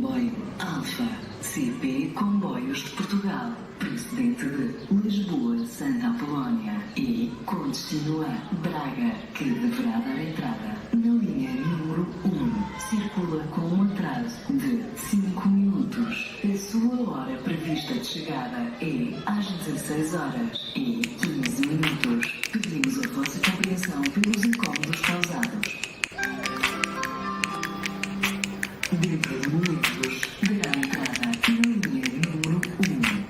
Comboio Alfa, CP Comboios de Portugal, procedente de Lisboa-San Apolónia e com destino a Braga, que deverá dar entrada na linha número 1. Circula com um atraso de 5 minutos. A sua hora prevista de chegada é às 16 horas e 15 minutos. Pedimos a vossa compreensão pelos incómodos causados. Dentro de minutos, dará entrada na linha número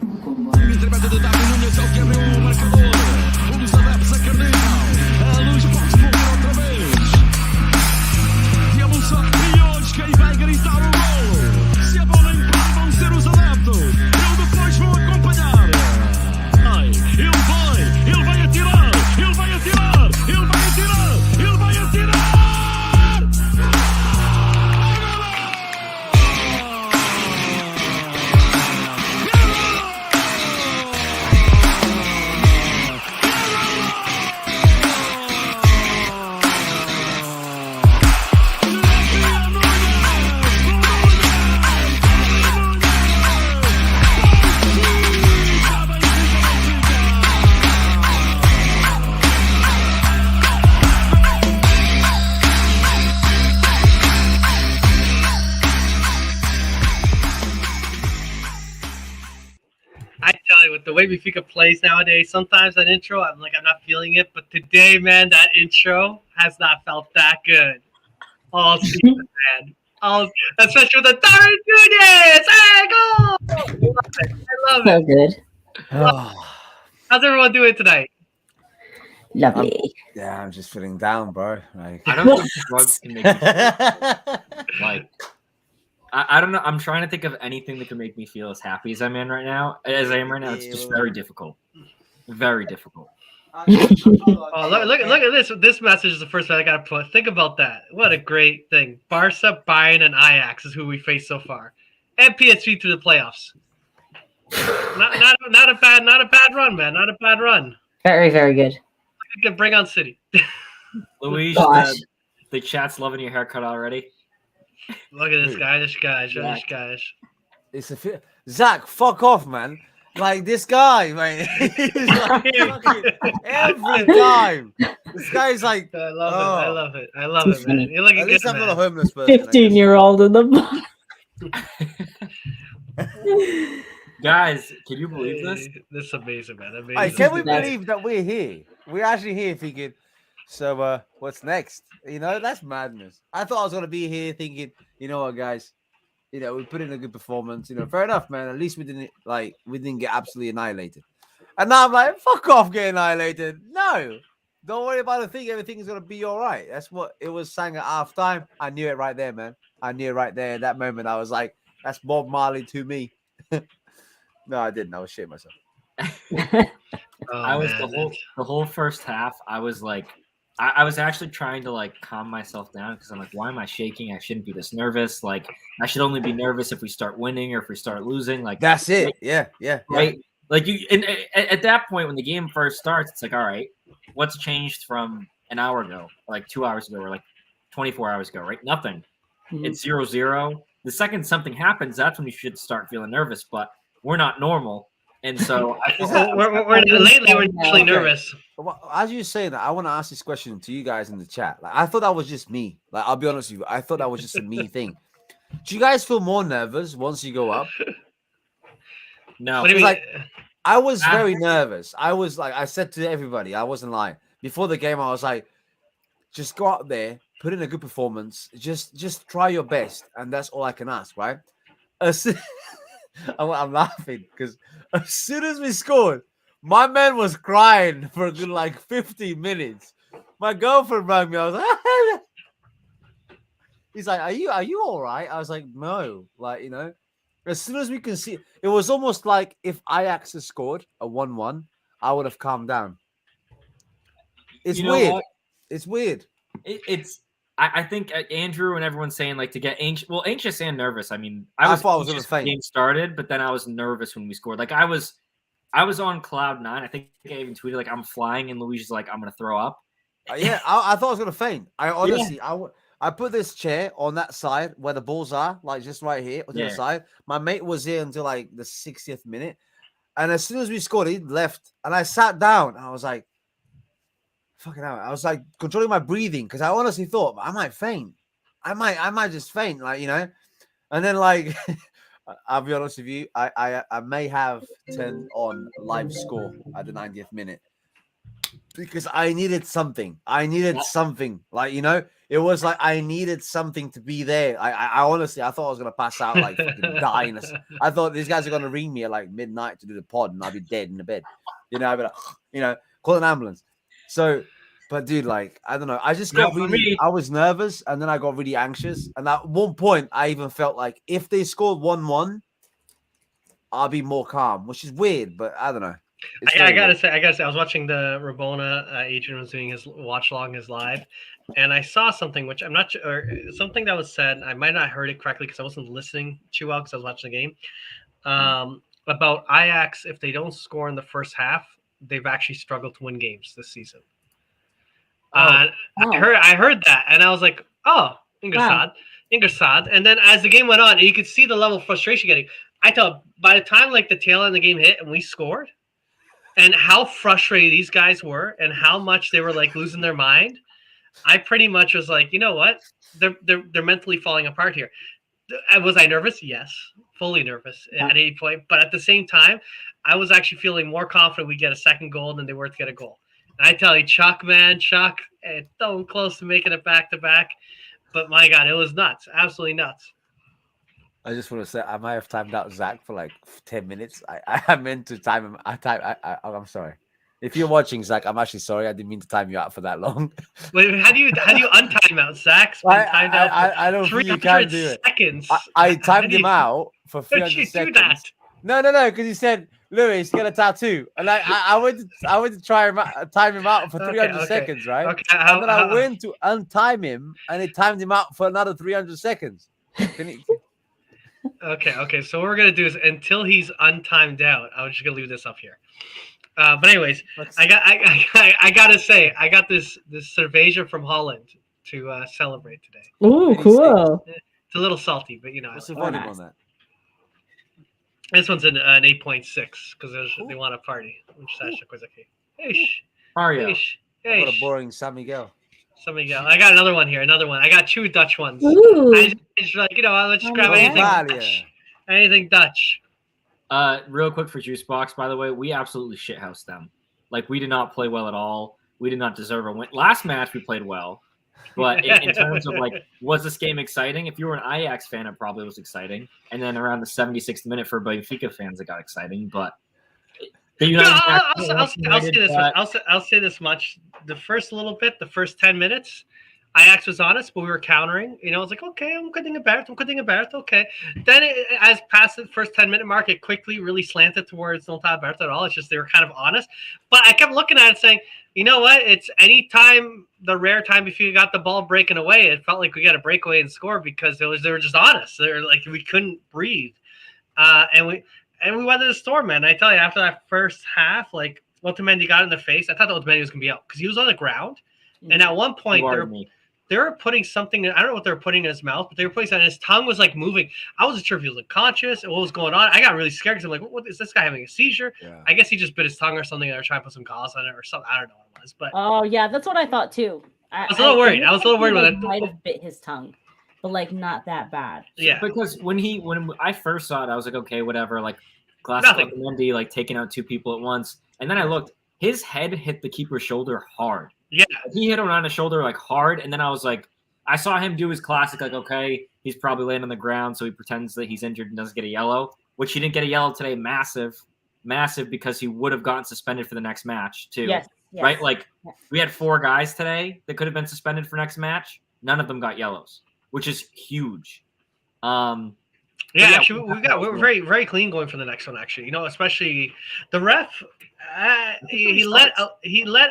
1. O comboio. Intermédio de Davi Nunes, ele que abriu o marcador. Um dos adeptos acreditam. A luz pode voltar outra vez. E a emoção e hoje quem vai gritar o golo? Se a bola entrar, vão ser os adeptos. Eu depois vou acompanhar. Ai, ele vai atirar. Ele vai atirar. Ele vai atirar. Ele vai atirar. With the way Benfica plays nowadays, sometimes that intro, I'm not feeling it. But today, man, that intro has not felt that good all season, man. Especially with the Darren Nunez. Hey, go! I love it. So good. How's everyone doing tonight? Lovely. Yeah, I'm just feeling down, bro. Like, I don't think drugs can make me feel like. I don't know. I'm trying to think of anything that can make me feel as happy as I am right now. It's just very difficult. Very difficult. Oh, look at this. This message is the first one I got to put. Think about that. What a great thing. Barca, Bayern, and Ajax is who we faced so far, and PSV through the playoffs. Not a bad run, man. Not a bad run. Very, very good. You can bring on City. Luis, the chat's loving your haircut already. Look at this guy. This guy. it's a Zach, fuck off, man. Like this guy, man. He's like every time. This guy's like, I love it, man. You're looking at least good, I'm man. not a homeless person. 15-year-old in the Guys, can you believe this? This is amazing, man. Amazing. Hey, can we believe that we're here? We're actually here thinking, so what's next? You know, that's madness. I thought I was gonna be here thinking, you know what, guys, you know, we put in a good performance, you know, fair enough, man. At least we didn't get absolutely annihilated. And now I'm like, fuck off, get annihilated. No, don't worry about a thing, everything's gonna be all right. That's what it was saying at halftime. I knew it right there, man. I knew it right there. At that moment, I was like, that's Bob Marley to me. No, I didn't. I was shitting myself. I was the whole first half, I was like, I was actually trying to like calm myself down because I'm like, why am I shaking? I shouldn't be this nervous. Like, I should only be nervous if we start winning or if we start losing. Like, that's it. Yeah. Right. Like at that point when the game first starts, it's like, all right, what's changed from an hour ago, like 2 hours ago, or like 24 hours ago, right? Nothing. Mhm. It's 0-0. The second something happens, that's when you should start feeling nervous. But we're not normal. And so we're actually nervous. Well, as you say that, I want to ask this question to you guys in the chat. Like, I thought that was just me. Like, I'll be honest with you. I thought that was just a me thing. Do you guys feel more nervous once you go up? No. What do you mean? Like, I was very nervous. I was like, I said to everybody, I wasn't lying. Before the game, I was like, just go out there, put in a good performance, just try your best, and that's all I can ask, right? I'm laughing because as soon as we scored, my man was crying for a good like 15 minutes. My girlfriend rang me. I was like, he's like, are you all right? I was like, no. Like, you know, as soon as we can see, it was almost like if Ajax had scored a 1-1, I would have calmed down. It's weird. It's weird. I think Andrew and everyone's saying like to get anxious and nervous. I mean, I thought I was going to faint. Game started, but then I was nervous when we scored. Like I was on cloud 9. I think I even tweeted like I'm flying, and Luis is like I'm going to throw up. Yeah, I thought I was going to faint. I honestly, I put this chair on that side where the balls are, like just right here on the Yeah. side. My mate was here until like the 60th minute. And as soon as we scored, he left. And I sat down. And I was like, fucking hell. I was like controlling my breathing because I honestly thought I might faint. I might just faint, like, you know. And then, like, I'll be honest with you, I may have turned on live score at the 90th minute because I needed something. Like, you know, it was like I needed something to be there. I honestly, I thought I was gonna pass out, like fucking dying. I thought these guys are gonna ring me at like midnight to do the pod, and I'll be dead in the bed. You know, I'll be like, you know, call an ambulance. So, but dude, like, I don't know. I just got really, I was nervous, and then I got really anxious. And at one point, I even felt like if they scored 1-1, I'll be more calm, which is weird, but I don't know. I gotta say, I was watching the Rabona. Adrian was doing his watch log, his live, and I saw something which I'm not sure, or something that was said. I might not have heard it correctly because I wasn't listening too well because I was watching the game. About Ajax, if they don't score in the first half, they've actually struggled to win games this season. I heard that, and I was like, oh, Ingersad. And then as the game went on, you could see the level of frustration getting. I thought by the time like the tail end of the game hit and we scored, and how frustrated these guys were, and how much they were like losing their mind, I pretty much was like, you know what, they're mentally falling apart here. Was I nervous? Yes, fully nervous at any point. But at the same time, I was actually feeling more confident we get a second goal than they were to get a goal. And I tell you, Chuck, so close to making it back to back. But my God, it was nuts. Absolutely nuts. I just want to say I might have timed out Zach for like 10 minutes. I meant to time him. I'm sorry. If you're watching, Zach, I'm actually sorry. I didn't mean to time you out for that long. Wait, how do you untime out? Zach's been timed out for I don't think you can do it. Seconds. I timed him out for 300 seconds. Do that? No, because he said, Louis, get a tattoo. And I went to try him time him out for 300 seconds, right? Okay. And then I went to untime him, and it timed him out for another 300 seconds. Okay. So what we're gonna do is until he's untimed out, I'm just gonna leave this up here. But anyways, I gotta say, I got this Cerveja from Holland to celebrate today. Ooh, cool. It's a little salty, but you know. What's the volume on that? This one's an 8.6 because they want to party. Mario. What a boring San Miguel. I got another one here. I got 2 Dutch ones. Ooh. I just like, let's just grab anything Dutch. Anything Dutch. Real quick for Juicebox, by the way, we absolutely shithoused them. Like, we did not play well at all. We did not deserve a win. Last match, we played well. But in terms of, like, was this game exciting? If you were an Ajax fan, it probably was exciting. And then around the 76th minute for Benfica fans, it got exciting. But I'll say this much. The first little bit, the first 10 minutes, Ajax was honest, but we were countering. You know, I was like, okay, I'm cutting Aberto. Okay. Then as past the first 10-minute mark, it quickly really slanted towards not Aberto at all. It's just they were kind of honest. But I kept looking at it saying, you know what? It's any time, the rare time if you got the ball breaking away, it felt like we got a breakaway and score because they were just honest. They were like, we couldn't breathe. And we weathered the storm, man. I tell you, after that first half, like Otamendi got in the face. I thought Otamendi was gonna be out because he was on the ground. And at one point, they were putting something. I don't know what they were putting in his mouth, but they were putting something. His tongue was like moving. I wasn't sure if he was unconscious and what was going on. I got really scared because I'm like, what is this guy having a seizure? Yeah. I guess he just bit his tongue or something. They were trying to put some gauze on it or something. I don't know what it was, but oh yeah, that's what I thought too. I was a little worried. I was a little worried about that. Might have bit his tongue, but like not that bad. Yeah, because when I first saw it, I was like, okay, whatever. Like classic Otamendi, like taking out 2 people at once, and then I looked. His head hit the keeper's shoulder hard. Yeah, he hit him on his shoulder like hard, and then I was like, I saw him do his classic, like, okay, he's probably laying on the ground, so he pretends that he's injured and doesn't get a yellow, which he didn't get a yellow today. Massive because he would have gotten suspended for the next match too. Yes. Right? Like we had 4 guys today that could have been suspended for next match. None of them got yellows, which is huge. Actually, we're very, very clean going for the next one. Actually, you know, especially the ref. He let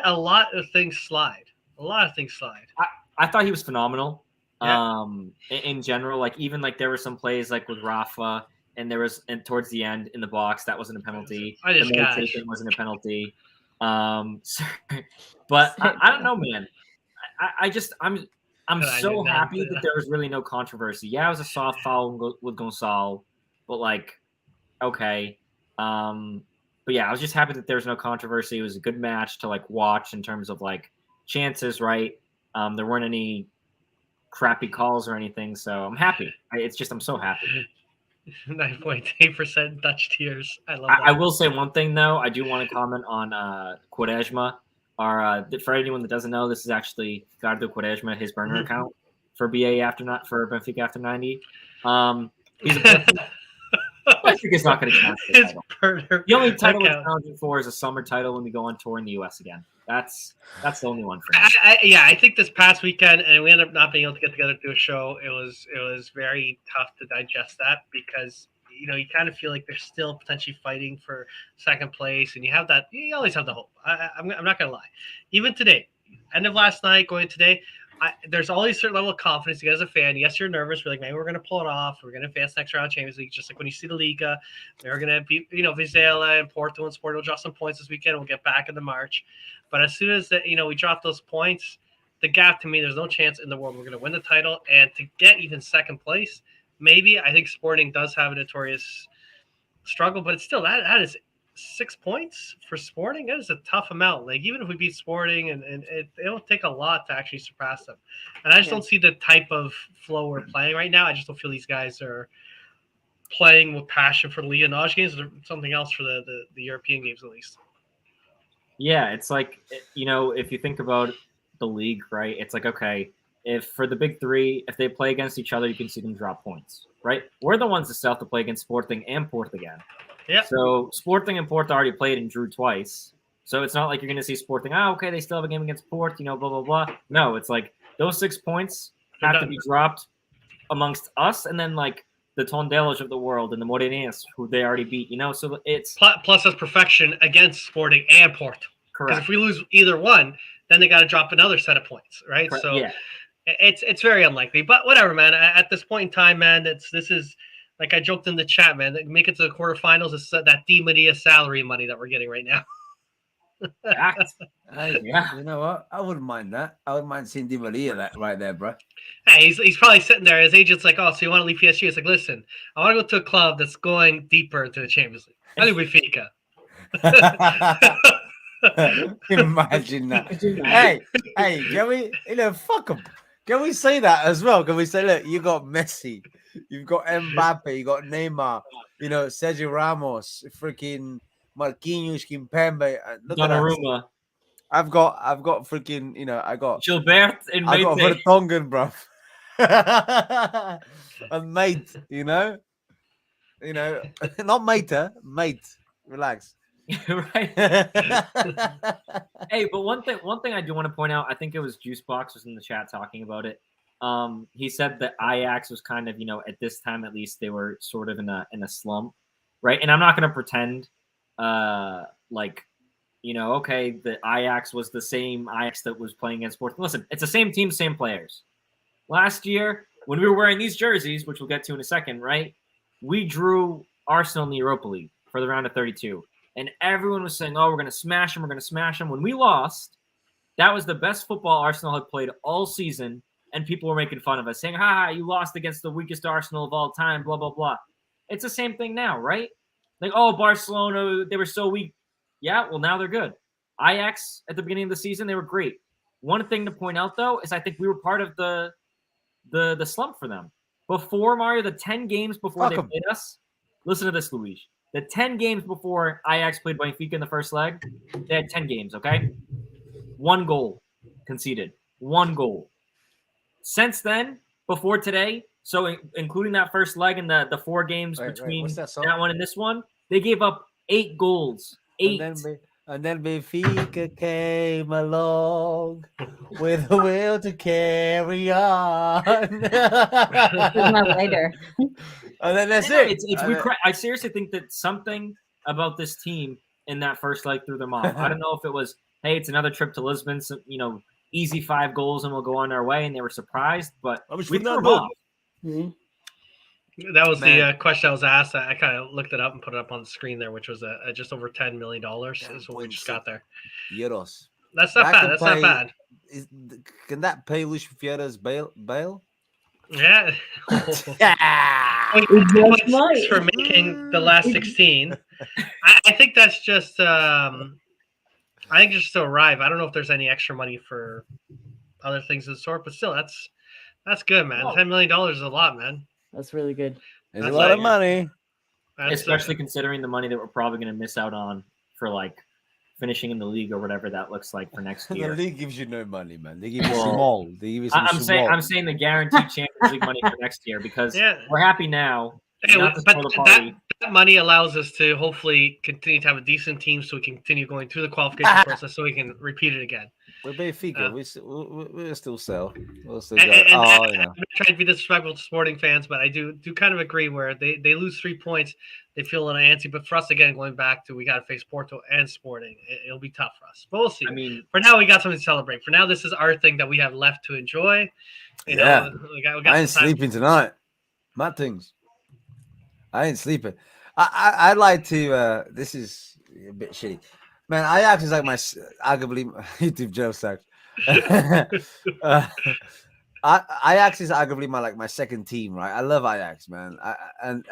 a lot of things slide. I thought he was phenomenal. Yeah. In general, like even like there were some plays like with Rafa, and towards the end in the box that wasn't a penalty. The wasn't a penalty. But I don't know, man. I'm I so did not- happy that there was really no controversy. Yeah, it was a soft foul with Gonçalo, but like, okay. But yeah, I was just happy that there was no controversy. It was a good match to like watch in terms of like chances, right? There weren't any crappy calls or anything, so I'm happy. I'm so happy. 9.8% Dutch tears. I love that. I will say one thing though. I do want to comment on Quaresma. For anyone that doesn't know, this is actually Ricardo Quaresma, his burner account for Benfica after 90. He's a Benfica's not going to count the title. The only title we're challenging for is a summer title when we go on tour in the US again. That's the only one for me. I think this past weekend, and we ended up not being able to get together to do a show. It was very tough to digest that because you kind of feel like they're still potentially fighting for second place, and you always have the hope. I'm not gonna lie. Even today, end of last night, going today, there's always a certain level of confidence you get as a fan. Yes, you're nervous. We're like, maybe we're going to pull it off. We're going to advance next round of Champions League. Just like when you see the Liga, they're going to beat, Vizela and Porto, and Sport will draw some points this weekend. We'll get back in the March. But as soon as we drop those points, the gap to me, there's no chance in the world we're going to win the title. And to get even second place, maybe I think Sporting does have a notorious struggle, but it's still that is 6 points for Sporting. That is a tough amount. Like even if we beat Sporting, and it'll take a lot to actually surpass them. And I just don't see the type of flow we're playing right now. I just don't feel these guys are playing with passion for the Liga Naj games or something else for the European games at least. Yeah, it's like if you think about the league, right? It's like okay, if for the big three, if they play against each other, you can see them drop points, right? We're the ones that still have to play against Sporting and Porto again. Yeah. So Sporting and Porto already played and drew twice. So it's not like you're going to see Sporting, okay, they still have a game against Porto, blah, blah, blah. No, it's like those 6 points have to be dropped amongst us and then like the Tondelas of the world and the Moreirense, who they already beat, So it's... Plus that's perfection against Sporting and Porto. Correct. Because if we lose either one, then they got to drop another set of points, right? Correct. So yeah. It's very unlikely. But whatever, man. At this point in time, man, this is... Like I joked in the chat, man, make it to the quarterfinals. It's that Di Maria salary money that we're getting right now. Yeah. You know what? I wouldn't mind that. I wouldn't mind seeing Di Maria right there, bro. Hey, he's probably sitting there. His agent's like, oh, so you want to leave PSG? It's like, listen, I want to go to a club that's going deeper into the Champions League. I leave Benfica. Imagine that. Hey, can we, fuck them. Can we say that as well? Can we say, look, you got Messi, you've got Mbappe, you got Neymar, Sergio Ramos, freaking Marquinhos, Kimpembe. Donnarumma. I've got freaking, I got Gilbert and I got Mate. Vertonghen, bro. And mate, not mate. Relax. Right. Hey, but one thing I do want to point out, I think it was Juicebox was in the chat talking about it. He said that Ajax was kind of, at this time at least they were sort of in a slump, right? And I'm not going to pretend okay, the Ajax was the same Ajax that was playing against Sporting. Listen, it's the same team, same players. Last year, when we were wearing these jerseys, which we'll get to in a second, right? We drew Arsenal in the Europa League for the round of 32. And everyone was saying, oh, we're going to smash them. We're going to smash them. When we lost, that was the best football Arsenal had played all season. And people were making fun of us, saying, you lost against the weakest Arsenal of all time, blah, blah, blah. It's the same thing now, right? Like, oh, Barcelona, they were so weak. Yeah, well, now they're good. Ajax, at the beginning of the season, they were great. One thing to point out, though, is I think we were part of the slump for them. Before, Mario, the 10 games before they played us, listen to this, Luis. The 10 games before Ajax played Benfica in the first leg, they had 10 games, okay? 1 goal conceded. 1 goal. Since then, before today, so including that first leg and the 4 games between that one and this one, they gave up 8 goals. 8. And then Benfica came along with a will to carry on. Later. And then that's it. I seriously think that something about this team in that first leg threw them off. I don't know if it was, hey, it's another trip to Lisbon, so, easy 5 goals and we'll go on our way, and they were surprised, but we threw them off. Mm-hmm. That was the question I was asked. I kind of looked it up and put it up on the screen there, which was just over $10 million is what we just got there. Euros. That's not That bad. can That's not pay- bad. Can that pay Lucian Fierda's bail? Yeah. Yeah. Wait, just points might. for making the last 16. I think that's just. I think just to arrive. I don't know if there's any extra money for other things of the sort, but still, that's good, man. Well- $10 million is a lot, man. That's really good. It's a That's lot of like- money. That's, Especially considering the money that we're probably going to miss out on for like finishing in the league or whatever that looks like for next The year. league gives you no money, man. They give you Well, small. They give you some I'm small. saying the guaranteed Champions League money for next year because Yeah. we're happy now. Hey, Not to but spoil the party. that money allows us to hopefully continue to have a decent team, so we can continue going through the qualification process, so we can repeat it again. We're Benfica. We'll still sell. We'll still And, go. and- Oh, and you know. I'm not trying to be disrespectful to sporting fans, but I do kind of agree where they lose 3 points, they feel a little antsy. But for us, again, going back to we got to face Porto and Sporting, it'll be tough for us. But we'll see. I mean, For now, we got something to celebrate. For now, this is our thing that we have left to enjoy. You know, Yeah. we got I ain't some time. sleeping tonight. Mad things. I ain't sleeping. I'd like to. This is a bit shitty, man. Ajax is like my arguably YouTube Joe sucks. Ajax is arguably my second team, right? I love Ajax, man. I don't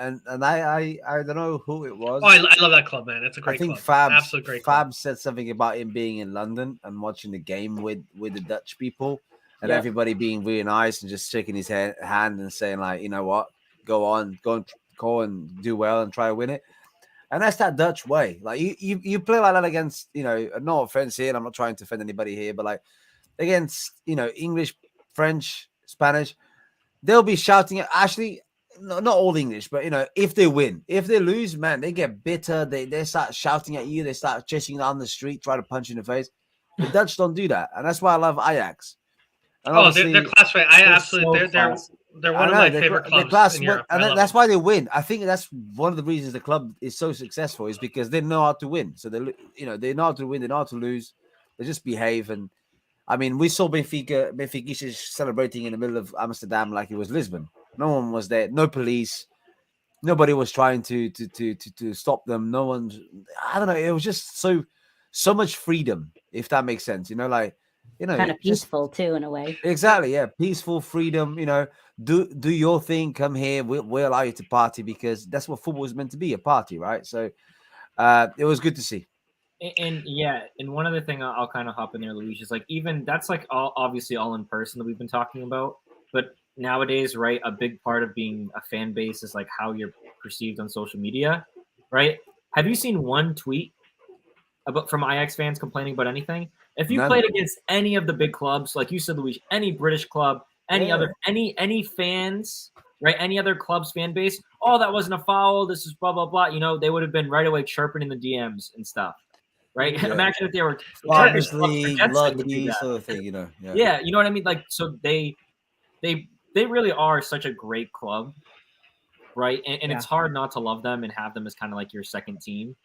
know who it was. Oh, I love that club, man. It's a I great think club. Fab Absolute great club. said something about him being in London and watching the game with the Dutch people and Yeah. everybody being really nice and just shaking his hand and saying like, you know what, go and do well and try to win it. And that's that Dutch way. Like you play like that against, you know, no offense here, and I'm not trying to offend anybody here, but like against, you know, English, French, Spanish, they'll be shouting at actually not all English, but you know, if they win, if they lose, man, they get bitter. They start shouting at you. They start chasing you down the street, try to punch you in the face. The Dutch don't do that, and that's why I love Ajax. And Oh, they're classified. I they're absolutely. so They're classy. they're I one of know, my they're favorite cla- they're clubs class, in Europe. and I love that's them. why they win. I think that's one of the reasons the club is so successful is because they know how to win. So they know how to win. They know how to lose. They just behave. And I mean, we saw Benfica celebrating in the middle of Amsterdam like it was Lisbon. No one was there. No police. Nobody was trying to stop them. No one's. I don't know. It was just so much freedom, if that makes sense. You know, like Kind of just peaceful too, in a way. exactly, yeah, peaceful freedom. You know, do your thing. Come here. We'll allow you to party because that's what football is meant to be—a party, right? So, it was good to see. And yeah, and one other thing I'll kind of hop in there, Luis, is like even that's like obviously all in person that we've been talking about, but nowadays, right, a big part of being a fan base is like how you're perceived on social media, right? Have you seen one tweet from Ajax fans complaining about anything? If you None. played against any of the big clubs, like you said, Luis, any British club, any Yeah. other any fans, right, any other club's fan base, oh, that wasn't a foul, this is blah blah blah, you know, they would have been right away chirping in the DMs and stuff. Right? Yeah. Imagine if they were Obviously, Jets would do lucky that. sort of thing, you know. Yeah, you know what I mean? Like, so they really are such a great club, right? And it's hard not to love them and have them as kind of like your second team,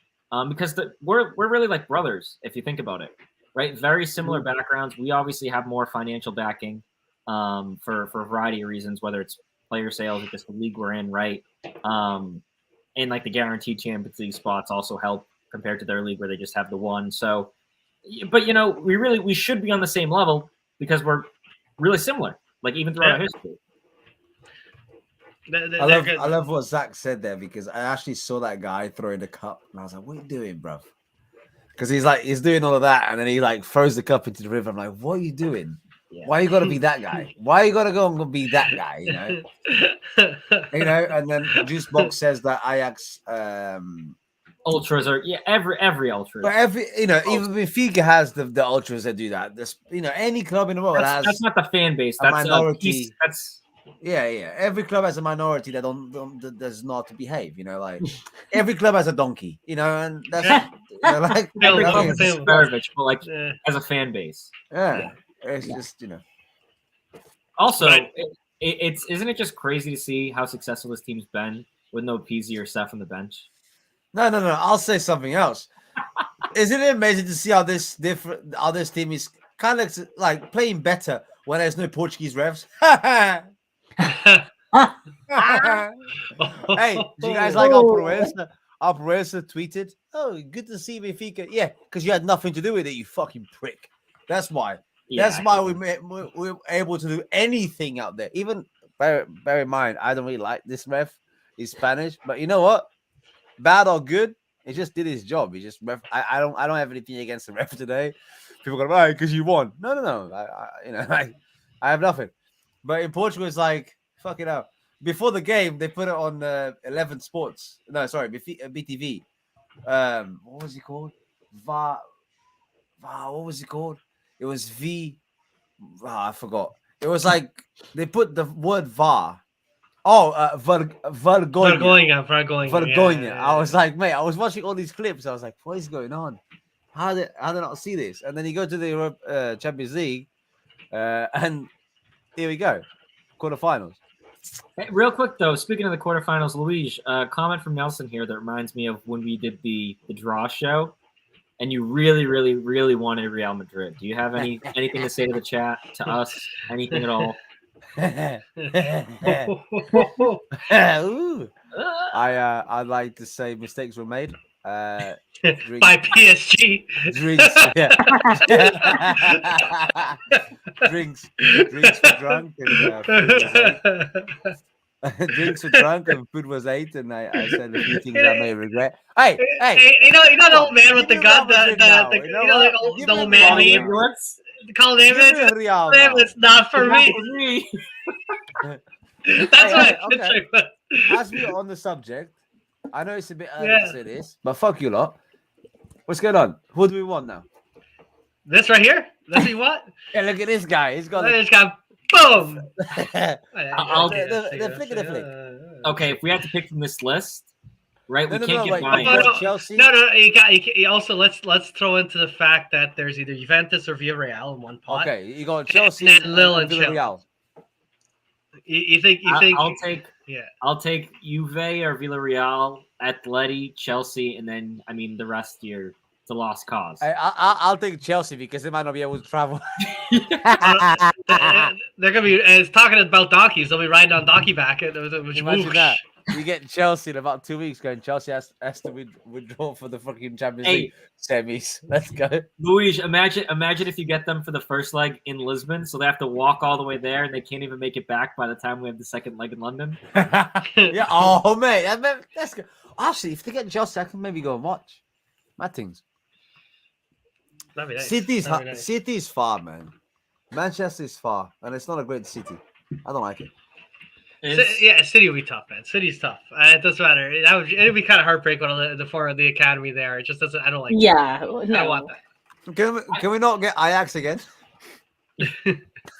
because we're really like brothers if you think about it, right? Very similar backgrounds. We obviously have more financial backing, for a variety of reasons, whether it's player sales or just the league we're in, right? And like the guaranteed Champions League spots also help compared to their league where they just have the one. So, but you know, we should be on the same level because we're really similar, like even throughout our history. I love what Zach said there because I actually saw that guy throwing the cup and I was like, "What are you doing, bro?" Because he's doing all of that and then he like throws the cup into the river. I'm like, "What are you doing? Yeah. Why you gotta be that guy? Why you gotta go and be that guy?" You know, And then Juice Box says that Ajax, Ultras are every ultra. but even Benfica has the ultras that do that. This any club in the world has. That's not the fan base. a That's minority. That's Yeah. Every club has a minority that that does not behave. You know, like every club has a donkey. You know, and that's like every Yeah, club yeah. is garbage, but like Yeah. as a fan base. yeah. It's just Also, Right. it's isn't it just crazy to see how successful this team's been with no PZ or Seth on the bench? No. I'll say something else. Isn't it amazing to see how this team is kind of like playing better when there's no Portuguese refs? Hey, do you guys like Alproeza? Alproeza tweeted, "Oh, good to see Benfica." Yeah, because you had nothing to do with it, you fucking prick. That's why. Yeah, That's why we're able to do anything out there. Even bear in mind, I don't really like this ref. He's Spanish, but you know what? Bad or good, he just did his job. He just ref. I don't have anything against the ref today. People go, right, because you won. No. I have nothing. But in Portugal, it's like fuck it out. Before the game, they put it on 11 Sports. No, sorry, BTV. What was it called? VAR. What was it called? It was I forgot. It was like they put the word VAR. Oh, Vergonha. Vergonha. Yeah. I was like, mate, I was watching all these clips. I was like, what is going on? How did I not see this? And then you go to the Champions League, and here we go, quarterfinals. Hey, real quick though, speaking of the quarterfinals, Luigi, comment from Nelson here that reminds me of when we did the draw show, and you really, really, really wanted Real Madrid. Do you have anything to say to the chat, to us, anything at all? Ooh. I'd like to say mistakes were made. By PSG. Drinks, yeah. drinks were drunk and drinks were drunk and food was ate, and I said a few things I may regret. Hey, you know the old man with the gun, the old man meme. Call him it's not for me. That's what okay. As we are on the subject, I know it's a bit early to say this, but fuck you lot. What's going on? Who do we want now? This right here? Let's see what? Yeah, look at this guy. He's got boom. The flick of the flick. Okay, if we have to pick from this list, right? We can't get mine. Chelsea. No. You also let's throw into the fact that there's either Juventus or Villarreal in one pot. Okay, you got Chelsea and Lille and Villarreal. You think? I'll take Juve or Villarreal, Atleti, Chelsea, and then the rest here. It's a lost cause. I'll take Chelsea because they might not be able to travel. They're gonna be talking about donkeys. They'll be riding on donkey back. Imagine that. We get Chelsea in about 2 weeks. Going Chelsea has to withdraw for the fucking Champions League semis. Let's go, Luis. Imagine if you get them for the first leg in Lisbon, so they have to walk all the way there, and they can't even make it back by the time we have the second leg in London. Yeah. Oh mate, that's good. Actually, if they get Chelsea, I can maybe go and watch. My things. Nice. City's far, man. Manchester is far, and it's not a great city. I don't like it. City will be tough, man. City's tough. It doesn't matter. It'd be kind of heartbreaking on the academy there. It just doesn't. I don't like. Yeah, I don't want that. Can we not get Ajax again?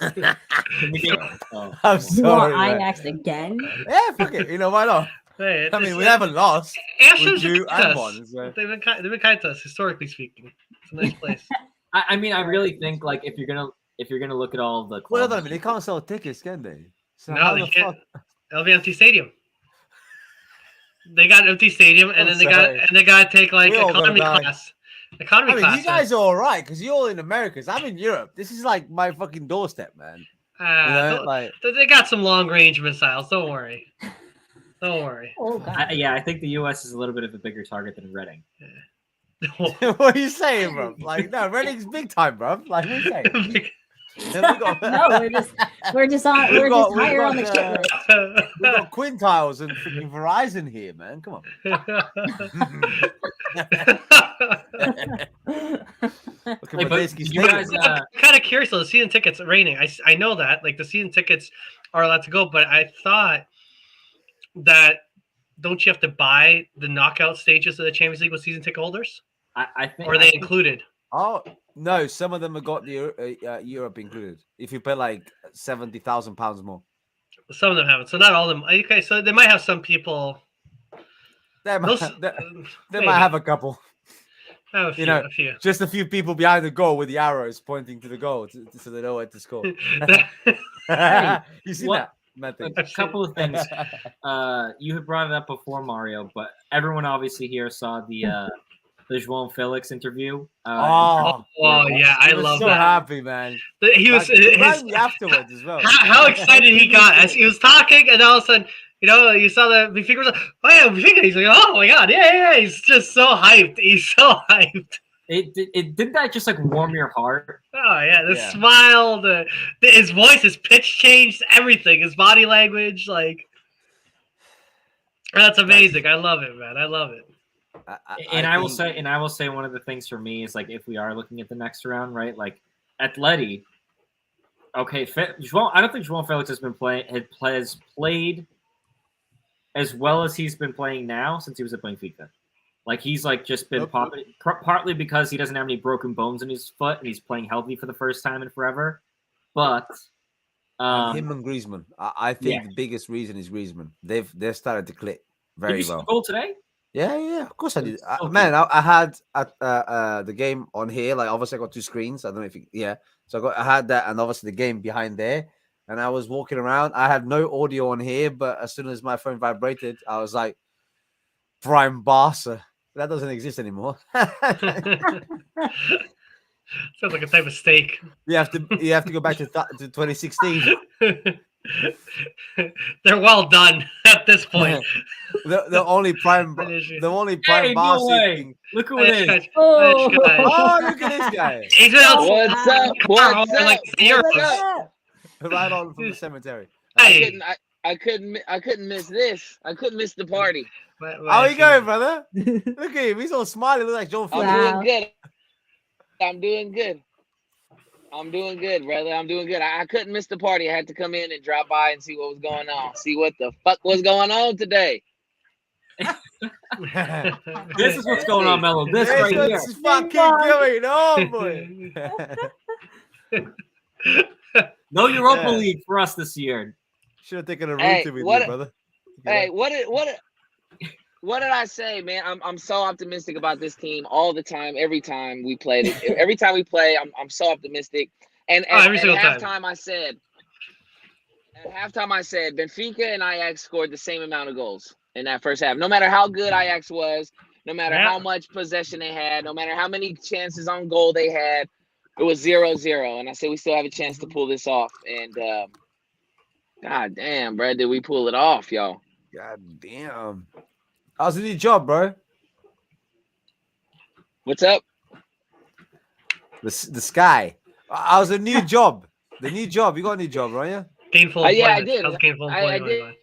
I'm sorry. Ajax again? Yeah, fuck it. You know why not? Hey, we haven't lost. Amsterdam's They've been kind to us, historically speaking. It's a nice place. I really think if you're gonna look at all the clubs, well, they can't sell tickets, can they? So no, they can't. It'll be empty stadium. They got an empty stadium, and then they got to take economy class. Economy class. You guys are all right because you're all in Americas. I'm in Europe. This is like my fucking doorstep, man. They got some long range missiles. Don't worry. Don't worry. Oh, God. I think the U.S. is a little bit of a bigger target than Reading. Yeah. What are you saying, bro? No, Reading's big time, bro. What are you saying? We're just higher on the shit list. We've got Quintiles and freaking Verizon here, man. Come on. I'm kind of curious though. The season tickets are raining. I know that the season tickets are allowed to go, but I thought that don't you have to buy the knockout stages of the Champions League with season ticket holders? I think. Or are they included? Oh no, some of them have got the Europe included. If you pay £70,000 more, some of them haven't. So not all of them. Okay, so they might have some people. They might have a couple. A few. Just a few people behind the goal with the arrows pointing to the goal, so they know where to score. You see that? A couple of things. You had brought it up before, Mario, but everyone obviously here saw the João Felix interview. I love so that. Happy, man. He was afterwards as well. How excited he got as he was talking, and all of a sudden, you saw the fingers. Oh yeah, finger. He's like, oh my god, yeah. He's just so hyped. He's so hyped. Didn't that just like warm your heart? Oh yeah, the Yeah. smile, his voice, his pitch changed, everything, his body language, like that's amazing. I love it, man. I love it. I will say one of the things for me is like if we are looking at the next round, right? Like Atleti. Okay, I don't think João Felix has played as well as he's been playing now since he was at Benfica. Like he's like just been popping, partly because he doesn't have any broken bones in his foot and he's playing healthy for the first time in forever. But him and Griezmann, I think the biggest reason is Griezmann. They've started to click very did you well. see the goal today? Yeah, of course I did. Man, I had the game on here. Like obviously I got two screens. I don't know if so I had that and obviously the game behind there. And I was walking around. I had no audio on here, but as soon as my phone vibrated, I was like, Prime Barca. That doesn't exist anymore. Sounds like a type of steak. You have to go back to 2016. They're well done at this point. the only prime Hey, Barca no way. thing. Look who it is. Oh. Oh, look at this guy. He's been out What's up? What's up? like zeros. What's up? Right on from the cemetery. Hey, I couldn't miss this. I couldn't miss the party. How you going, brother? Look at him. He's all smiley. Look like Joe Felix. Wow. I'm doing good, brother. I'm doing good. I couldn't miss the party. I had to come in and drop by and see what was going on. See what the fuck was going on today. This is what's going on, Mello. This right here. This is fucking going on, boy. No Europa League for us this year. Should have taken a route Hey, with what- you, brother. Hey, what did I say, man? I'm so optimistic about this team all the time. Every time we play, I'm so optimistic. And every at single halftime, time. I said Benfica and Ajax scored the same amount of goals in that first half. No matter how good Ajax was, no matter how much possession they had, no matter how many chances on goal they had, it was 0-0. And I said we still have a chance to pull this off. And God damn, bro, did we pull it off, y'all? God damn. How's the new job, bro? What's up? The sky. How's the new job? The new job. You got a new job, right? Yeah. gainful Yeah, I employment. did. How's gainful I employment did. going?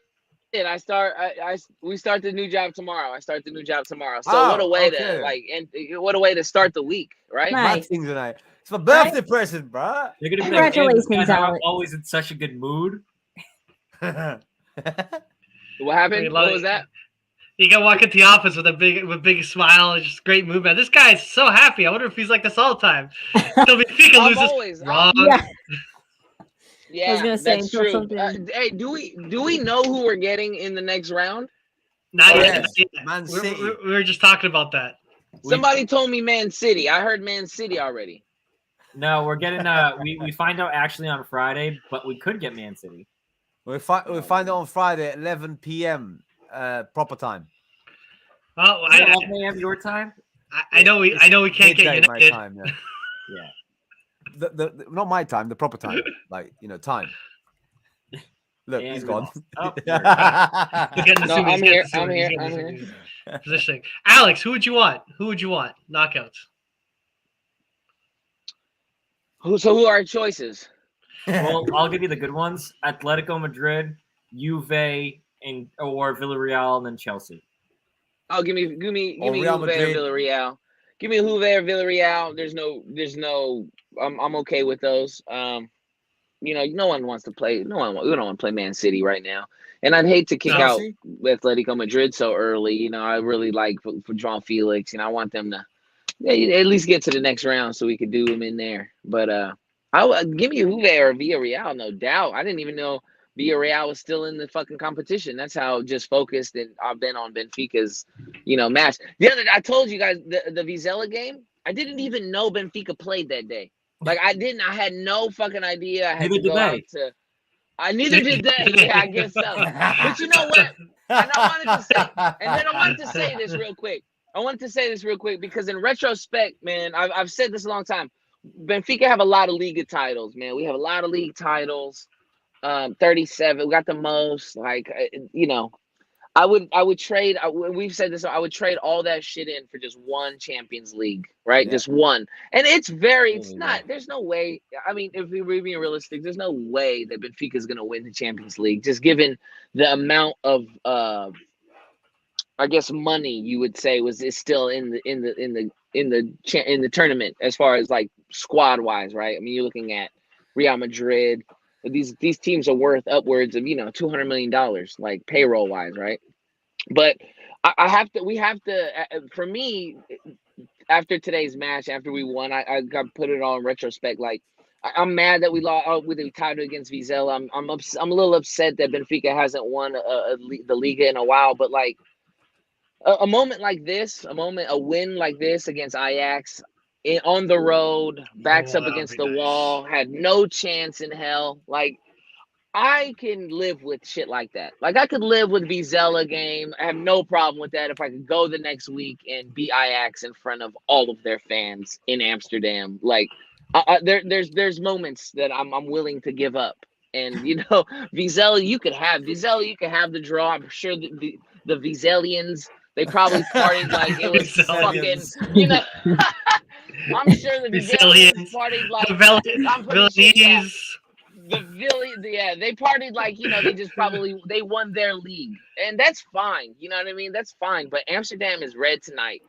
We start the new job tomorrow. I start the new job tomorrow. So Oh, what a way okay. what a way to start the week, right? Nice. Mad thing tonight. It's my birthday present, bro. They're gonna be like, "Hey, Congratulations, you guys are Alex. always in such a good mood." What happened? We love What was it. that? You can walk into the office with a big smile and just great movement. This guy's so happy. I wonder if he's like this all the time. Till Benfica I'm loses. always Wrong. Yeah. Yeah, I was gonna say, that's until true. something- Hey, do we know who we're getting in the next round? Not yet. Yes, Not yet. Man We- City. we were just talking about that. Somebody told me Man City. I heard Man City already. No, we're getting we find out actually on Friday, but we could get Man City. We find it on Friday at 11 p.m. Proper time. Oh, Is it 11 a.m. your time? I know we can't Midday get my United. time. Yeah. Yeah. The not my time, the proper time. Like time. Look, And he's we gone. lost. Oh, He's getting the No, suit, he's I'm getting here, the suit, I'm he's here, getting the I'm suit, here. he's positioning. Alex, who would you want? Who would you want? Knockouts. Who are our choices? Well, I'll give you the good ones: Atletico Madrid, Juve, or Villarreal, and then Chelsea. Oh, give me Or Juve Real or Madrid. Villarreal. Give me Juve or Villarreal. There's no. I'm okay with those. No one wants to play. We don't want to play Man City right now. And I'd hate to kick out Chelsea? Atletico Madrid so early. I really like for João Felix. I want them to at least get to the next round so we could do them in there. But I would give me Juve or Villarreal, no doubt. I didn't even know Villarreal was still in the fucking competition. That's how just focused and I've been on Benfica's, match. I told you guys the Vizela game. I didn't even know Benfica played that day. Like I had no fucking idea. I had Neither to go did out they. to. Neither did they. Yeah, I guess so. But you know what? And I wanted to say this real quick. I wanted to say this real quick because in retrospect, man, I've said this a long time. Benfica have a lot of league titles, man. We have a lot of league titles. 37. We got the most. I would trade. We've said this. I would trade all that shit in for just one Champions League, right? Yeah. Just one. And it's very. It's Yeah. not. There's no way. I mean, if we're being realistic, there's no way that Benfica is going to win the Champions League, just given the amount of, I guess, money you would say is still in the tournament as far as like squad wise, right? I mean, you're looking at Real Madrid. These teams are worth upwards of $200 million, like payroll wise, right? But we have to. For me, after today's match, after we won, I got put it all in retrospect. Like I'm mad that we lost. We tied against Vizela. I'm a little upset that Benfica hasn't won the Liga in a while. But like a moment like this, a win like this against Ajax. On the road, backs up against the wall, had no chance in hell. Like, I can live with shit like that. Like, I could live with Vizela game. I have no problem with that if I could go the next week and beat Ajax in front of all of their fans in Amsterdam. Like, there's moments that I'm willing to give up. And, Vizela, you could have the draw. I'm sure the Vizelians, they probably partied like it was fucking, I'm sure the Vizelians partied like they partied like they won their league, and that's fine. You know what I mean? That's fine. But Amsterdam is red tonight,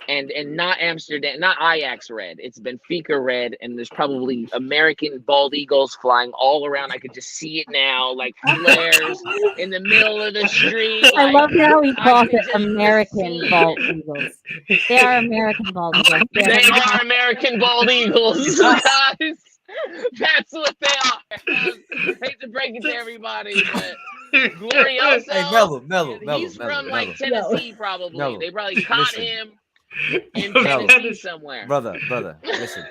and not Amsterdam, not Ajax red. It's Benfica red, and there's probably American bald eagles flying all around. I could just see it now, like flares in the middle of the street. I love how he calls it just American bald eagles. They are American bald eagles. They are American bald eagles, guys. That's what they are. I hate to break it to everybody, but Glorioso. Hey, Mello, He's from like Tennessee, probably. Mello, They probably caught listen. him in Tennessee somewhere. brother, listen.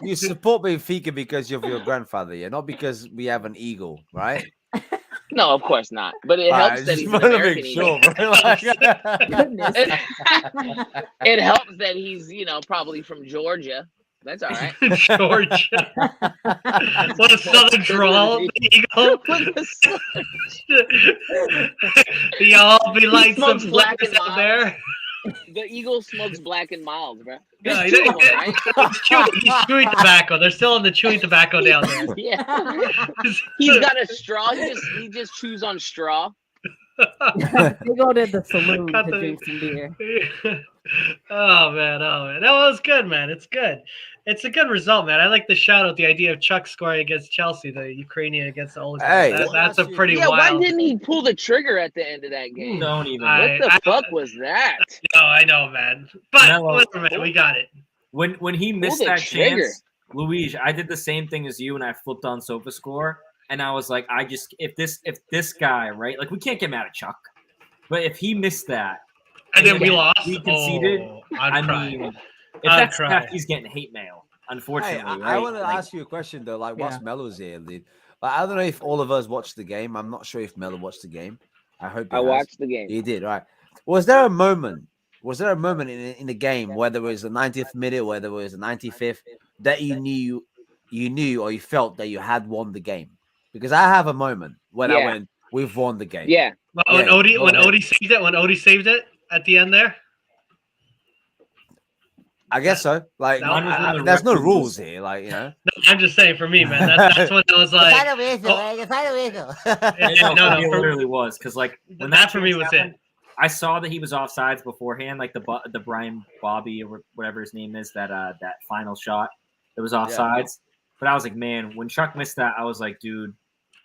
You support Benfica because of your grandfather, yeah, not because we have an eagle, right? No, of course not. But it helps that he's an American eagle. Bro. Like, Goodness. It helps that he's, probably from Georgia. That's all right. Georgia. What a southern drawl, Eagle. Y'all be like some black flippers and out there. The eagle smokes black and mild, bro. Yeah, There's two of them, right? He's chewing tobacco. They're still in the chewing tobacco down there. Yeah. He's got a straw. He just chews on straw. They go to the saloon Cut to the- drink some beer. Oh man. That was good, man. It's good. It's a good result, man. I like the shout out, the idea of Chuck scoring against Chelsea, the Ukrainian against the Olympics. Hey, That's a pretty Yeah, wild. why didn't he pull the trigger at the end of that game? Don't even. I- What the fuck was that? No, I know, man. But No. whatever, man, we got it. When he missed the that trigger. chance, Luigi, I did the same thing as you, and I flipped on SofaScore, and I was like, if this guy, right, like we can't get mad at Chuck, but if he missed that, And then we lost. we conceded. Oh, I I'd cry. mean, if I'd that's cry. Steph, he's getting hate mail. Hey, Unfortunately, I right? want to Like, ask you a question though. Like, whilst Yeah. Melo's here, dude. Like, I don't know if all of us watched the game. I'm not sure if Melo watched the game. I hope he I has. watched the game. He did, right? Was there a moment in the game, whether it was the 90th minute, whether it was the 95th, that you knew or you felt that you had won the game? Because I have a moment when I Yeah. went, "We've won the game." Yeah. When Yeah, Odie go when ahead. Odie saved it at the end there. I guess so. Like, That was in the there's no record rules books. here. Like, you know. No, I'm just saying for me, man. That's when I was like, It's not a whistle, oh. it's not a whistle. Yeah, no, it for- literally was because like when that for me chance was it. happened, I saw that he was offsides beforehand, like the Brian Bobby or whatever his name is, that final shot that was offsides. But I was like, man, when Chuck missed that, I was like, dude,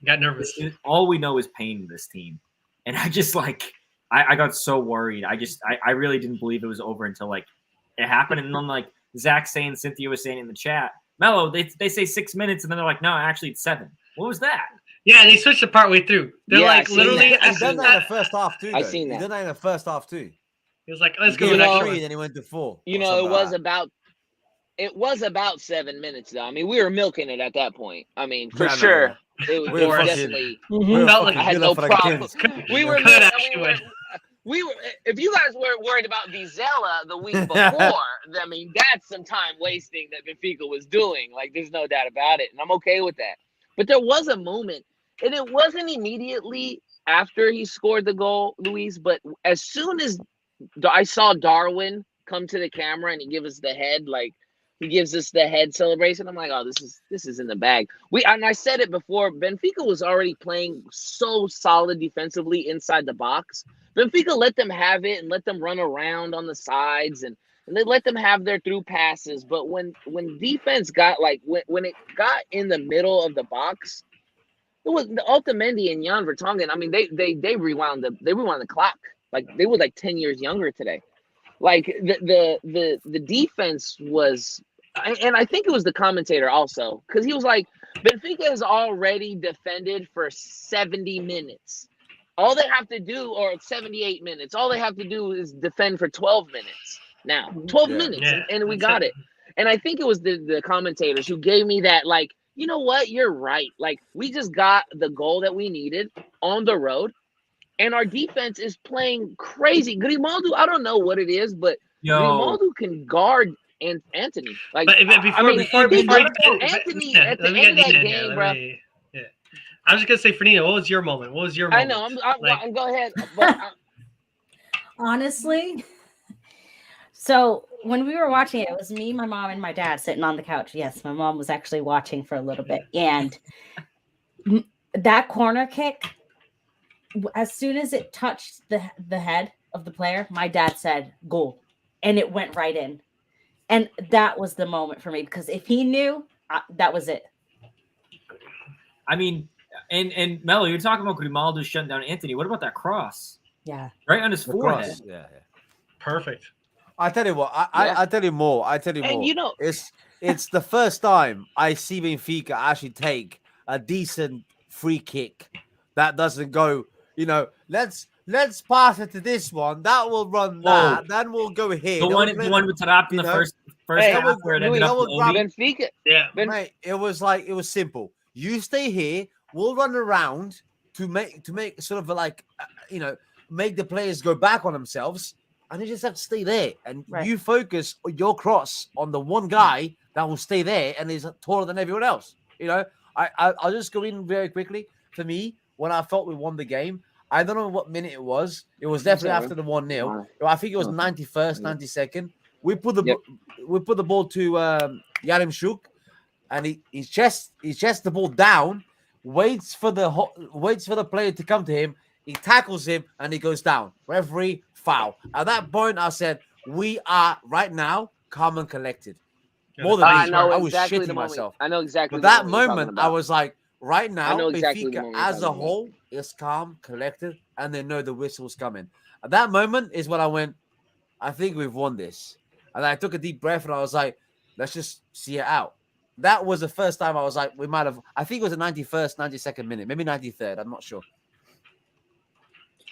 Got nervous. all we know is pain in this team, and I just like I got so worried. I really didn't believe it was over until like it happened, and then like Zach saying, Cynthia was saying in the chat, Mello, they say 6 minutes, and then they're like, no, actually it's 7. What was that? Yeah, they switched it partway through. They're Yeah, I like seen literally. that. I He done that in the first half too. I though. seen He that. done that in the first half too. He was like, let's He go gave the it next 3, one. then he went to 4. You or know, something it like was that. about. It was about 7 minutes, though. I mean, we were milking it at that point. I mean, for Yeah, no, sure, no. it was We were fucking- definitely. We were Felt like fucking I had Villa no for the problem. kids. We were. Good, actually. We were. If you guys were worried about Vizela the week before, I mean, that's some time wasting that Benfica was doing. Like, there's no doubt about it, and I'm okay with that. But there was a moment, and it wasn't immediately after he scored the goal, Luis. But as soon as I saw Darwin come to the camera and he gives us the head, like he gives us the head celebration, I'm like, oh, this is in the bag. And I said it before. Benfica was already playing so solid defensively inside the box. Benfica let them have it and let them run around on the sides and they let them have their through passes. But when defense got when it got in the middle of the box, it was the Otamendi and Jan Vertonghen. I mean, they rewound the clock. Like they were like 10 years younger today. Like the defense was, and I think it was the commentator also, because he was like, Benfica has already defended for 70 minutes. All they have to do, or 78 minutes, all they have to do is defend for 12 minutes. Now, 12 minutes, and we got it. And I think it was the commentators who gave me that, like, you know what? You're right. Like, we just got the goal that we needed on the road, and our defense is playing crazy. Grimaldo, I don't know what it is, but Grimaldo can guard Anthony. Like, before Anthony at the end of that game, bro. I was just gonna say, Fernina, what was your moment? What was your moment? I know. I'm go ahead. But, honestly. So when we were watching it, it was me, my mom, and my dad sitting on the couch. Yes, my mom was actually watching for a little bit. And that corner kick, as soon as it touched the head of the player, my dad said, goal. And it went right in. And that was the moment for me, because if he knew, that was it. I mean, and Mello, you're talking about Grimaldo shutting down Anthony. What about that cross? Yeah. Right on his forehead. Yeah. Perfect. I tell you what, I tell you more. And you know, it's the first time I see Benfica actually take a decent free kick that doesn't go, let's pass it to this one. That will run that. Then we'll go here. The one with Tarap in the first half where it ended up with Benfica. Yeah. Mate, it was simple. You stay here. We'll run around to make sort of like, make the players go back on themselves. And you just have to stay there, and you focus your cross on the one guy that will stay there and is taller than everyone else. I'll just go in very quickly. For me, when I felt we won the game, I don't know what minute it was. It was definitely after the 1-0. I think it was 91st, 92nd. We put the ball to Yaremchuk, and he chests the ball down, waits for the player to come to him. He tackles him and he goes down. Referee, foul. At that point, I said, we are right now calm and collected. More than I know I was exactly shitting myself. I know exactly. But that moment, I was like, right now, Benfica as a whole is calm, collected, and they know the whistle's coming. At that moment is when I went, I think we've won this. And I took a deep breath and I was like, let's just see it out. That was the first time I was like, we might have, I think it was the 91st, 92nd minute, maybe 93rd. I'm not sure.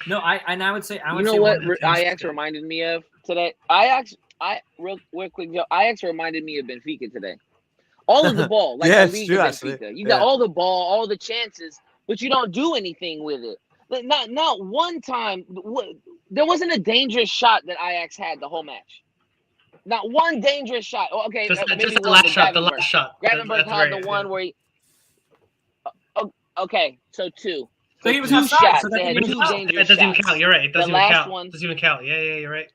No, I would say what Ajax reminded me of today. Real quick, Joe. Ajax reminded me of Benfica today. All of the ball, like yeah, the league of Benfica. You got all the ball, all the chances, but you don't do anything with it. But not one time. There wasn't a dangerous shot that Ajax had the whole match. Not one dangerous shot. Oh, okay, just the last shot. The last shot. Gravenberch had the one where he. Okay, so two. So he was two outside, shots. so They had two dangerous doesn't even shots. count. You're right. It doesn't The even last count. one- Doesn't even count. Yeah, you're right.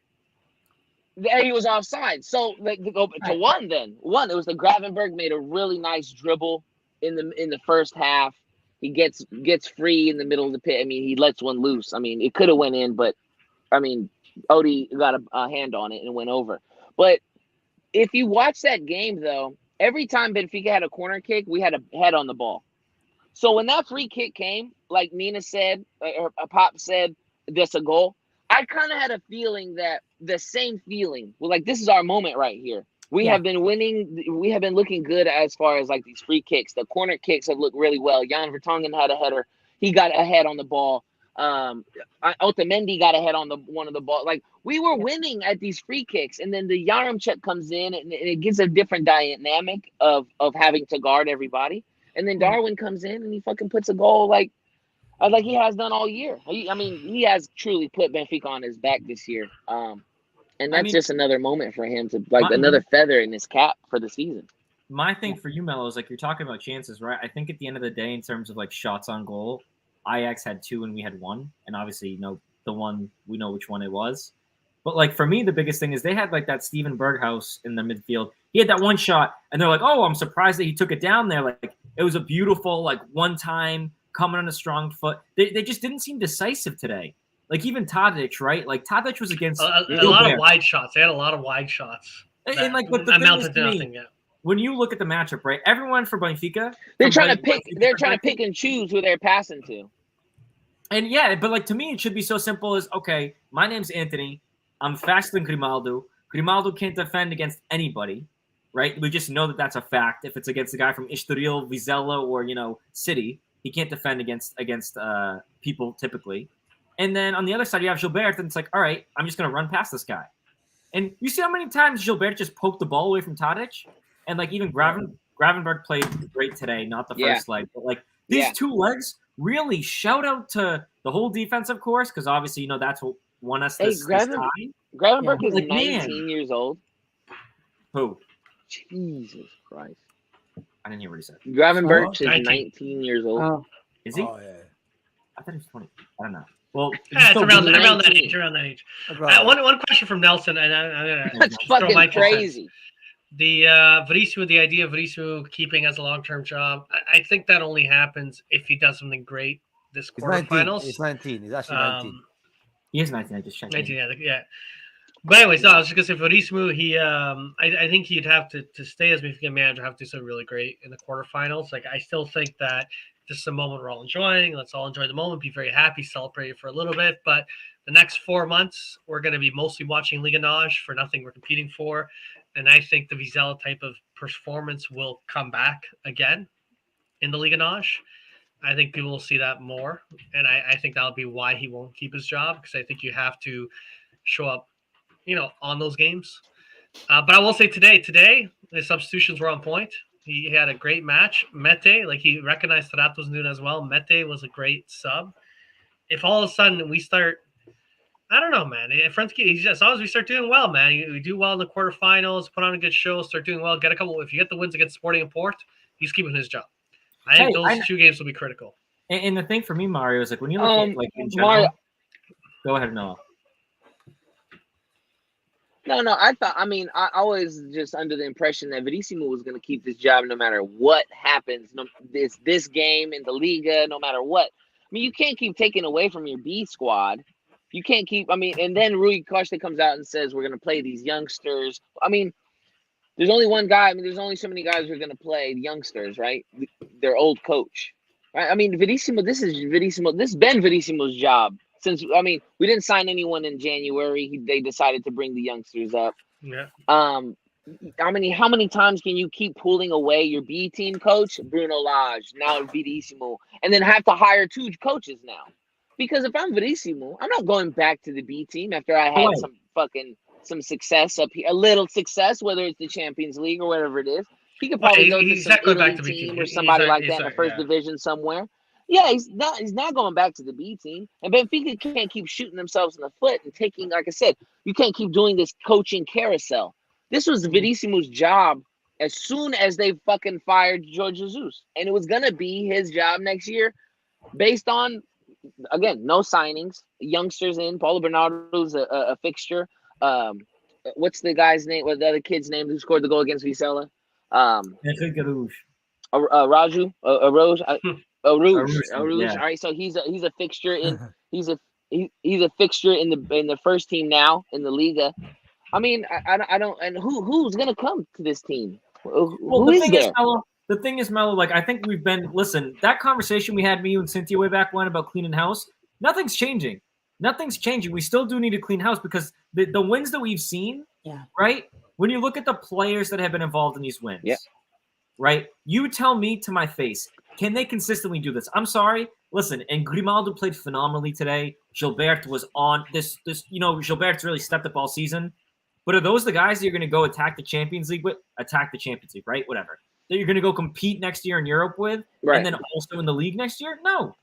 There he was offside. So like, to go to one, it was the Gravenberch made a really nice dribble in the first half. He gets free in the middle of the pit. I mean, he lets one loose. I mean, it could have went in, but I mean, Odie got a hand on it and went over. But if you watch that game, though, every time Benfica had a corner kick, we had a head on the ball. So when that free kick came, like Nina said, or Pop said, that's a goal. I kind of had a feeling that the same feeling. Well, like, this is our moment right here. We have been winning. We have been looking good as far as like these free kicks. The corner kicks have looked really well. Jan Vertonghen had a header. He got a head on the ball. Otamendi got a head on one of the ball. Like, we were winning at these free kicks, and then the Yaremchuk comes in, and it gives a different dynamic of having to guard everybody. And then Darwin comes in and he fucking puts a goal like he has done all year. He has truly put Benfica on his back this year. And that's just another moment for him to another feather in his cap for the season. My thing for you, Mello, is like you're talking about chances, right? I think at the end of the day, in terms of like shots on goal, Ajax had 2 and we had 1, and obviously, you know, the one we know which one it was. But like for me, the biggest thing is they had like that Steven Berghaus in the midfield. He had that one shot, and they're like, "Oh, I'm surprised that he took it down there." Like it was a beautiful, like one time coming on a strong foot. They just didn't seem decisive today. Like even Tadic, right? Like Tadic was against a lot of wide shots. They had a lot of wide shots. And like, but the thing is, to me, when you look at the matchup, right? Everyone for Benfica, they're trying to pick. They're trying to pick and choose who they're passing to. And yeah, but like to me, it should be so simple as okay. My name's Anthony. I'm faster than Grimaldo. Grimaldo can't defend against anybody, right? We just know that that's a fact. If it's against a guy from Estoril, Vizela, or you know City, he can't defend against people typically. And then on the other side, you have Gilbert, and it's like, all right, I'm just gonna run past this guy. And you see how many times Gilbert just poked the ball away from Tadic, and like even Gravenberg played great today, not the first leg, but like these 2 legs. Really, shout out to the whole defense, of course, because obviously, you know, that's what won us this time. Gravenberg is like 19 years old. Who? Jesus Christ. I didn't hear what he said. Gravenberg is 19 years old. Oh. Is he? Oh, yeah. I thought he was 20. I don't know. Well, it's around that age. Around that age. One question from Nelson, and I'm gonna that's fucking crazy. The Verissimo, the idea of Verissimo keeping as a long-term job, I think that only happens if he does something great this quarterfinals. He's 19. He's actually 19. He is 19. I just checked. 19, yeah. But anyways, no, I was just gonna say Verissimo, he I think he'd have to stay as Benfica manager, have to do something really great in the quarterfinals. Like I still think that this is a moment we're all enjoying. Let's all enjoy the moment, be very happy, celebrate it for a little bit. But the next 4 months, we're going to be mostly watching Liga NOS for nothing we're competing for. And I think the Vizela type of performance will come back again in the Liga NOS. I think people will see that more. And I think that'll be why he won't keep his job, because I think you have to show up, you know, on those games. But I will say today, the substitutions were on point. He had a great match. Mete, like he recognized Tarat was doing as well. Mete was a great sub. If all of a sudden we start, I don't know, man. As long as we start doing well, man, we do well in the quarterfinals, put on a good show, start doing well, get a couple. If you get the wins against Sporting and Port, he's keeping his job. I think those 2 games will be critical. And the thing for me, Mario, is like when you look at like in general. Go ahead, Noah. No, I was just under the impression that Verissimo was going to keep this job no matter what happens. This game in the Liga, no matter what. I mean, you can't keep taking away from your B squad. You can't keep. And then Rui Costa comes out and says we're going to play these youngsters. I mean, there's only one guy. I mean, there's only so many guys who are going to play the youngsters, right? Their old coach, right? I mean, Verissimo. This is Verissimo. This has been Verissimo's job. Since we didn't sign anyone in January, they decided to bring the youngsters up. Yeah. How many times can you keep pulling away your B team coach, Bruno Lage, now Verissimo, and then have to hire 2 coaches now? Because if I'm Verissimo, I'm not going back to the B team after I had some success up here, a little success, whether it's the Champions League or whatever it is. He could probably go to some Italy team or somebody like that in the first division somewhere. Yeah, he's not going back to the B team. And Benfica can't keep shooting themselves in the foot and taking, like I said, you can't keep doing this coaching carousel. This was Verissimo's job as soon as they fucking fired Jorge Jesus. And it was going to be his job next year based on, again, no signings, youngsters in. Paulo Bernardo's a fixture. What's the guy's name? What the other kid's name who scored the goal against Vizela? Raju. Arouge. Yeah. All right, so he's a fixture in he's a fixture in the first team now in the Liga. I mean, I don't, and who's gonna come to this team? Who is there? The thing is, Mello, like I think that conversation we had, me, you, and Cynthia way back when about cleaning house, nothing's changing. Nothing's changing. We still do need to clean house because the wins that we've seen, right? When you look at the players that have been involved in these wins, right? You tell me to my face, can they consistently do this? I'm sorry. Listen, and Grimaldo played phenomenally today. Gilbert was on this. Gilbert's really stepped up all season. But are those the guys that you're going to go attack the Champions League with? Attack the Champions League, right? Whatever. That you're going to go compete next year in Europe with, and then also in the league next year? No,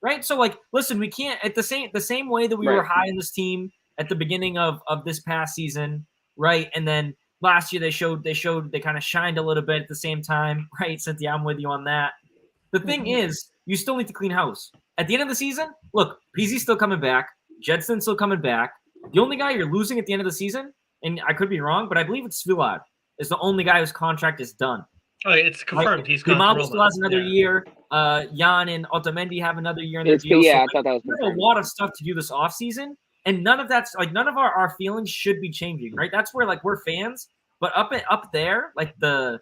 right? So, like, listen, we can't at the same way that we were high in this team at the beginning of this past season, right? And then last year they kind of shined a little bit at the same time, right? Cynthia, I'm with you on that. The thing is, you still need to clean house. at the end of the season, look, PZ's still coming back. Jedson's still coming back. The only guy you're losing at the end of the season, and I could be wrong, but I believe it's Svilad, is the only guy whose contract is done. Oh, it's confirmed. Like, He's gone. Grimaldo still has another year. Jan and Otamendi have another year in their It's, deal. yeah, So, I thought that was we have confirmed. a lot of stuff to do this offseason, and none of that's like none of our feelings should be changing, right? That's where like we're fans, but up there, like the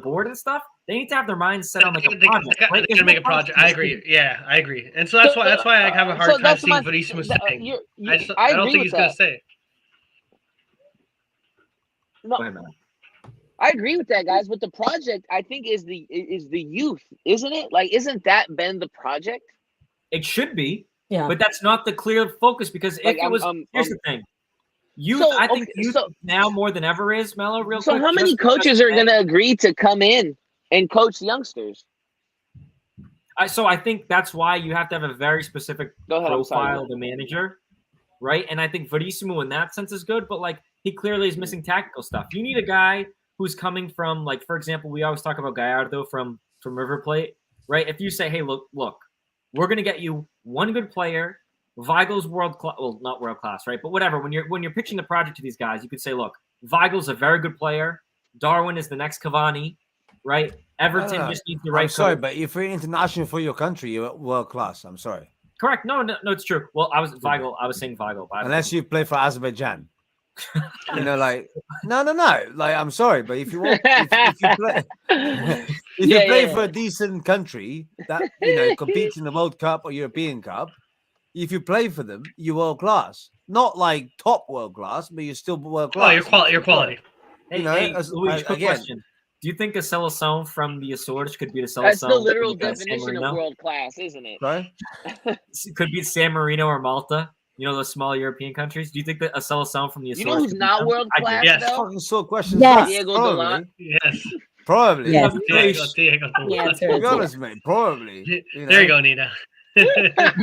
board and stuff, they need to have their minds set on like a project. They're Right? gonna make a project. I agree. Yeah, I agree. And so that's why I have a hard So time that's seeing my- Verissimo staying. I I don't agree think with he's gonna that. stay. No, Go ahead, man. I agree with that, guys. But the project, I think, is the youth, isn't it? Like, isn't that been the project? It should be, Yeah. but that's not the clear focus because if Like, it was, here's the thing. Youth, I think youth now more than ever is, Mello, real So quick. how many just because coaches are they- going to agree to come in and coach youngsters? So I think that's why you have to have a very specific Go ahead, I'm sorry. profile of the manager, right? And I think Verissimo in that sense is good, but like he clearly is missing tactical stuff. You need a guy who's coming from, like, for example, we always talk about Gallardo from River Plate, right? If you say, hey, look, we're going to get you one good player, Weigel's world class, well, not world class, right? But whatever. When you're pitching the project to these guys, you could say, look, Weigel's a very good player. Darwin is the next Cavani, right? Everton just needs the right. I'm sorry, coach. but if you're international for your country, you're world class. I'm sorry. Correct. No, it's true. Well, I was saying Weigel. But Unless you play for Azerbaijan. Like no. Like I'm sorry, but if you want, if you play, if you play for a decent country that competes in the World Cup or European Cup, if you play for them, you're world class. Not like top world class, but you're still world class. Oh, your quality. Hey, Luis, quick question. Do you think a Seleção from the Azores could be the Seleção? That's the literal that San definition of Marino? world class, isn't it? Right? Could be San Marino or Malta. The small European countries. Do you think that a Seleção from the Azores? You know who's could be not done? world I do. class, Yes. though? Fucking sort of questions. Yes. Diego Probably. Dalot. Yes. Probably. Yes. Diego. The answer To is be honest, mate, probably. There you go, Nina. You guys got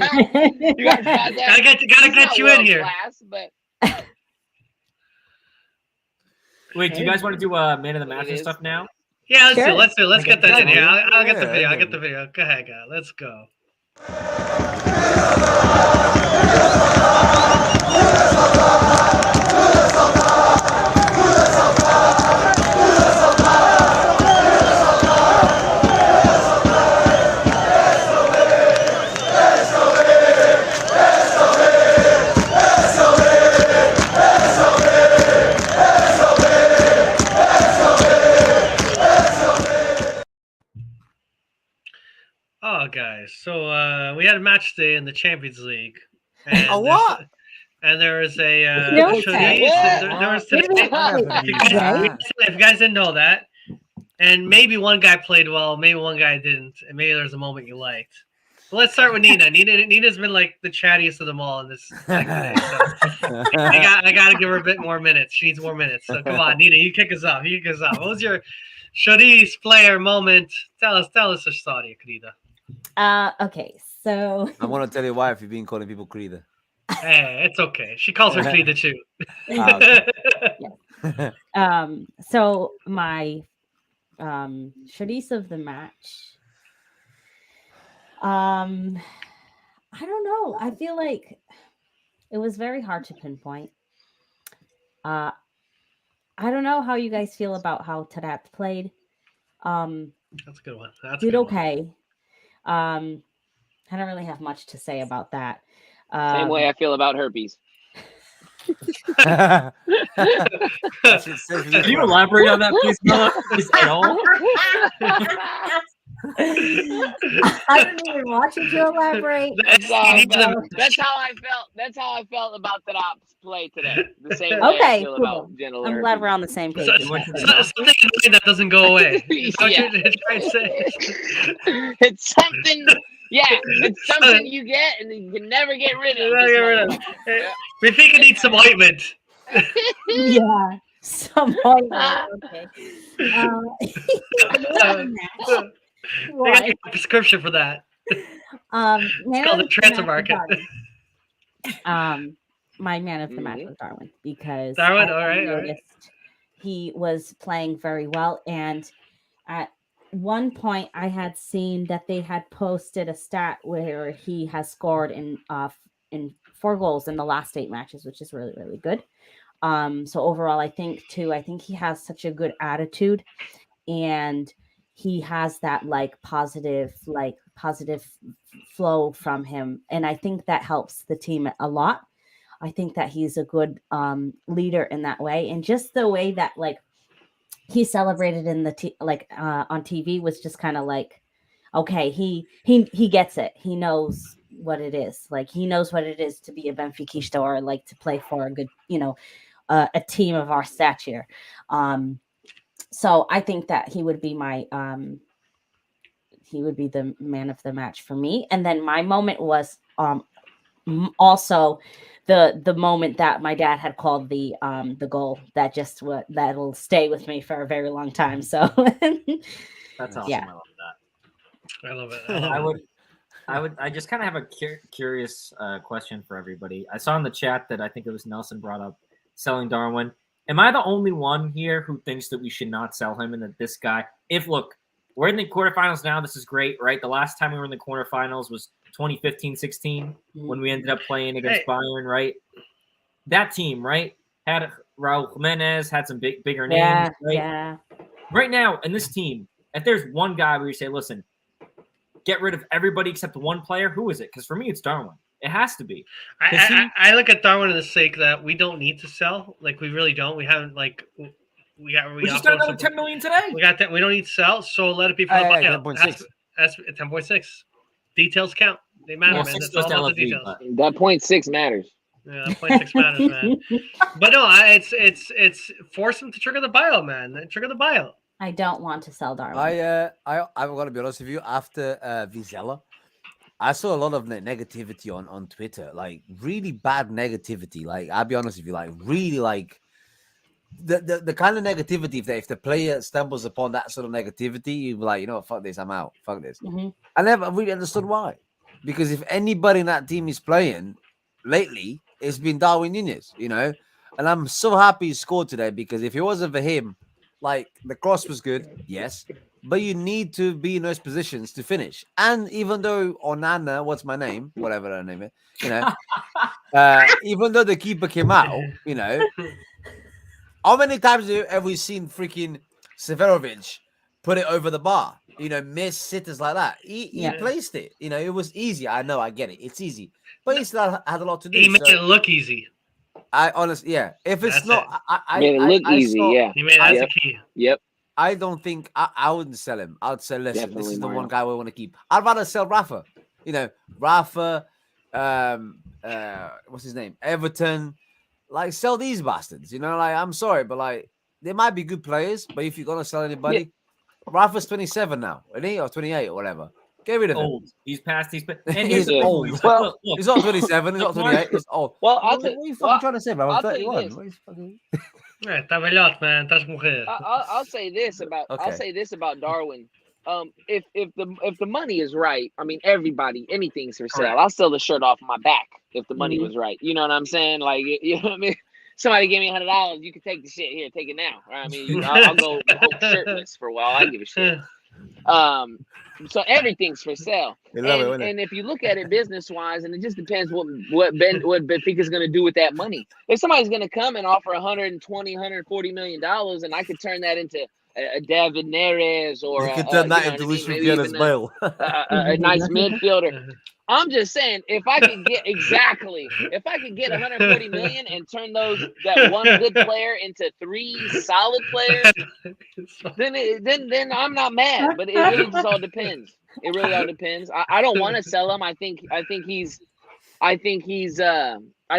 that? Gotta get you in here. Class, but Wait, do you guys want to do man of the match It and is. stuff now? Yeah, Sure. let's do. Let's get that in here. I'll get the Yeah, video. I'll yeah. get the video. Go ahead, guy. Let's go. Oh, guys. So we had a match today in the Champions League. And A what? And there was a No, Sharice, okay. there was today. Yeah. If you guys didn't know that, and maybe one guy played well, maybe one guy didn't, and maybe there's a moment you liked. But let's start with Nina. Nina's been like the chattiest of them all in this thing today. So I gotta give her a bit more minutes. She needs more minutes. So come on, Nina, you kick us off. What was your Sharice player moment? Tell us a story, querida. Okay, so I want to tell you why if you've been calling people Creeder. Hey, it's okay. She calls her querida too. so my Sharice of the match. I don't know. I feel like it was very hard to pinpoint. I don't know how you guys feel about how Tarat played. That's a good one. Did okay. I don't really have much to say about that. same way I feel about herpes. Can you elaborate on that, please, Mella? Please, at all? I didn't even want you to elaborate. That's how I felt. That's how I felt about the ops play today. The same way I Okay, feel cool. about genital I'm herpes. glad we're on the same page. Something annoying that doesn't go away. Is that what Yeah. you're trying to say? It's something. Yeah, it's something you get and you can never get rid of. Get rid of. Yeah. We think it needs some ointment. Yeah, some point. Okay. They got a prescription for that. Man called of the transfer match was market. Darwin. My man of the match Mhm. was Darwin because Darwin, I all right. noticed he was playing very well, and one point I had seen that they had posted a stat where he has scored in 4 goals in the last 8 matches, which is really, really good. So overall, I think he has such a good attitude, and he has that positive flow from him. And I think that helps the team a lot. I think that he's a good leader in that way. And just the way that he celebrated in the on TV was just kind of okay, he gets it. He knows what it is. He knows what it is to be a Benfiquista, or to play for a good, a team of our stature. So I think that he would be the man of the match for me. And then my moment was also the moment that my dad had called the goal that'll stay with me for a very long time. So that's awesome. Yeah. I love that. I love it. I just kind of have a curious question for everybody. I saw in the chat that I think it was Nelson brought up selling Darwin. Am I the only one here who thinks that we should not sell him, and that this guy, look, we're in the quarterfinals now. This is great, right? The last time we were in the quarterfinals was 2015-16 when we ended up playing against Bayern, right? That team, right, had Raul Jimenez, had some bigger names, right? Yeah. Right now, in this team, if there's one guy where you say, listen, get rid of everybody except one player, who is it? Because for me, it's Darwin. It has to be. I look at Darwin in the sake that we don't need to sell. We really don't. We haven't we just got another 10 million today. We got that. We don't need to sell, so let it be for the buyout. 10.6. That's 10.6. Details count. They matter, man. That's all about the details. That 0.6 matters. Yeah, that 0.6 matters, man. But no, it's force them to trigger the buyout, man. Trigger the buyout. I don't want to sell Darwin. I've got to be honest with you. After Vizela, I saw a lot of negativity on Twitter, really bad negativity. I'll be honest with you, really the kind of negativity. If the player stumbles upon that sort of negativity, you'd be like, fuck this, I'm out. Fuck this. Mm-hmm. I never really understood why. Because if anybody in that team is playing lately, it's been Darwin Núñez, And I'm so happy he scored today, because if it wasn't for him, the cross was good, yes, but you need to be in those positions to finish. And even though Onana, what's my name, whatever her name is, even though the keeper came out, how many times have we seen freaking Severovic put it over the bar? Miss sitters like that. He placed it. It was easy. I know, I get it. It's easy, but he still had a lot to do. He made it look easy. I honestly, yeah. If it's not, I made it look easy. Yeah, he made that's the key. Yep. I don't think I wouldn't sell him. I'd say, listen, Definitely this is the Mario. one guy we want to keep. I'd rather sell Rafa. Rafa, what's his name? Everton. Sell these bastards. I'm sorry, but they might be good players, but if you're gonna sell anybody, Rafa's 27 now, isn't he? Or 28 or whatever. Get rid of him. Old. He's past these. And He's old. Well, he's not 27. He's not 28. He's old. Well, what are you fucking trying to say, man? I'm I'll tell you 31. this. What is fucking... Tá velhote, man. Estás a morrer. I'll say this about Darwin. If the money is right, I mean, anything's for sale. I'll sell the shirt off my back if the money was right. You know what I'm saying? You know what I mean? Somebody gave me $100. You can take the shit here. Take it now. Right? I mean, I'll go shirtless for a while. I don't give a shit. So everything's for sale. And if you look at it business wise, and it just depends what Benfica's going to do with that money. If somebody's going to come and offer $140 million, and I could turn that into a David Neres, or you could turn that into Luis Miguel's Bale, a nice midfielder. I'm just saying, if I could get $140 million and turn that one good player into 3 solid players, then I'm not mad. But it really just all depends. It really all depends. I don't want to sell him. I think he's like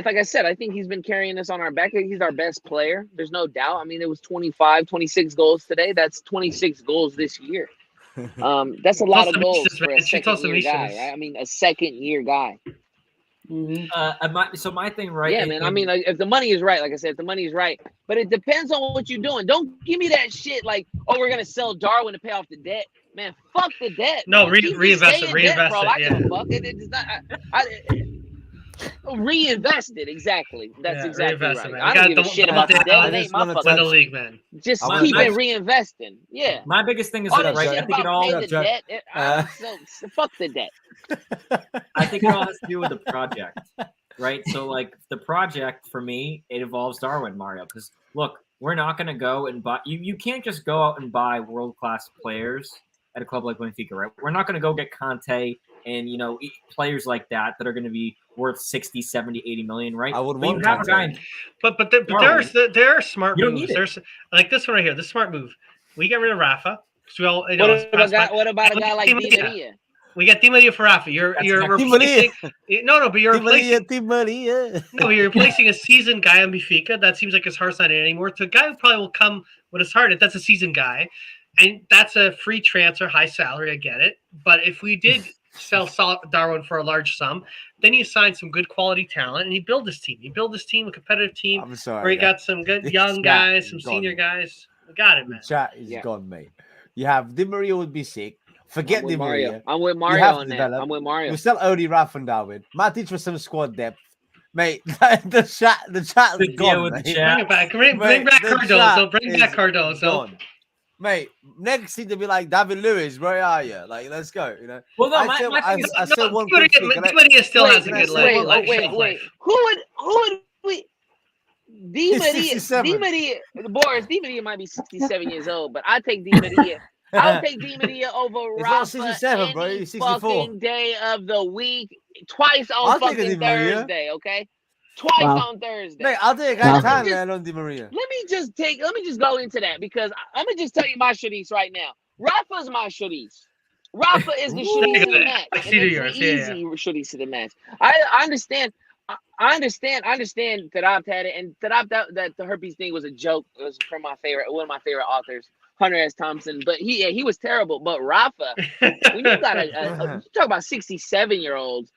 I said, I think he's been carrying us on our back. He's our best player. There's no doubt. I mean, it was 26 goals today. That's 26 goals this year. That's a lot of goals for a second-year guy. Right? I mean, a second-year guy. Mm-hmm. So my thing, right? Yeah, man. I mean, if the money is right, like I said, if the money is right, but it depends on what you're doing. Don't give me that shit we're gonna sell Darwin to pay off the debt. Man, fuck the debt. No, man. reinvest it. Reinvest debt, bro. it. I give a fuck. It is not. Reinvested, exactly. That's Yeah, exactly reinvested, right. man. I You don't got give a the- shit the- about the the- debt. I It ain't just my wanna fucking Win the touch- league, man. Just I keep wanna- it reinvesting. Yeah. My biggest thing is All this, that right? shit I think it about all. paying the debt. So fuck the debt. I think it all has to do with the project, right? So, like the project for me, it involves Darwin, Mario. Because look, we're not going to go and buy. You can't just go out and buy world class players at a club like Benfica, right? We're not going to go get Conte and players like that are going to be worth 60, 70, 80 million, right? I would But you want have a guy. Conte. But there are smart You don't moves. need it. There's like this one right here. This smart move. We get rid of Rafa. So we all, What about a guy like Di Maria? We got Di Maria for Rafa. You're That's replacing. But you're replacing. Di Maria. No, you're replacing a seasoned guy on Benfica. That seems like his heart's not in it anymore. So a guy who probably will come with his heart. If that's a seasoned guy, and that's a free transfer, high salary. I get it. But if we did sell Darwin for a large sum, then you sign some good quality talent and you build this team. You build this team, a competitive team, I'm sorry. where you got some good This young guy guys, is some gone. senior guys. We got it, man. Chat is Yeah. gone, mate. You have Di Maria would be sick. Forget I'm Di with Mario. Maria. I'm with You Mario have on to that. develop. I'm with Mario. You sell Odie, Rafa, and Darwin. Matic for some squad depth, mate. The chat is The deal gone, with the mate. chat. Bring it back. Bring Mate, back the Cardozo. chat Bring back is Cardozo. gone. Mate, next season to be like David Lewis, where are you? Like, let's go. Well, no, I my thing is, said one Di quick thing. Can I- Maria still Wait, has a good leg. wait. Who would we? Di He's Maria. 67. Boris. Di Maria might be 67 years old, but I take Di Maria. I'll take Di Maria over It's not Rafa 67, bro. any He's 64. fucking day of the week. Twice I'll on take a Di fucking Maria. Thursday, okay? Twice Wow. on Thursday. Mate, I'll take a Wow. guy time on Di Maria. Let me just go into that because I'm gonna just tell you my shitties right now. Rafa's my shitties. Rafa is the shitties of the match. I And see it's yours, the yeah, easy shitties of the match. I understand. I understand that I've had it, and that the herpes thing was a joke. It was from one of my favorite authors, Hunter S. Thompson. But he was terrible. But Rafa, when you got you talk about 67-year-olds,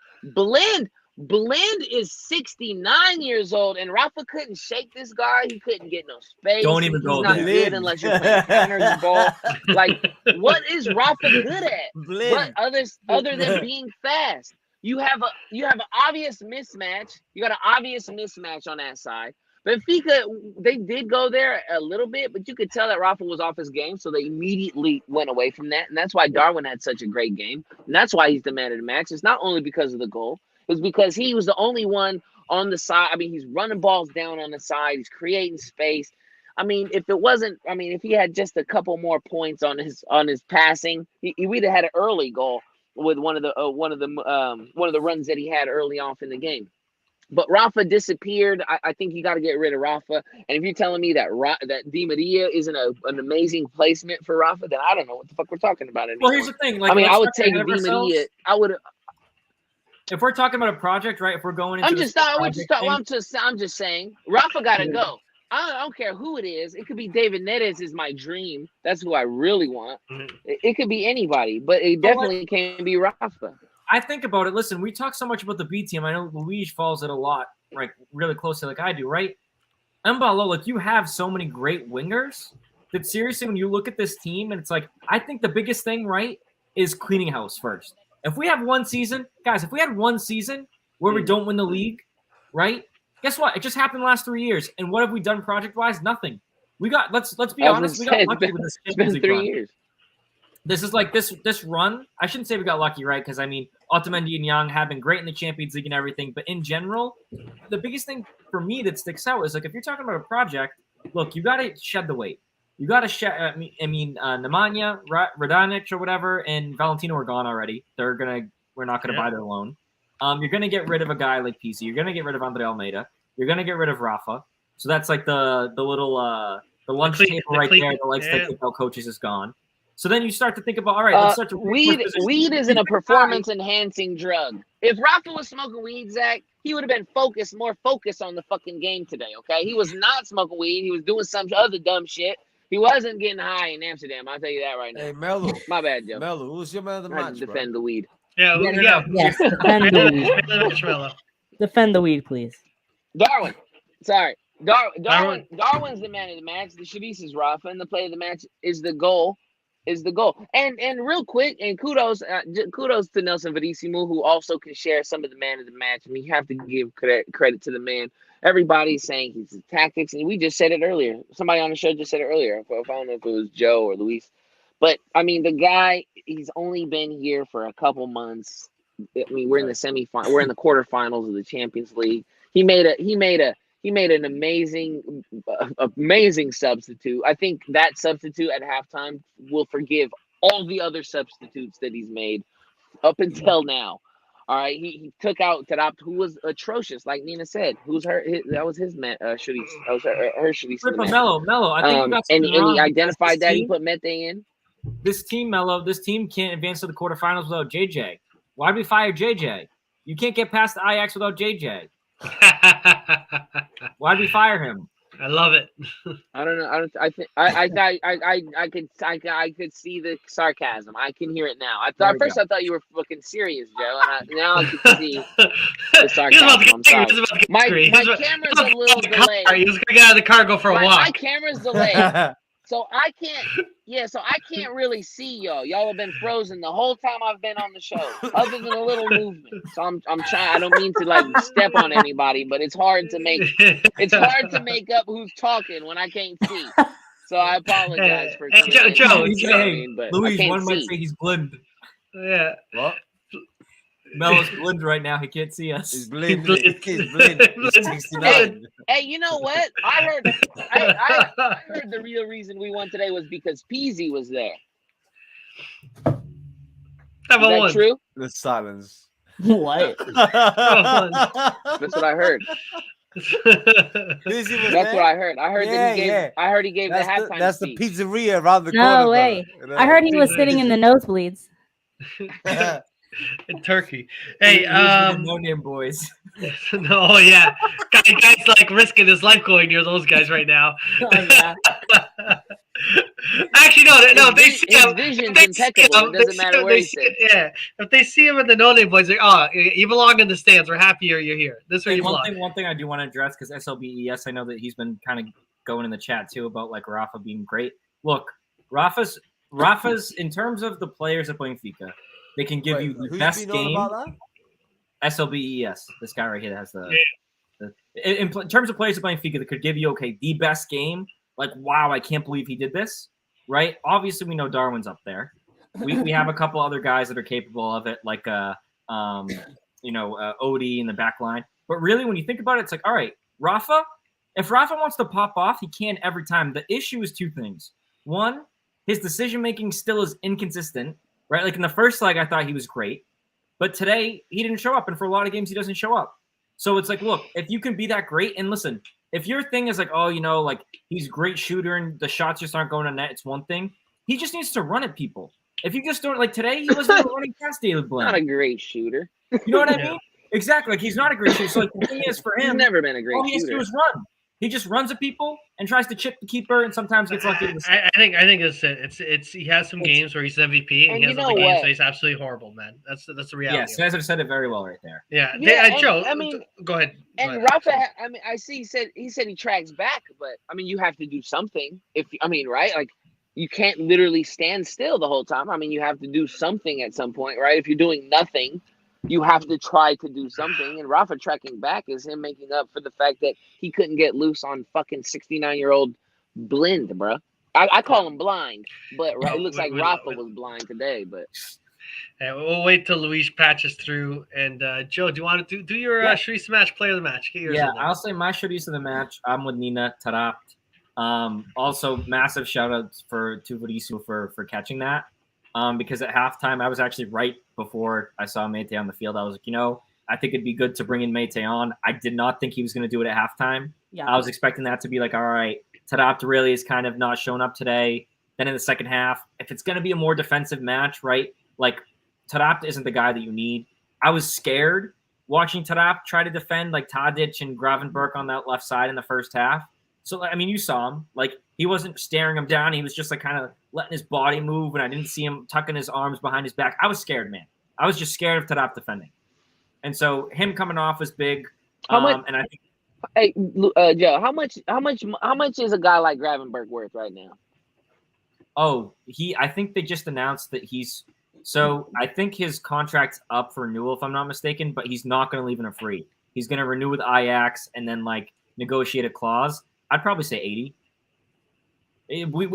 Blend is 69 years old, and Rafa couldn't shake this guy. He couldn't get no space. Don't even He's go not there. good unless you're playing counters ball. Like, what is Rafa good at? But other than being fast, you have an obvious mismatch. You got an obvious mismatch on that side. Benfica, they did go there a little bit, but you could tell that Rafa was off his game, so they immediately went away from that. And that's why Darwin had such a great game. And that's why he's the man of the match. It's not only because of the goal. It's because he was the only one on the side. I mean, he's running balls down on the side. He's creating space. I mean, if he had just a couple more points on his passing, we'd have had an early goal with one of the runs that he had early off in the game. But Rafa disappeared. I think you got to get rid of Rafa. And if you're telling me that Di Maria isn't an amazing placement for Rafa, then I don't know what the fuck we're talking about anymore. Well, here's the thing. Like, I mean, let's I would not take get Di ahead of ourselves. Maria. I would. If we're talking about a project, right? If we're going into I'm this project I'm just saying. Rafa got to go. I don't care who it is. It could be David Neres is my dream. That's who I really want. It could be anybody, but it definitely can't be Rafa. I think about it. Listen, we talk so much about the B team. I know Luigi follows it a lot, right? Really closely, like I do, right? Mbalo, like you have so many great wingers that seriously, when you look at this team, and it's like, I think the biggest thing, right, is cleaning house first. If we have one season, guys, if we had one season where we don't win the league, right? Guess what? It just happened the last 3 years. And what have we done project-wise? Nothing. We got let's be honest, we got lucky with this It's been Champions League 3 run. years. This is like this run. I shouldn't say we got lucky, right? Because I mean, Otamendi and Young have been great in the Champions League and everything. But in general, the biggest thing for me that sticks out is like if you're talking about a project, look, you got to shed the weight. You got to shed. Nemanja, Radonic, or whatever, and Valentino are gone already. We're not gonna buy their loan. You're gonna get rid of a guy like PC. You're gonna get rid of Andre Almeida. You're gonna get rid of Rafa. So that's like the little the lunch table right there that likes to kick out coaches is gone. So then you start to think about, all right, let's start to weed isn't a performance enhancing drug. If Rafa was smoking weed, Zach, he would have been more focused on the fucking game today. Okay, he was not smoking weed. He was doing some other dumb shit. He wasn't getting high in Amsterdam. I'll tell you that right now. Hey, Melo. My bad, Joe. Melo, who's your man of the I match, bro? defend the weed. Yeah. Yes, defend the weed. Defend the weed, please. Darwin. Sorry. Darwin's the man of the match. The Shadis is Rafa, and the play of the match is the goal is the goal. And real quick, and kudos to Nelson Verissimo, who also can share some of the man of the match. I mean, you have to give credit to the man. Everybody's saying his tactics, and we just said it earlier. Somebody on the show just said it earlier. I don't know if it was Joe or Luis, but I mean, the guy, he's only been here for a couple months. I mean, we're in the semifinal, we're in the quarterfinals of the Champions League. He made an amazing substitute. I think that substitute at halftime will forgive all the other substitutes that he's made up until now. All right, he took out Taarabt, who was atrocious, like Nina said. Who's her? That was his man. Should he? Mello. I think and he identified that he put Mete in. This team, Mello. This team can't advance to the quarterfinals without JJ. Why did we fire JJ? You can't get past the Ajax without JJ. Why did we fire him? I love it. I don't know. I could see the sarcasm. I can hear it now. I thought you were fucking serious, Joe, and now I can see the sarcasm. I'm sorry. My camera's a little delayed. He was gonna get out of the car, go for a walk. My camera's delayed. So I can't really see y'all. Y'all have been frozen the whole time I've been on the show, other than a little movement. So I'm trying. I don't mean to like step on anybody, but it's hard to make up who's talking when I can't see. So I apologize for Joe. But Luis, one might say he's blind. Yeah. What? Mello's blind right now. He can't see us. He's blind. He's blind. He's 69. Hey, you know what? I heard the real reason we won today was because Peasy was there. Is that true? The silence. What? That's what I heard. That's what I heard. I heard that he gave the halftime That's speech. the pizzeria around the corner. No way. I heard he was sitting in the nosebleeds. In Turkey. Hey, no name boys. No, yeah. Guys like risking his life going near those guys right now. Oh, yeah. Actually, no. They see him. His vision's impeccable. It doesn't matter where he sits. Yeah, if they see him in the no name boys, like, oh, you belong in the stands. We're happy you're here. This is where you belong. One thing I do want to address, because SLBES, I know that he's been kind of going in the chat too about like Rafa being great. Look, Rafa's in terms of the players at Benfica, they can give you the best game. SLBES, this guy right here that has in terms of players at Benfica that could give you the best game. Like, wow, I can't believe he did this, right? Obviously, we know Darwin's up there. We have a couple other guys that are capable of it, like Odie in the back line. But really, when you think about it, it's like, all right, Rafa, if Rafa wants to pop off, he can every time. The issue is two things. One, his decision-making still is inconsistent, right? Like in the first leg, I thought he was great. But today, he didn't show up. And for a lot of games, he doesn't show up. So it's like, look, if you can be that great, and listen, if your thing is like, like he's a great shooter and the shots just aren't going to net, it's one thing. He just needs to run at people. If you just don't, like today, he wasn't running past David Blind. Not a great shooter. You know what I mean? Exactly. Like he's not a great shooter. So like the thing is for him, he's never been a great shooter. All he has to do is run. He just runs at people and tries to chip the keeper, and sometimes gets lucky. I think it's he has some games where he's MVP, and he has other games where he's absolutely horrible, man. That's the reality. Yeah, Cesar said it very well right there. Yeah, Joe. I mean, go ahead. And Rafa, I mean, I see. He said he tracks back, but I mean, you have to do something. Right? Like, you can't literally stand still the whole time. I mean, you have to do something at some point, right? If you're doing nothing, you have to try to do something. And Rafa tracking back is him making up for the fact that he couldn't get loose on fucking 69-year-old Blind, bro. I call him blind, but it looks like Rafa was blind today. But we'll wait till Luis patches through. And Joe, do you want to do your Sharice match player of the match? Get yours in there. I'll say my Sharice of the match. I'm with Nina Taarabt. Also, massive shout out to Verissimo for catching that. Because at halftime, I was actually right before I saw Mete on the field. I was like, I think it'd be good to bring in Mete on. I did not think he was going to do it at halftime. Yeah. I was expecting that to be like, all right, Taarabt really is kind of not showing up today. Then in the second half, if it's going to be a more defensive match, right, like Taarabt isn't the guy that you need. I was scared watching Taarabt try to defend like Tadic and Gravenberch on that left side in the first half. So, I mean, you saw him. Like, he wasn't staring him down. He was just, like, kind of letting his body move, and I didn't see him tucking his arms behind his back. I was scared, man. I was just scared of Taarabt defending. And so him coming off was big. And I think – Hey, Joe, how much is a guy like Gravenberch worth right now? Oh, I think they just announced that he's. So I think his contract's up for renewal, if I'm not mistaken, but he's not going to leave in a free. He's going to renew with Ajax and then like negotiate a clause. I'd probably say 80.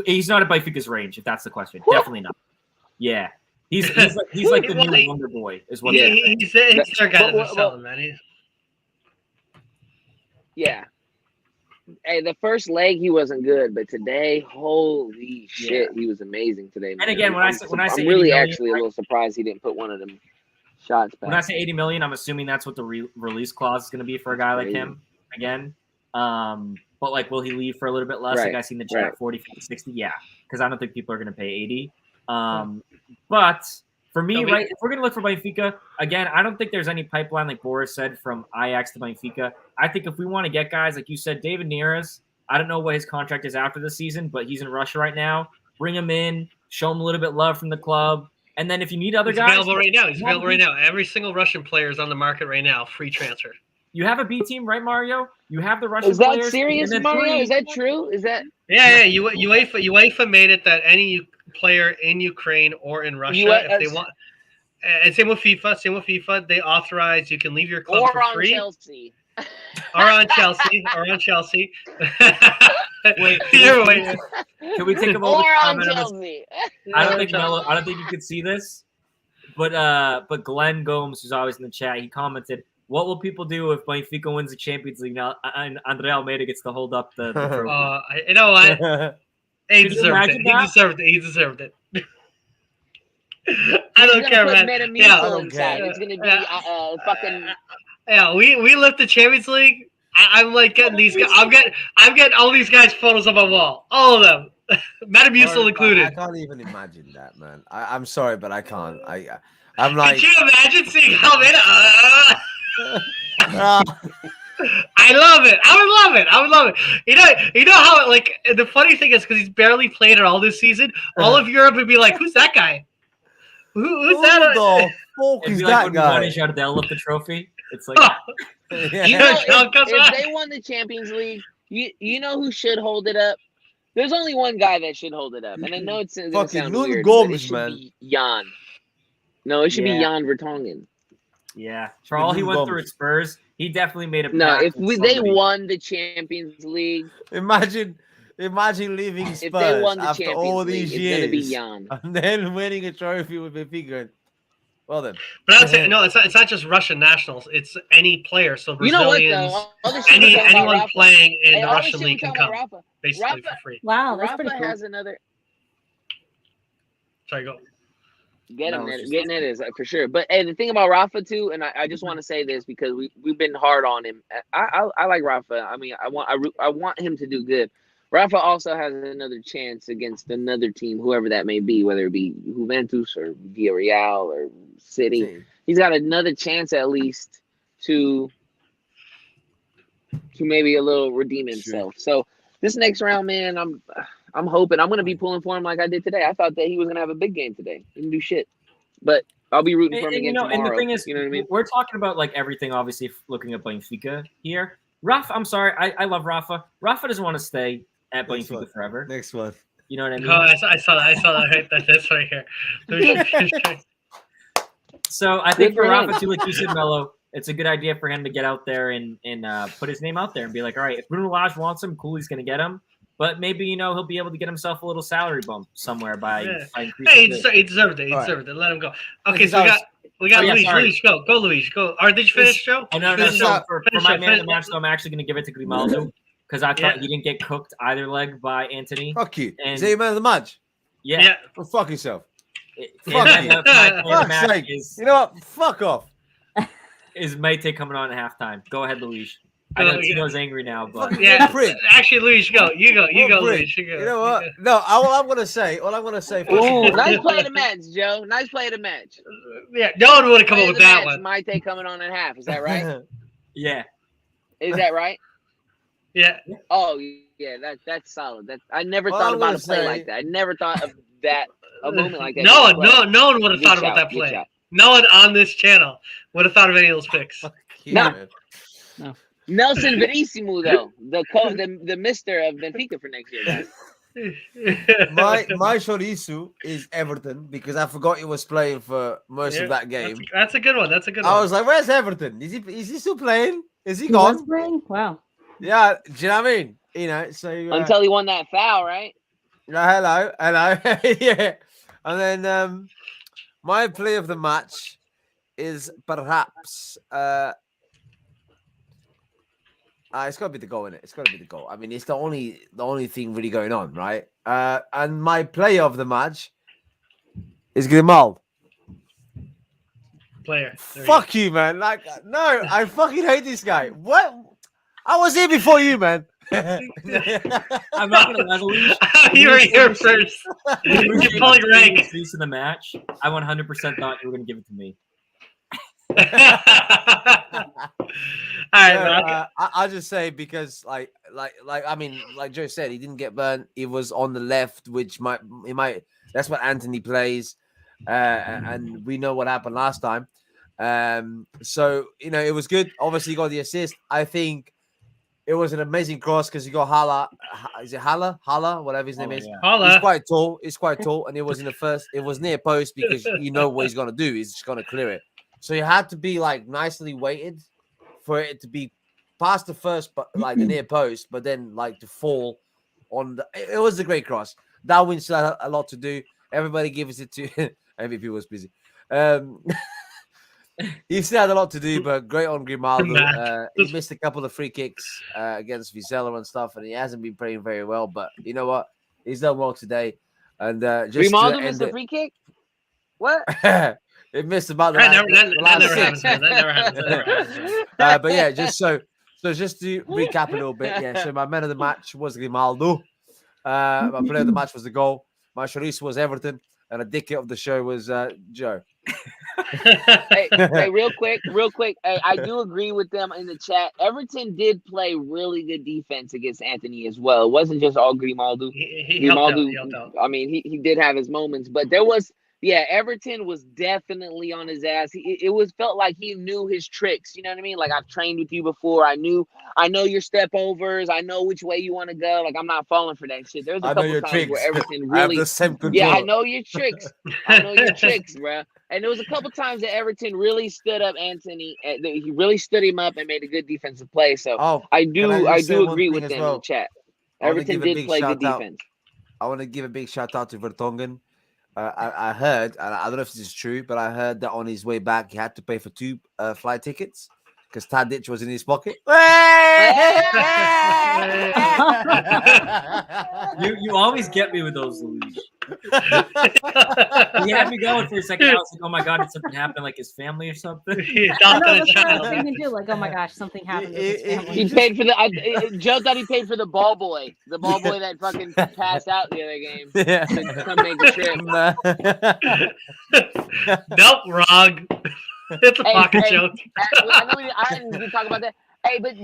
He's not at Benfica's range, if that's the question. What? Definitely not. Yeah, he's like the new Wonder Boy, is what. He's their guy to sell him, man. Yeah. Hey, the first leg he wasn't good, but today, holy shit, he was amazing today. Man. And again, when I say I'm really actually a little surprised he didn't put one of them shots back. When I say 80 million, I'm assuming that's what the release clause is going to be for a guy like him. Again, but like, will he leave for a little bit less? Like I seen the chat 40, 50, 60. Yeah, because I don't think people are going to pay 80. But for me, right, if we're going to look for Benfica, again, I don't think there's any pipeline, like Boris said, from Ajax to Benfica. I think if we want to get guys, like you said, David Neres, I don't know what his contract is after the season, but he's in Russia right now. Bring him in, show him a little bit of love from the club. And then if you need other guys. Available right now. He's available right now. Every single Russian player is on the market right now, free transfer. You have a B team, right, Mario? You have the Russian Is that players, serious, Mario? Is that true? Is that? Yeah. UEFA made it that any player in Ukraine or in Russia, if they want, and same with FIFA, they authorize you can leave your club for free. Chelsea. Or on Chelsea. Wait, can we take a moment to comment on this? I don't think you could see this, but Glenn Gomes, who's always in the chat, he commented, "What will people do if Benfica wins the Champions League now and Andre Almeida gets to hold up the trophy?" You know what? He deserved it. He deserved it. I don't care, man. It's gonna be fucking. Yeah, we lift the Champions League. I'm like getting these guys. I'm getting all these guys' photos on my wall, all of them, Metamucil included. I can't even imagine that, man. I'm sorry, but I can't. I'm like. Could you imagine seeing Almeida? I love it. I would love it. You know how like the funny thing is because he's barely played it all this season. All of Europe would be like, "Who's that guy? Who's that?" The fuck is that guy? When Jardel lift the trophy, it's like. You know, if they won the Champions League, you know who should hold it up? There's only one guy that should hold it up, and I know it's gonna sound weird, but it should be Jan. No, it should be Jan Vertonghen. Yeah, for all he went through at Spurs, he definitely made a. No, if they won the Champions League, imagine leaving Spurs if they won the after Champions all League, these it's years, gonna be Jan. and then winning a trophy with Benfica. Well then, but that's it. No, it's not just Russian nationals. It's any player. So Brazilians, anyone playing in the Russian league can come basically for free. Wow, that's Rafa pretty cool. has another. Sorry, go. Getting it is for sure. But the thing about Rafa too, and I just want to say this because we've been hard on him. I like Rafa. I mean, I want him to do good. Rafa also has another chance against another team, whoever that may be, whether it be Juventus or Villarreal or City. He's got another chance at least to maybe a little redeem himself. So this next round, man, I'm hoping I'm gonna be pulling for him like I did today. I thought that he was gonna have a big game today. He didn't do shit, but I'll be rooting for him again tomorrow. And the thing is, you know what I mean? We're talking about like everything, obviously, looking at Benfica here. Rafa, I'm sorry, I love Rafa. Rafa doesn't want to stay at Benfica forever. Next one. You know what I mean? Oh, I saw that. That's right here. So I think for Rafa too, like you said, Melo, it's a good idea for him to get out there and put his name out there and be like, all right, if Bruno Lage wants him, cool, he's going to get him. But maybe, he'll be able to get himself a little salary bump somewhere by increasing. Hey, he deserved it. Let him go. Okay, so we got Luis. Luis, go, Luis, go. Or did you finish, Joe? Oh, no. So for my man of the match, though, I'm actually going to give it to Grimaldo because I thought he didn't get cooked either leg by Anthony. Fuck you. Is he your man of the match? Yeah. Well, fuck yourself. Fuck you. You know what? Fuck off. Is Maite coming on at halftime? Go ahead, Luis. I know Tino's angry now, but actually, Luis, go. You go, Luis. You know what? No, all I'm gonna say. Ooh, nice play of the match, Joe. Nice play of the match. Yeah, no one would have come up with that one. Maite coming on at half. Is that right? Yeah. Is that right? Yeah. Oh, yeah. That's solid. I never thought about a play like that. I never thought of that. A moment like that. No one would have thought about that play. No one on this channel would have thought of any of those picks. No. Nelson Verissimo, though, the Mister of Benfica for next year, guys. My chorizo is Everton because I forgot he was playing for most of that game. That's a good one. That's a good one. I was like, "Where's Everton? Is he still playing? Is he He was gone?" playing? Wow. Yeah, do you know what I mean? You know, so Until he won that foul, right? hello, yeah. And then my play of the match is perhaps it's got to be the goal, innit? It's got to be the goal. I mean, it's the only thing really going on, right? And my player of the match is Grimaldo. Player. Fuck you, man. Like, no, I fucking hate this guy. What? I was here before you, man. I'm not gonna lie, Luis. You were here first. You're You're pulling rank. in the match. I 100% thought you were gonna give it to me. All right, I'll just say because like I mean, like Joe said, he didn't get burnt. He was on the left, which might that's what Anthony plays, and we know what happened last time. So you know it was good. Obviously, he got the assist. I think it was an amazing cross because he got Hala. Is it Hala? Whatever his name is. Yeah. Holla. He's quite tall. And it was in the first. It was near post because you know what he's gonna do. He's just gonna clear it. So you had to be like nicely weighted for it to be past the first, but like the near post, but then like to fall on the. It was a great cross. Darwin still had a lot to do. Everybody gives it to MVP was busy. He still had a lot to do, but great on Grimaldo. He missed a couple of free kicks against Vizela and stuff, and he hasn't been playing very well. But you know what? He's done well today. And just Grimaldo missed a free kick? What? It missed about the That last never six. happens. That never happens. But yeah, just to recap a little bit. Yeah, so my man of the match was Grimaldo. My player of the match was the goal. My chorizo was Everton, and a dickhead of the show was Joe. hey, real quick. Hey, I do agree with them in the chat. Everton did play really good defense against Anthony as well. It wasn't just all Grimaldo. He helped out. I mean, he did have his moments, but there was. Yeah, Everton was definitely on his ass. It felt like he knew his tricks. You know what I mean? Like I've trained with you before. I know your step overs. I know which way you want to go. Like I'm not falling for that shit. There's a couple times tricks. where Everton I have really. the same control. Yeah, I know your tricks. I know your tricks, bro. And there was a couple times that Everton really stood up Anthony. He really stood him up and made a good defensive play. So I do agree with them in the chat. Everton did play good defense. I want to give a big shout out to Vertonghen. I heard, and I don't know if this is true, but I heard that on his way back, he had to pay for 2 flight tickets because Tadic was in his pocket. You always get me with those, Luis. He had me going for a second. I was like, oh my God, did something happen, like his family or something? I know, that's what I was thinking too. Like, oh my gosh, something happened with his family. He paid for Joe thought he paid for the ball boy that fucking passed out the other game. Yeah. To come make the trip. Nope, wrong. It's a pocket joke. I know I didn't talk about that. Hey, but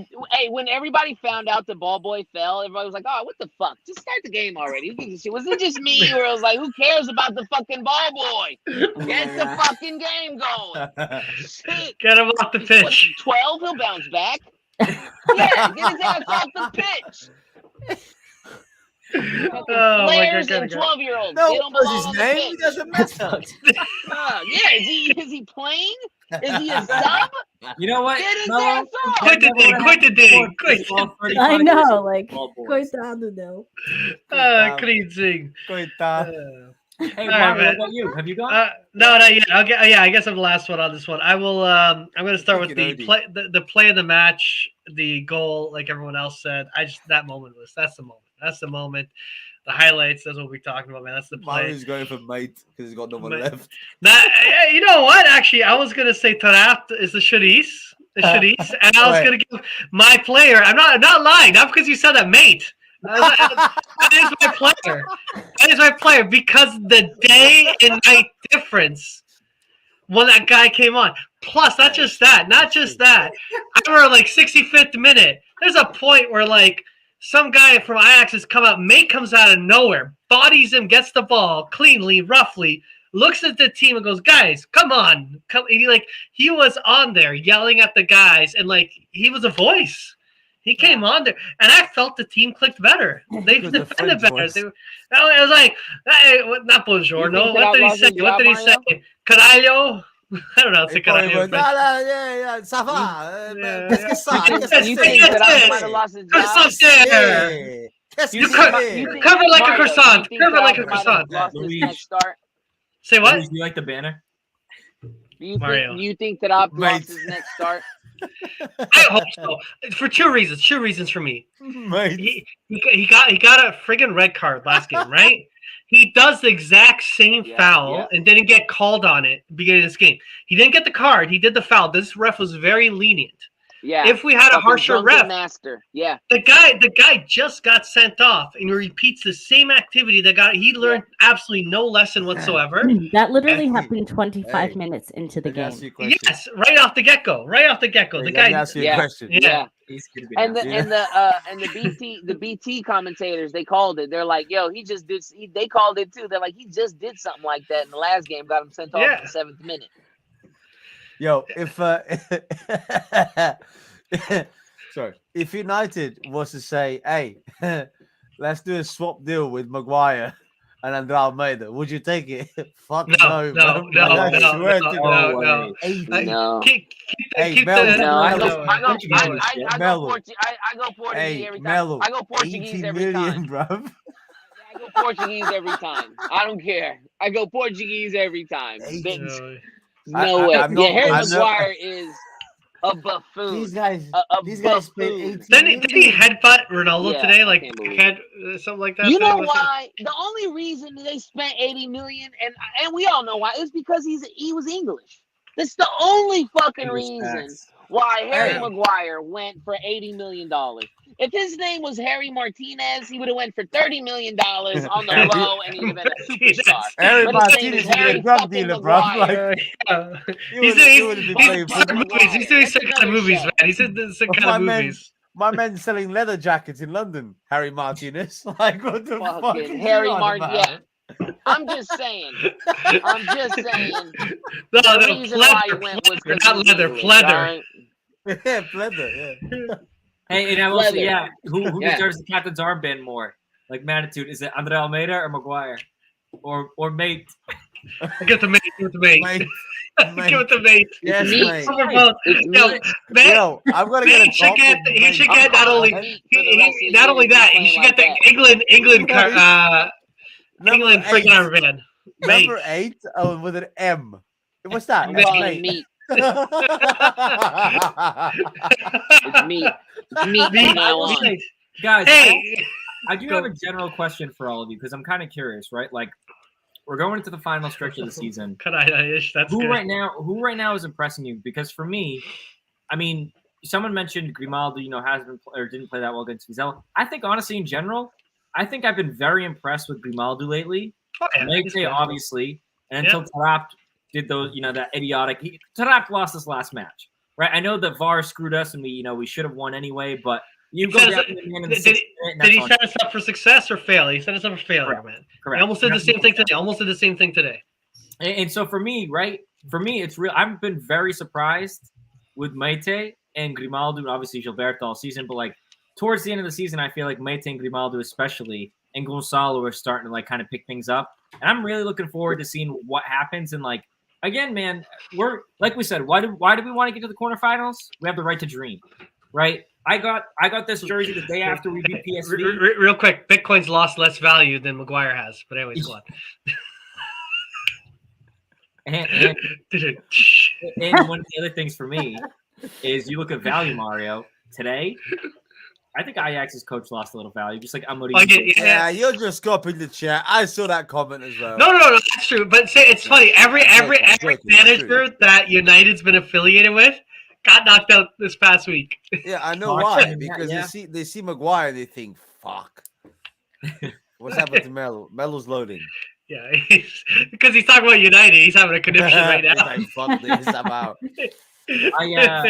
when everybody found out the ball boy fell, everybody was like, "Oh, what the fuck? Just start the game already." Was it just me, or it was like, "Who cares about the fucking ball boy? Get the fucking game going." Shit. Get him off the pitch. 12, he'll bounce back. Yeah, get his ass off the pitch. Players and 12-year-olds. No, they don't belong his on the name. pitch. He doesn't matter. Yeah, is he playing? Is he a sub? You know what? Get his Mello? ass off. Quit the day. I know, like, coitado, though. Clean thing. Coitado. Hey, right, Mario, man. what about you? Have you gone? No, not yet. I guess I'm the last one on this one. I will. I'm going to start with the play of the match, the goal. Like everyone else said, that's the moment. That's the moment. The highlights. That's what we're talking about, man. That's the play. Mario's going for mate because he's got no one left. You know what? Actually, I was going to say Tarat is the chorizo. And I was going to give my player. I'm not lying. Not because you said that, mate. That is my player. That is my player because the day and night difference when that guy came on. Plus, not just that. I remember like 65th minute. There's a point where like some guy from Ajax has come out. Mate comes out of nowhere, bodies him, gets the ball cleanly, roughly. Looks at the team and goes, "Guys, come on!" He was on there yelling at the guys, and like he was a voice. He came on there, and I felt the team clicked better. They With the defended French better. voice. It was like, hey, not bonjour, You no. think that What did he outlaws say? his What did he job, say? Caralho? I don't know. He Say probably caralho. went, French. yeah, ça va. Yeah. Qu'est-ce que ça? You Qu'est-ce think, que you c'est? think that That's I it. might have lost his Croissant job? there. Yeah. Qu'est-ce You que could- c'est? You think- Cover like a Mario, croissant. you think Cover that like a Alfred might have croissant. lost his Luigi. next start? Say what? Luis, do you like the banner? Mario. Do you think that Op Mate. lost his next start? I hope so. For two reasons. Two reasons for me. Mate. He got a friggin' red card last game, right? He does the exact same Yeah, foul yeah. and didn't get called on it at the beginning of this game. He didn't get the card. He did the foul. This ref was very lenient. Yeah. If we had a Fucking harsher drunken ref, master. Yeah. the guy just got sent off and repeats the same activity he learned absolutely no lesson whatsoever. That literally Hey, happened 25 hey, minutes into the Let me ask game. you a question. Yes, right off the get-go. Right off the get-go. Hey, The let me guy ask you a Yeah. question. Yeah. He's gonna be And nasty. the BT commentators, they called it. They're like, yo, they called it too. They're like, he just did something like that in the last game, got him sent off Yeah. in the 7th minute. Yo, if United was to say, hey, let's do a swap deal with Maguire and Andre Almeida, would you take it? Fuck No, bro. no, I no, swear to no, God. no. 80. No. Keep Hey, Mel, the No, I go no, Melo. Portuguese Hey, every time. Melo, I go Portuguese 80 every million, time. bro. I go Portuguese every time. I don't care. I go Portuguese every time. no. No way. I'm not- Harry I'm not- Maguire is a buffoon. These guys, A these guys paid buffoon. 80 Didn't he headbutt Ronaldo Yeah, today? I Like can't believe something like that. You today? know Was it- why? The only reason they spent 80 million, and we all know why, is because he was English. That's the only fucking English reason tax. why Harry Hey. Maguire went for $80 million. If his name was Harry Martinez, he would have went for $30 million on the low, and he'd have been a superstar. Harry But his name Martinez is is a Harry drug fucking dealer, bro. Maguire. Like, Yeah. you He's would've- you doing would've been he's playing doing football. movies. He's doing That's some kind of another movies, show. man. He's in some Of kind of movies. My man selling leather jackets in London, Harry Martinez. Like, what the fuck Fucking is he Harry on Martinez. about? Yeah. I'm just saying. I'm just saying. No, The no, reason why he pleather, went was pleather, 'cause not he's leather, English, pleather. alright? Yeah, pleather, yeah. Hey, and I will say, Leather. yeah, who Yeah. deserves the captain's armband more? Like Manitude, is it Andre Almeida or Maguire? Or mate? Give it to mate. Give it to mate. Mate, Give it to mate. yes, Me. mate. Over both. It's Yo, me. mate, Yo, I'm gonna get a Mate should get. compliment, He mate. should get not only. Not only that, he should get the England England friggin' armband. Mate. Number 8 with an M. What's that? I'm That's calling mate. meat. It's meat. It's meat from now on. Guys, Hey, I do have a general question for all of you because I'm kind of curious, right? Like, we're going into the final stretch of the season. that's Who good. right now is impressing you? Because for me, I mean, someone mentioned Grimaldo, hasn't been or didn't play that well against Vizela. I think honestly, in general, I think I've been very impressed with Grimaldo lately. Oh, yeah, he's Mate, good. obviously, and until Tarap did those, that idiotic. Tarap lost this last match, right? I know that VAR screwed us, and we should have won anyway. But you go Set us down up- to the end of the Did sixth minute, and Did he that's set us up for success or fail? He set us up for failure, Correct. man. correct. I almost did the same thing today. Almost did the same thing today. And so for me, right? For me, it's real. I've been very surprised with Maite and Grimaldo, and obviously Gilberto all season. But like towards the end of the season, I feel like Maite and Grimaldo, especially, and Gonzalo are starting to like kind of pick things up. And I'm really looking forward to seeing what happens. And like again, man, we're like we said, why do we want to get to the quarterfinals? We have the right to dream, right? I got this jersey the day after we beat PSV. Real quick, Bitcoin's lost less value than Maguire has. But anyways, go on. And one of the other things for me is you look at value, Mario. Today, I think Ajax's coach lost a little value, just like Amorim. Yeah, you're just copying the chat. I saw that comment as well. No, that's true. But say it's funny. Every manager that United's been affiliated with got knocked out this past week. Yeah, I know Oh, why. yeah. Because Yeah. they see Maguire and they think, fuck. What's happened to Melo? Melo's loading. Yeah, because he's talking about United. He's having a conniption right He's now. like, fuck this, I'm out.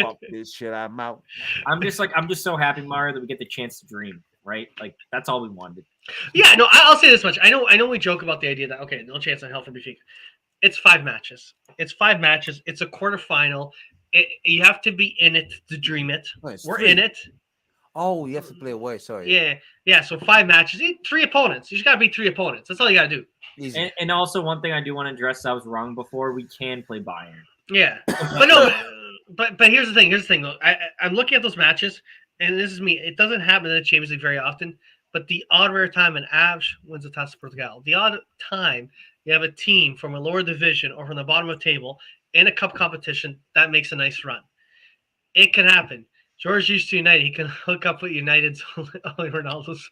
Fuck this shit, I'm out. I'm just so happy, Mario, that we get the chance to dream, right? Like that's all we wanted. Yeah, no, I'll say this much. I know we joke about the idea that okay, no chance in hell for Benfica. It's 5 matches. It's a quarterfinal. You have to be in it to dream it. No, it's We're 3. in it. Oh, you have to play away. Sorry. Yeah. So 5 matches, 3 opponents. You just gotta beat 3 opponents. That's all you gotta do. Easy. And also one thing I do want to address, I was wrong before. We can play Bayern. Yeah, but no, but here's the thing. Though. I'm looking at those matches, and this is me. It doesn't happen in the Champions League very often, but the odd rare time an Aves wins the Taça Portugal, the odd time you have a team from a lower division or from the bottom of the table in a cup competition that makes a nice run. It can happen. George used to United. He can hook up with United's Ronaldo's.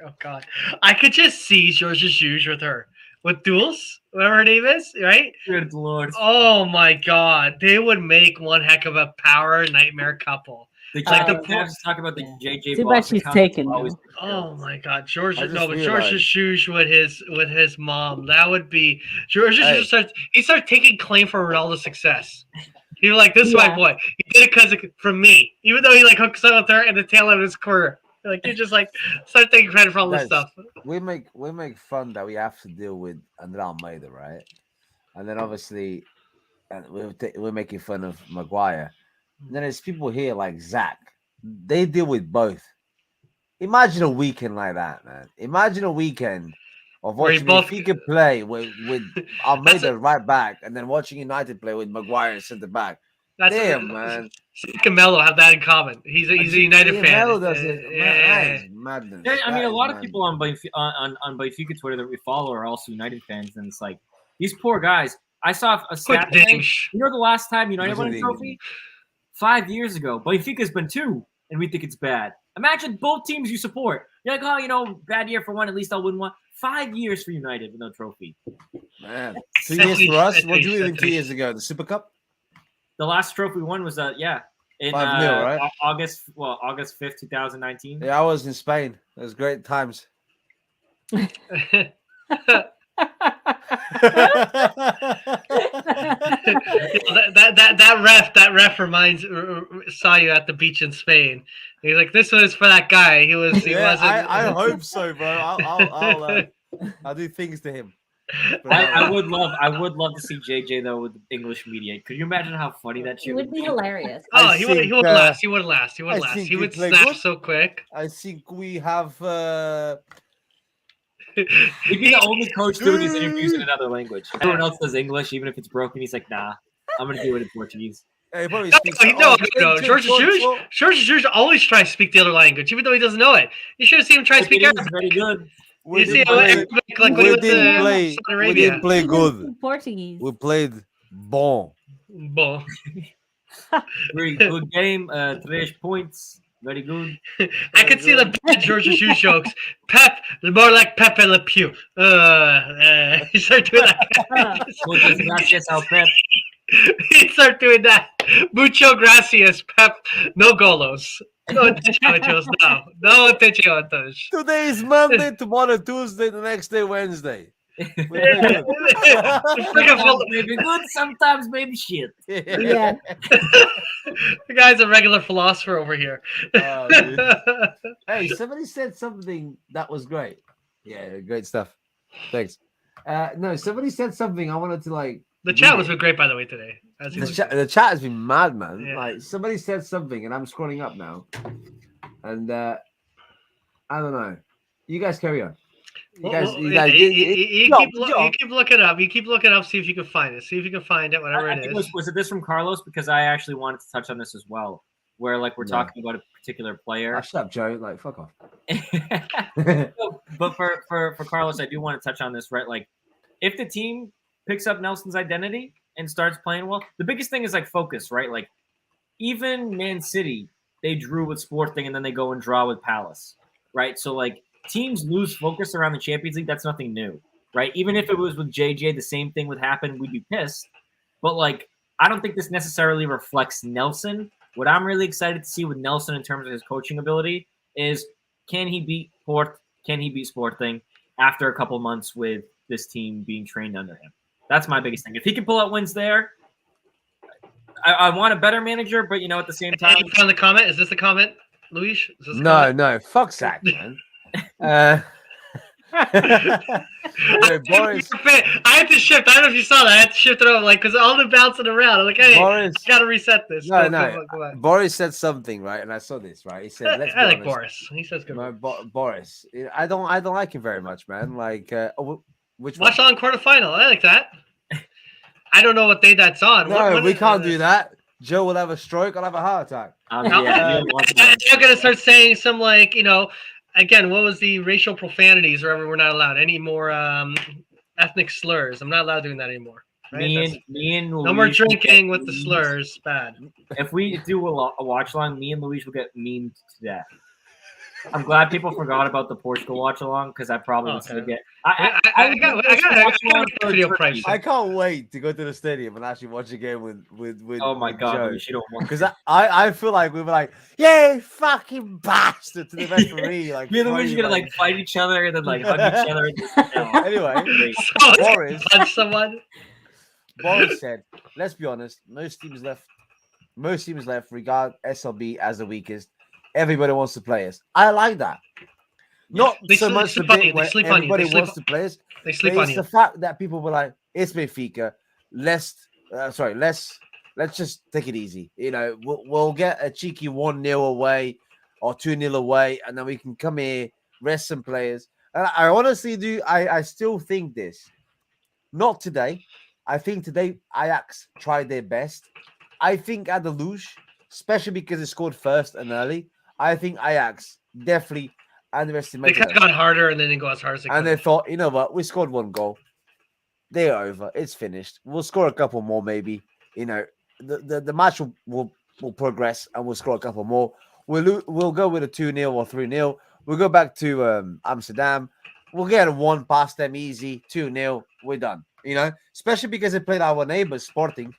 Oh God, I could just see George Jesus with her. With Dulce, whatever her name is, right? Good Lord. Oh my God, they would make one heck of a power nightmare couple. The talk about the JJ. Too bad she's taken. Oh my God, George! I just No, but realized- George Jesus with his mom. That would be George. Hey. Started taking claim for Ronaldo's success. He was like, "This is my boy. He did it because from me." Even though he like hooks up with her in the tail end of his career, like he just like started taking credit for all this Guys, stuff. we make fun that we have to deal with Andre Almeida, right? And then obviously, we're making fun of Maguire. And then there's people here like Zach. They deal with both. Imagine a weekend like that, man. Imagine a weekend of Where you watching both- Benfica play with Almeida right back, and then watching United play with Maguire centre back. That's Damn, man. Zach and Melo have that in common. He's a United fan. Melo does it. Man, that is madness. Yeah, I mean, That a is lot of madness. people on Benfica Twitter that we follow are also United fans, and it's like these poor guys. I saw a Quick stat today. dinge. You know the last time United won a Quick trophy? 5 years ago. Benfica's been 2, and we think it's bad. Imagine both teams you support. You're like, oh, bad year for one. At least I'll win one. 5 years for United with no trophy. Man, 2 years for us. What do you think 2 years ago? The Super Cup? The last trophy won was in 5-0, right? August 5th, 2019. Yeah, I was in Spain. It was great times. that ref saw you at the beach in Spain. He's like, this was for that guy. He wasn't. I hope so, bro. I'll do things to him. But, I would love to see JJ though with English media. Could you imagine how funny that It shit would be hilarious. Oh, I he would think, last. He would last. I think He we would play snap good. so quick. I think we have. He'd be the only coach doing his interviews in another language. Everyone else does English, even if it's broken. He's like, nah, I'm gonna do it in Portuguese. He probably No, speaks. no. George Jesus always tries to speak the other language, even though he doesn't know it. You should have seen him try to speak It's Arabic. very good. You see how like when he went to Saudi We Arabia. didn't play good. Portuguese. We played bon. Bon. Very good game. 3 points. Very good. I could see the bad George Jesus jokes. Pep, more like Pepe Le Pew. He started doing that. Muchas gracias al Pep. He started doing that. Mucho gracias, Pep. No golos. No atención, no atención. Today is Monday, tomorrow Tuesday, the next day Wednesday. We play good. Sometimes maybe good, sometimes maybe shit. Yeah. The guy's a regular philosopher over here. Oh, dude. Hey, somebody said something that was great. Yeah, great stuff. Thanks. No, somebody said something I wanted to like. The chat was great, by the way, today. As he was- The chat has been mad, man. Yeah. Like somebody said something, and I'm scrolling up now, and I don't know. You guys carry on. You guys, Well, you guys, you Joe, keep looking up. You keep looking up. See if you can find it. See if you can find it. Whatever I it think is. was it this from Carlos? Because I actually wanted to touch on this as well, where like we're No. talking about a particular player. shut up, Joe. Like, fuck off. But for Carlos, I do want to touch on this, right? Like, if the team picks up Nelson's identity and starts playing well, the biggest thing is like focus, right? Like, even Man City, they drew with Sporting and then they go and draw with Palace, right? So like teams lose focus around the Champions League. That's nothing new, right? Even if it was with JJ, the same thing would happen. We'd be pissed. But like, I don't think this necessarily reflects Nelson. What I'm really excited to see with Nelson in terms of his coaching ability is, can he beat Port? Can he beat Sporting after a couple months with this team being trained under him? That's my biggest thing. If he can pull out wins there, I want a better manager, but you know, at the same time, You found the comment? Is this the comment, Luis? Is this the No, comment? no, fuck Zach, man. Anyway, Boris, I had to shift. I don't know if you saw that. I had to shift it over, like, because all the bouncing around. I'm like, hey, Boris, I gotta reset this. no, Go, no. go on. Boris said something, right? And I saw this, right? He said, "Let's be I like honest." Boris. He says good. No, Boris, I don't like him very much, man. Like, which Watch one? on quarterfinal. I like that. I don't know what day that's on. No, What we is can't do that. Joe will have a stroke. I'll have a heart attack. No, Yeah, I'm gonna start saying some, like, again, what was the racial profanities? Or whatever, we're not allowed any more ethnic slurs. I'm not allowed doing that anymore. Right? me and No more Luis will drinking get with the memed. slurs. Bad. If we do a watch along, me and Luis will get memed to death. I'm glad people forgot about the Portugal watch along because I probably would still get. I got a video price. I can't wait to go to the stadium and actually watch a game with Oh my with god, Joe. Luis, you don't want Because I feel like we were like, yeah, fucking bastard to the referee. Like, me and Luis funny, are gonna like fight each other and then like hug each other. Anyway, So, Boris, punch someone. Boris said, let's be honest, most teams left, regard SLB as the weakest. Everybody wants to play us. I like that. Not They so sleep- much the sleep on bit you. They where sleep on you. They everybody sleep wants to play us. They But sleep on it's you. the fact that people were like, it's Benfica. Let's just take it easy. We'll get a cheeky 1-0 away or 2-0 away, and then we can come here, rest some players. And I honestly do. I still think this. Not today. I think today Ajax tried their best. I think at the Luge, especially because it scored first and early, I think Ajax definitely They underestimated could have us. gone harder and then they go as hard as they And could. they thought, you know what, we scored 1 goal. They're over. It's finished. We'll score a couple more, maybe. The match will progress and we'll score a couple more. We'll go with a 2-0 or 3-0. We'll go back to Amsterdam. We'll get a 1 past them easy, 2-0. We're done. Especially because they played our neighbors, Sporting.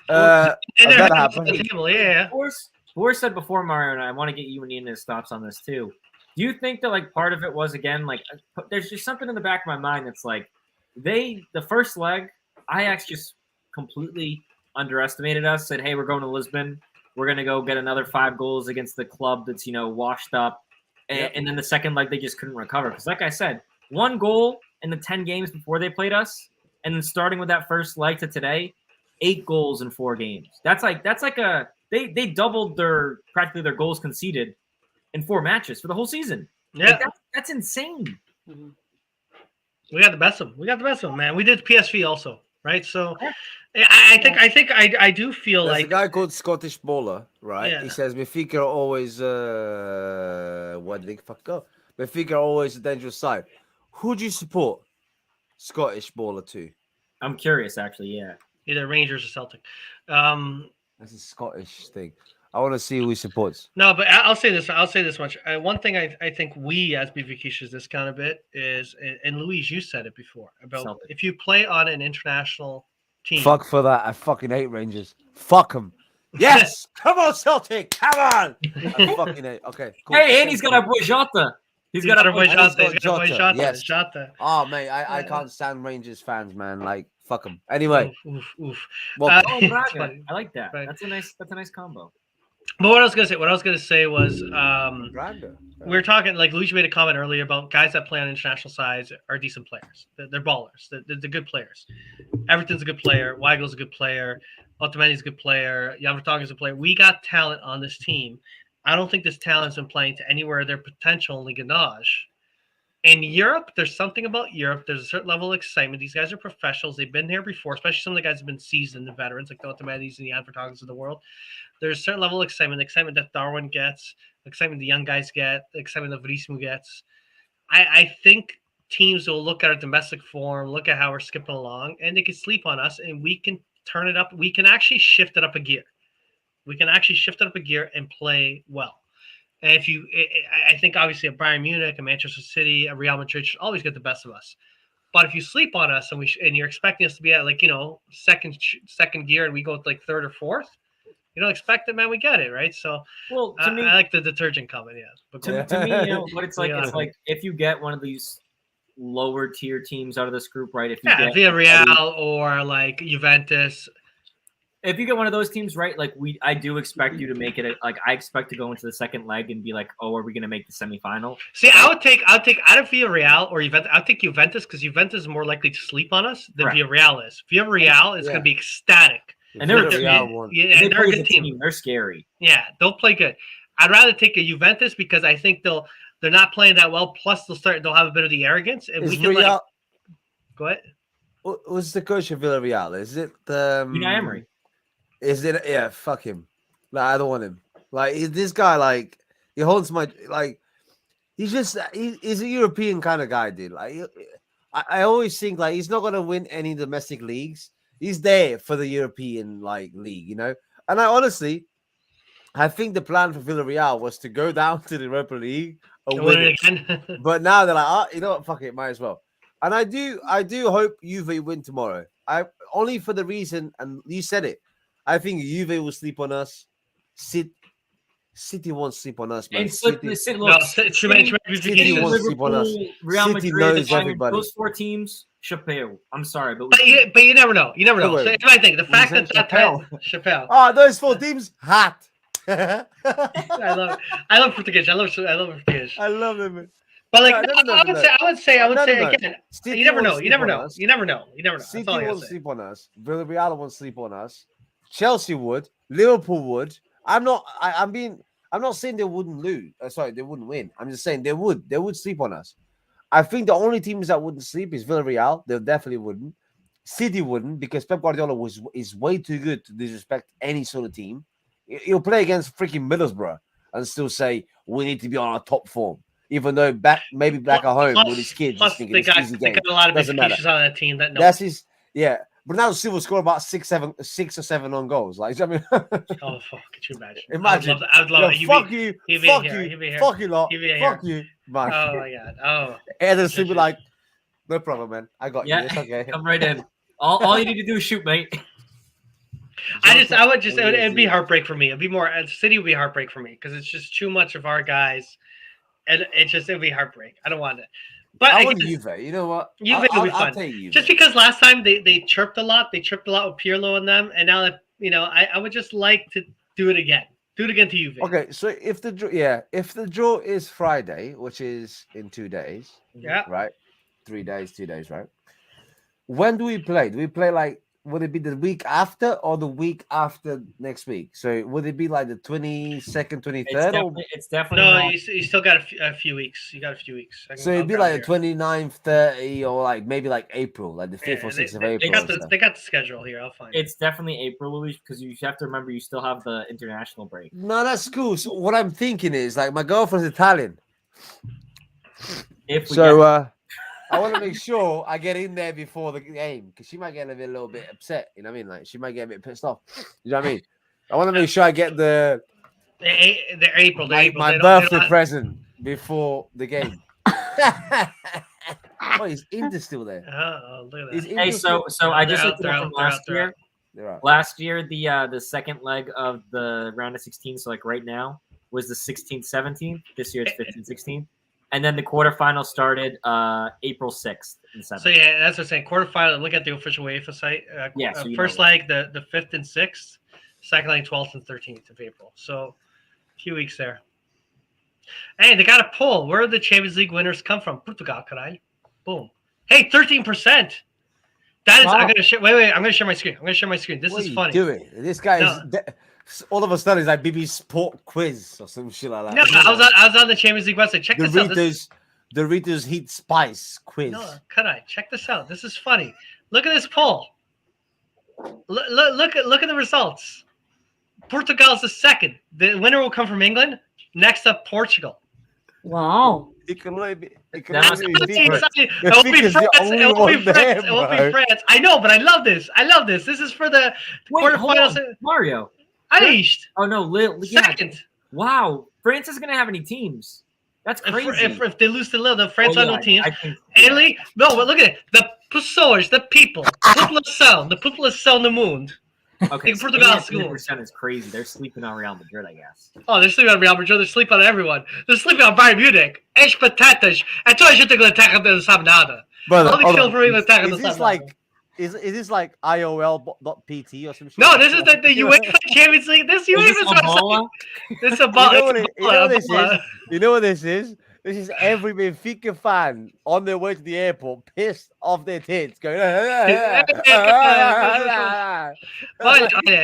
And they're that happy happened. to the table, yeah. Boris said before, Mario, and I want to get you and Ian's thoughts on this too. Do you think that like part of it was again like there's just something in the back of my mind that's like the first leg Ajax just completely underestimated us. Said, hey, we're going to Lisbon. We're gonna go get another 5 goals against the club that's washed up, and then the second leg they just couldn't recover because like I said, 1 goal in the 10 games before they played us, and then starting with that first leg to today, 8 goals in 4 games. That's like a they doubled practically their goals conceded in 4 matches for the whole season. Yeah. Like, that's insane. We got the best of them. Man. We did PSV also, right? So I do feel There's like a guy called Scottish Baller, right? Yeah. He says Benfica are always where did they fuck go? Benfica are always a dangerous side. Who do you support? Scottish Baller too. I'm curious, actually. Yeah. either Rangers or Celtic. That's a Scottish thing. I want to see who he supports. No, but I'll say this. I'll say this much. One thing I think we as BVK should discount a bit is, and Louise, you said it before about Celtic. if you play on an international team. Fuck for that. I fucking hate Rangers. Fuck them. Yes. Come on, Celtic. Come on. I fucking hate. Okay. Cool. Hey, and he's got a boy Jota. He's got a boy Jota. Jota. He's got a boy Jota, Jota. yes. Jota. Oh, mate, I can't stand Rangers fans, man. Like, fuck them. Anyway, Oof, oof. well, Oh, It's Braga. funny. I like that. Right. That's a nice combo. But what I was gonna say was Braga. we were talking, like Luigi made a comment earlier about guys that play on international sides are decent players. They're ballers. They're good players. Everton's a good player. Weigel's a good player. Otamendi's a good player. Jan Vertonghen's a player. We got talent on this team. I don't think this talent's been playing to anywhere their potential in Liga NOS. In Europe, there's something about Europe. There's a certain level of excitement. These guys are professionals. They've been here before, especially some of the guys have been seasoned, the veterans, like the Otamendis and the Jan Vertonghen's of the world. There's a certain level of excitement, the excitement that Darwin gets, the excitement the young guys get, the excitement that Verismo gets. I think teams will look at our domestic form, look at how we're skipping along, and they can sleep on us, and we can turn it up. We can actually shift it up a gear. We can actually shift it up a gear and play well. And I think obviously a Bayern Munich, a Manchester City, a Real Madrid should always get the best of us. But if you sleep on us and and you're expecting us to be at second gear and we go with like third or fourth, you don't expect it, man. We get it, right? So, Well, to me, I like the detergent comment, yeah. But to me, what it's like, Yeah. it's like if you get one of these lower tier teams out of this group, right? If you yeah, get Villarreal or like Juventus, if you get one of those teams right, like I do expect you to make it. Like I expect to go into the second leg and be like, oh, are we going to make the semifinal? See, I would take out of Villarreal or Juventus. I'll take Juventus because Juventus is more likely to sleep on us than Correct. Villarreal is. Villarreal is going to be ecstatic. And they're Villarreal won. Yeah, they they're a play good the team. They're scary. Yeah, they'll play good. I'd rather take a Juventus because I think they're not playing that well. Plus, they'll have a bit of the arrogance, and Is we can Real, go ahead. who's the coach of Villarreal? Is it Unai Emery. Is it? Yeah, fuck him. Like, I don't want him. Like this guy, like he holds my like. He's a European kind of guy, dude. Like I always think like he's not gonna win any domestic leagues. He's there for the European league, you know. And I think the plan for Villarreal was to go down to the Europa League and win it again. But now they're like, you know what? Fuck it, might as well. And I do hope Juve win tomorrow. I only for the reason, and you said it. I think Juve will sleep on us. City won't sleep on us, man. And City won't sleep on us. Real City Madrid, knows Bayern, everybody. those 4 teams, Chappelle. I'm sorry, but But you never know. You never know. Wait, So it's my thing. The fact said that Chappelle. Oh, those 4 teams, hot. I love Portuguese. I love Portuguese. I love them. But like, No. I would say again. City You never won't know. sleep You never on know. us. You never know. You never know. City That's all I gotta won't say. sleep on us. Villarreal won't sleep on us. Chelsea would. Liverpool would. I'm not saying they wouldn't lose. Sorry, they wouldn't win. I'm just saying they would. They would sleep on us. I think the only teams that wouldn't sleep is Villarreal. They definitely wouldn't. City wouldn't because Pep Guardiola is way too good to disrespect any sort of team. He'll play against freaking Middlesbrough and still say we need to be on our top form, even though back at home with his kids. Plus, thinking they it's got easy game. a lot of Doesn't executions on that team. That's his. Yeah. Bernardo Silva scored about 6 or 7 on goals. Like, I mean, Oh fuck! Could you imagine? Imagine. I would love Yo, it. fuck you lot, He'd be here. fuck you, man. Oh my god! Oh, And then be like, no problem, man. I got Yeah. you. It's okay. come right in. All you need to do is shoot, mate. it'd be heartbreak for me. It'd be more. City would be heartbreak for me because it's just too much of our guys, and it'd be heartbreak. I don't want it. But I I want guess- Juve. You know what? Juve will be I'll fun. take Juve. Just because last time they chirped a lot, with Pirlo and them, and now that I would just like to do it again. Do it again to Juve. Okay, so if the draw is Friday, which is in 2 days, Yeah. right? 3 days, 2 days, right? When do we play? Do we play would it be the week after or the week after next week? So would it be like the 22nd, 23rd? It's definitely No, not. you still got a few weeks. You got a few weeks. So it'd be like the 29th, 30, or maybe like April, like the 5th or 6th of April. They got the schedule here. I'll find it. It's definitely April, Luis, because you have to remember you still have the international break. No, that's cool. So what I'm thinking is my girlfriend's Italian. If we So I want to make sure I get in there before the game because she might get a little bit upset. You know what I mean? She might get a bit pissed off. You know what I mean? I want to make sure I get the April. my birthday present before the game. Oh, is Inter still there? Oh, look at Is that. Inter Hey, so I just They're looked it out, up from they're out, last they're year. out. They're out. Last year, the second leg of the round of 16, so right now, was the 16th, 17th. This year it's 15th, 16th. And then the quarterfinal started April 6th and 7th. So yeah, that's what I'm saying. Quarterfinal. Look at the official UEFA site. Yeah, so you first know leg the 5th and 6th. Second leg 12th and 13th of April. So a few weeks there. Hey, they got a poll. Where did the Champions League winners come from? Portugal, caralho. Boom. Hey, 13%. That is. Wow. I'm gonna share. Wait. I'm gonna share my screen. This What is are you funny. doing? This guy No. is all of a sudden is like BBC Sport quiz or some shit like that. No, I was on the Champions League website. Check this out. Doritos Heat Spice quiz. No, check this out. This is funny. Look at this poll. Look at the results. Portugal's the second. The winner will come from England. Next up, Portugal. Wow. It can only be. It can That's only It be won't different. be France. only It won't one be France. there, It won't be bro. France. I know, but I love this. This is for the Wait, hold quarterfinals. on. Mario. Aish. Oh, no. Yeah. Second. Wow. France isn't going to have any teams. That's crazy. If they lose to Lille, the France Oh, on yeah, no teams. I think, Italy. No, but look at it. The pessoas, the people. The população no mundo. Okay, Think Portugal's 3% is crazy. They're sleeping on Real Madrid, I guess. Oh, they're sleeping on Real Madrid. They're sleeping on everyone. They're sleeping on Bayern Munich. As batatas. É toda a gente que Inglaterra não sabe nada. Brother, Only hold feel on. for Inglaterra Is não this sabe like nada. Is this like IOL.pt or some shit? No, this is the UEFA Champions League. This UEFA is Ebola? This is about. You know what this is? You know what this is? This is every Benfica fan on their way to the airport, pissed off their tits, going.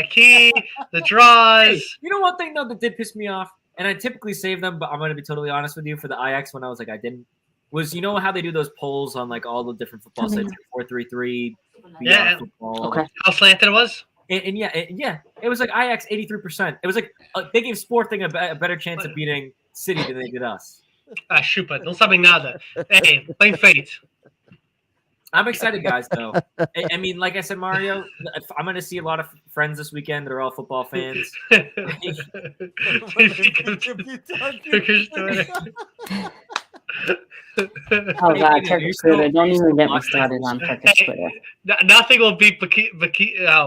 Key, the draws. Hey, you know one thing though that did piss me off, and I typically save them, but I'm going to be totally honest with you. For the Ajax, when I was like, I didn't. Was you know how they do those polls on like all the different football sites, 433, Yeah. football. Okay. How slanted it was? And yeah, it was like Ajax 83%. It was like they gave Sporting a better chance of beating City than they did us. Ah, chupa, não sabem nada. Hey, plain fate. I'm excited, guys. Though I mean, like I said, Mario, I'm going to see a lot of friends this weekend that are all football fans. Oh god, Turkish Twitter. Don't even get me started on Turkish Twitter. Nothing will beat oh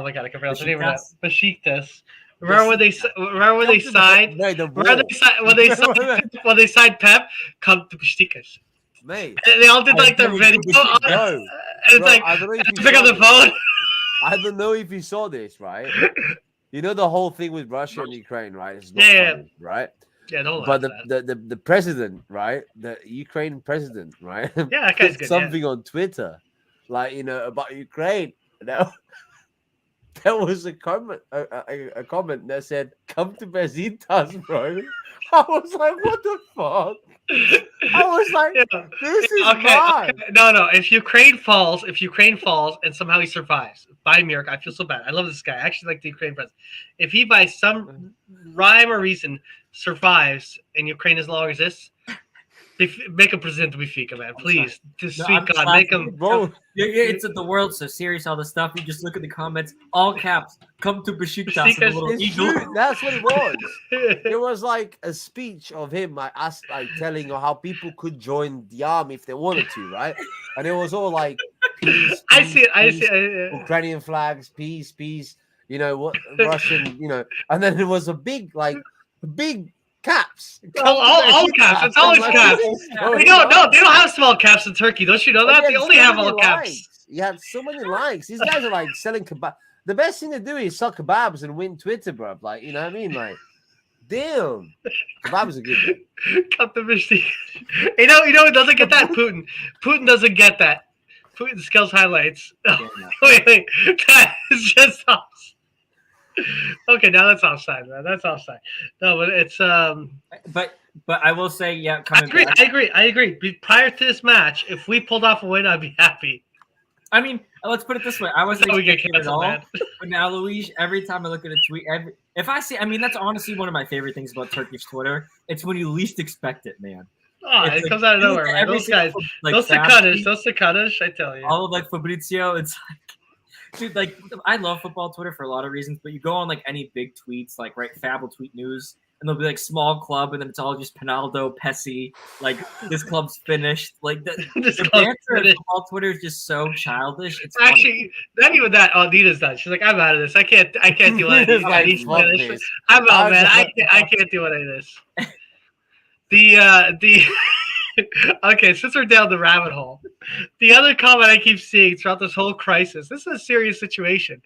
my god, I can pronounce the name of that. Besiktas. Remember when they signed? When they signed Pep, come to Besiktas. Mate, And they all did like their video. no. It's Bro, like I don't know if you pick up saw the phone. I don't know if you saw this, right? You know the whole thing with Russia and Ukraine, right? It's not Yeah. funny, right? Yeah, don't But laugh at that. the president, right? The Ukraine president, right? Yeah, that guy's put good. something on Twitter, like about Ukraine. Now, there was a comment that said, "Come to Besiktas, bro." I was like, "What the fuck?" I was like, Yeah. "This is Okay, mad." okay. No. If Ukraine falls and somehow he survives, by miracle, I feel so bad. I love this guy. I actually like the Ukraine president. If he, by some rhyme or reason, survives and Ukraine is no longer exists, make him president to Benfica, man. Please. Just sweet God, make him. Bro, It's the world's so serious, all the stuff. You just look at the comments, all caps, come to Besiktas, and a little it's eagle. true. That's what it was. It was like a speech of him, like telling how people could join the army if they wanted to, right? And it was all like peace. I see it. peace, Ukrainian flags, peace. You know what? Russian. You know, and then there was a big caps. All caps. It's always caps. They don't have small caps in Turkey. Don't you know that? They only have all caps. You have so many likes. These guys are like selling kebab. The best thing to do is sell kebabs and win Twitter, bro. Like, you know what I mean? Like, damn, kebabs are good. Cut the machine. You know who doesn't get that? Putin. Putin doesn't get that. Putin skills highlights. Wait. That is just awesome. Okay, now that's offside, man. That's offside. No, but it's But I will say, yeah, I coming back. agree. Prior to this match, if we pulled off a win, I'd be happy. I mean, let's put it this way: I wasn't We get expecting it at canceled, all. man. But now, Luis, every time I look at a tweet, if I see, I mean, that's honestly one of my favorite things about Turkish Twitter. It's when you least expect it, man. Oh, It's it like, comes out of you look nowhere, at man. every Those guys, single, like, those Cicadas, I tell you. all of like Fabrizio, it's like, dude, like I love football Twitter for a lot of reasons, but you go on like any big tweets, like Fab will tweet news, and they'll be like small club, and then it's all just Pinaldo, Pessi, like this club's finished. Like the banter of football Twitter is just so childish. It's Actually, not even that. Oh, Nina's done. She's like, I'm out of this. I can't do anything. Like, fuck this. I'm out, man. I can't do any of this. Okay, since we're down the rabbit hole, the other comment I keep seeing throughout this whole crisis, this is a serious situation,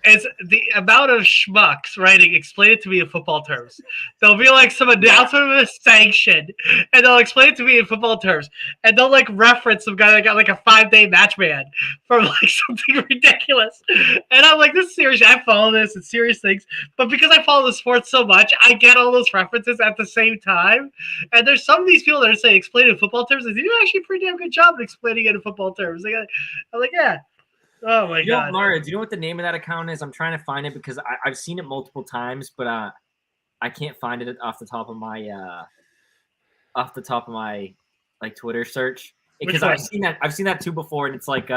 is the amount of schmucks writing, explain it to me in football terms. There'll be like some announcement of a sanction, and they'll explain it to me in football terms, and they'll like reference some guy that got like a 5-day match ban from like something ridiculous. And I'm like, this is serious. I follow this. It's serious things. But because I follow the sport so much, I get all those references at the same time. And there's some of these people that are saying explain it in football terms. They do actually a pretty damn good job of explaining it in football terms. I'm like, yeah. Oh my god. Mario, do you know what the name of that account is? I'm trying to find it because I've seen it multiple times, but I can't find it off the top of my like Twitter search. Because I've seen that too before, and it's like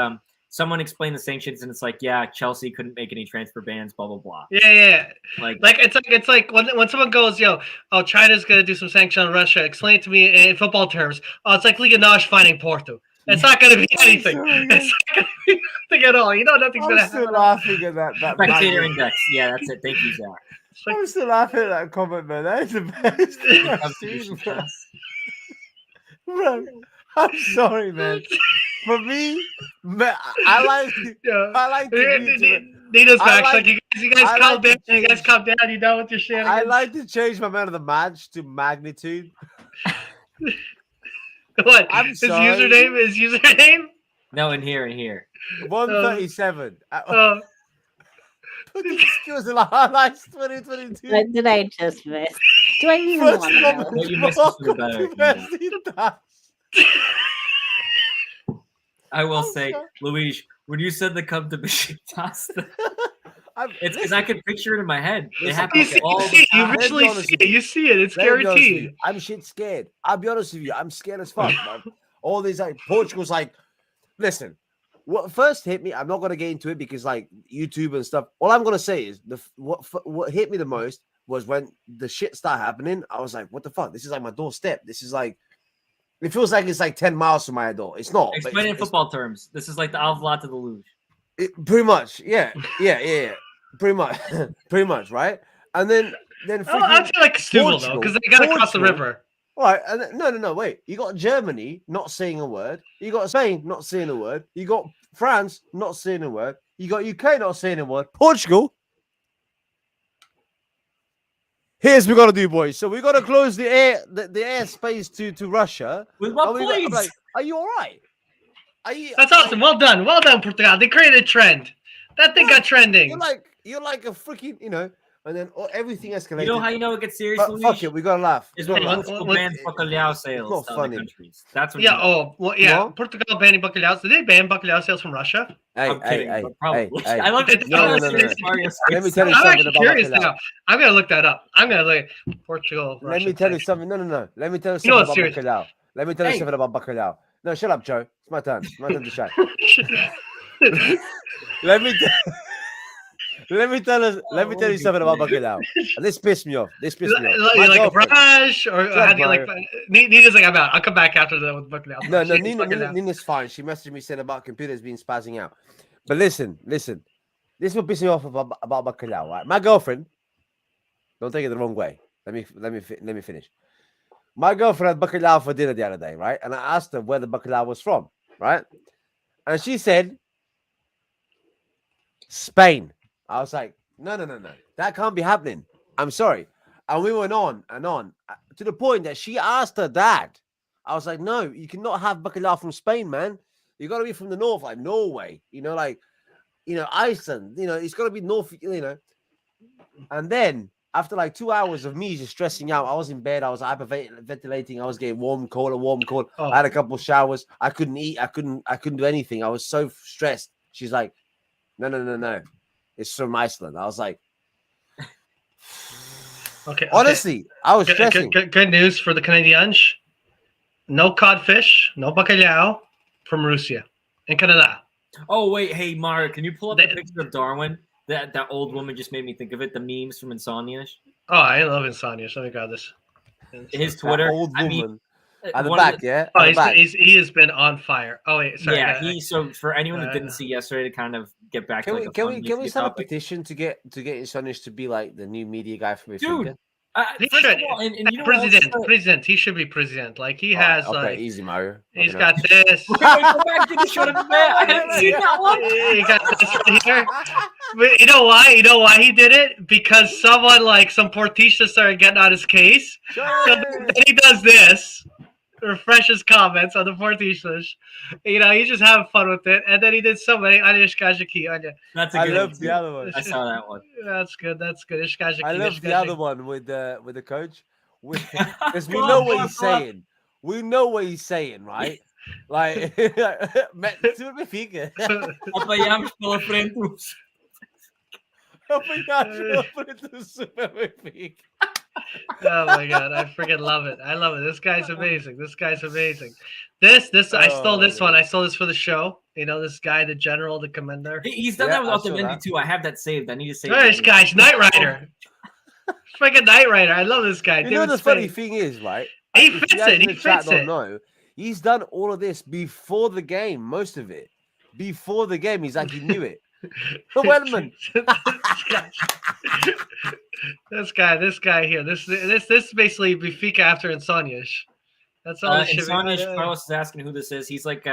someone explained the sanctions, and it's like, yeah, Chelsea couldn't make any transfer bans, blah blah blah. Yeah. Like it's like when someone goes, China's gonna do some sanction on Russia. Explain it to me in football terms. Oh, it's like Liga NOS finding Porto. It's not gonna be anything. It's not gonna be nothing at all. You know, nothing's gonna happen. I'm still laughing at that. Spectator index. Yeah, that's it. Thank you, Zach. I'm still laughing at that comment, man. That is the best thing I've seen, bro. Bro, I'm sorry, man. For me, I like to Nina's I back. like- Like, you guys I calm like down. to You guys change- calm down. You done with your shit. I like to change my man of the match to magnitude. What? I'm His sorry. username? His username? No, in here. 137. Oh, Put the skills in the highlights 2022. What did I just miss? Do I even First want to know? What you missed was for better. I will say, Luis, when you said the come to Besiktas, it's because I can picture it in my head. It Listen, happens you all the see, you time. visually honest see with it. you. You see it. It's Let me be honest with guaranteed. you, I'm shit scared. I'll be honest with you. I'm scared as fuck, man. All these like Portugal's like, listen, what first hit me, I'm not gonna get into it because like YouTube and stuff. All I'm gonna say is what hit me the most was when the shit started happening. I was like, what the fuck? This is like my doorstep. This is like it feels like it's like 10 miles from my door. It's not. but Explain it in it's- football terms. This is like the Alvla to the Luge. pretty much, yeah. Pretty much, pretty much, right? And then I'd say like Stubble though, because they got to cross the Portugal. river. All right, and no, wait. You got Germany not saying a word. You got Spain not saying a word. You got France not saying a word. You got UK not saying a word. Portugal. Here's what we gotta do, boys. So we gotta close the airspace to Russia. With what And we planes? I'm like, are you all right? Are you? That's awesome. Well done, Portugal. They created a trend. That thing got trending. You're like a freaking, and then everything escalated. You know how you know it gets serious, But Luis? fuck it, we gotta laugh. Is We when gotta laugh. Portugal bans bacalhau sales not to other funny. countries. That's when Yeah. you know. Oh, well, yeah. What? Portugal banning bacalhau. Did they ban bacalhau sales from Russia? Hey, I'm kidding, hey, but probably. hey, I love that. No. Let me tell you I'm something actually about curious bacalhau. now. I'm gonna look that up. I'm gonna look Portugal. Let Russia me tell you thing. something. No. Let me tell you You know something what's about serious? bacalhau. Let me tell you Hey. something about bacalhau. No, shut up, Joe. It's my turn. It's my turn to shine. Let me tell you something about bacalhau. And this pissed me off. My like a girlfriend- brush, or Shut up, how do you like? bro. Nina's like, I'm out. I'll come back after that with bacalhau. No, She hates bacalhau. Nina's fine. She messaged me saying about computers being spazzing out. But listen. This is what pisses me off about bacalhau, right? My girlfriend, don't take it the wrong way. Let me finish. My girlfriend had bacalhau for dinner the other day, right? And I asked her where the bacalhau was from, right? And she said Spain. I was like, no. That can't be happening. I'm sorry. And we went on and on to the point that she asked her dad. I was like, no, you cannot have bacalhau from Spain, man. You got to be from the north, like Norway, Iceland, it's got to be north, And then after like 2 hours of me just stressing out, I was in bed, I was hyperventilating, I was getting warm, cold. Oh. I had a couple of showers. I couldn't eat. I couldn't do anything. I was so stressed. She's like, no. It's from Iceland. I was like, Okay. honestly, I was stressing. Good news for the Canadians. No codfish, no bacalhau from Russia and Canada. Oh wait, hey Mara, can you pull up the That- picture of Darwin? That old woman just made me think of it. The memes from Insomnia. Oh, I love Insomnia. So let me grab this. His That Twitter. old I woman mean, at the one of back, yeah. Oh, At the back. he has been on fire. Oh wait, sorry. Yeah, so for anyone who Uh, didn't see yesterday, to kind of get back Can to we like can a we fun can we media start a topic. petition to get Insonish to be like the new media guy for Dude, Benfica? He first should. of all, and you know what else? President. He should be president. Like he All right, has, okay, like easy, Mario. he's Okay, got this. Wait, go back to the show to man. I hadn't seen that one. He got this right here. But you know why? You know why he did it? Because someone like some Portista started getting on his case. So then he does this, refreshes comments on the Portistas. He's just having fun with it. And then he did so many on Ishkazaki. That's a I good love one, the too. other one. I saw that one. That's good. Ishkazaki. I love the other one with the coach. Because we Go know on, what go he's on, go on. saying. We know what he's saying, right? Like, tudo Benfica. Apanhamos pela frente os- Obrigado por Super Benfica. Oh my god, I freaking love it. I love it. This guy's amazing. This I stole this one. I stole this for the show. This guy, the general, the commander. He's done Yeah, that with I saw Otamendi that. too. I have that saved. I need to save This that. guy's Knight Rider. Freaking Knight Rider. I love this guy. You know David the funny Spade. thing is, right? He if you fits guys it, in he the chat fits don't it. know, he's done all of this before the game. Most of it before the game. He's like he knew it. Wellman. This guy here. This is basically Benfica after Insomnia. That's all. This shit. Insomnia Carlos is asking who this is. He's like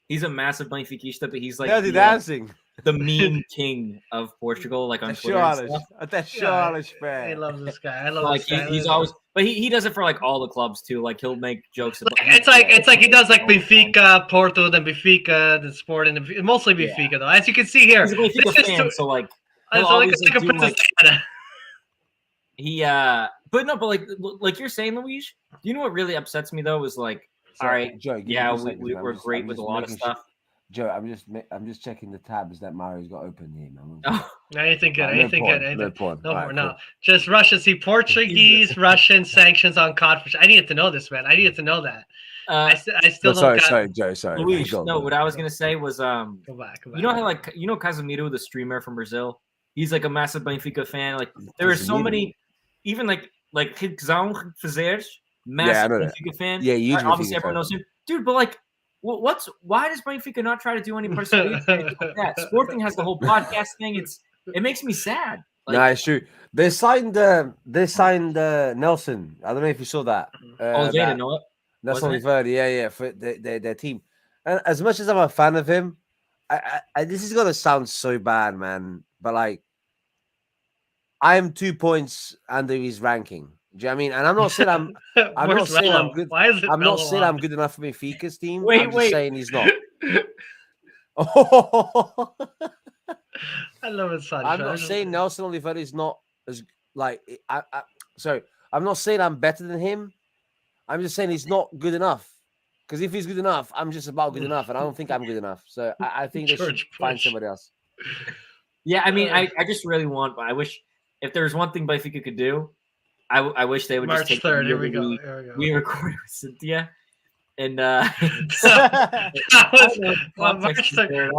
He's a massive Benfiquista, but he's like Dirty the, dancing. the meme king of Portugal, like on That's Twitter. And Charles. stuff. That's Yeah, Charles, I fan. love this guy. I love Like this guy. he's always, but he does it for like all the clubs too. Like he'll make jokes about. It's like he does like Benfica, Porto, then Benfica, the Sport, and mostly Benfica though. As you can see here, He's a Benfica this is fan, to- so like so he'll like, always like like, a do like Princess he but no, but like you're saying, Luis. You know what really upsets me though is like, all right, Joe, give me yeah, 2 we, seconds, we man. we're I'm just- great I'm with a just lot of making stuff. Joe, I'm just checking the tabs that Mario's got open here, man. Oh, Anything good? Alright, Anything porn, good? Anything? porn. No Alright, more. No, cool. just Russia. See, Portuguese, Russian sanctions on codfish. I needed to know this, man. I needed to know that. I still No, don't. sorry, Joe. Sorry. Luis, Go on, no, go on. what I was gonna say was Go back. you know how like Casemiro, the streamer from Brazil, he's like a massive Benfica fan. Like there are so Casemiro? many, even like Gizão Fazeres, Yeah, I massive know that. Benfica fan. Yeah, huge Obviously Benfica everyone fan. knows him, dude. But like, why does Benfica not try to do any participation like that? Sporting has the whole podcast thing. It makes me sad. Like, No, it's true. They signed Nelson. I don't know if you saw that. oh, they didn't know it. That's wasn't only it? 30. Yeah, for their team. And as much as I'm a fan of him, I this is gonna sound so bad, man. But like, I'm 2 points under his ranking. Do you know what I mean? And I'm not saying I'm not Where's saying I'm Melo? good. Why is it I'm not Melo saying on? I'm good enough for Benfica's team. Wait, I'm just wait. saying he's not. I love it, Sancho. I'm not saying Nelson Oliveira is not as like sorry. I'm not saying I'm better than him. I'm just saying he's not good enough. Because if he's good enough, I'm just about good enough, and I don't think I'm good enough. So I think they should George find Bush. somebody else. Yeah, I mean, I just really want. I wish if there's one thing Benfica could do, I wish they would March just take 3rd. the Here we year go. that Here we go. We recorded with Cynthia, and that was well, March 3rd.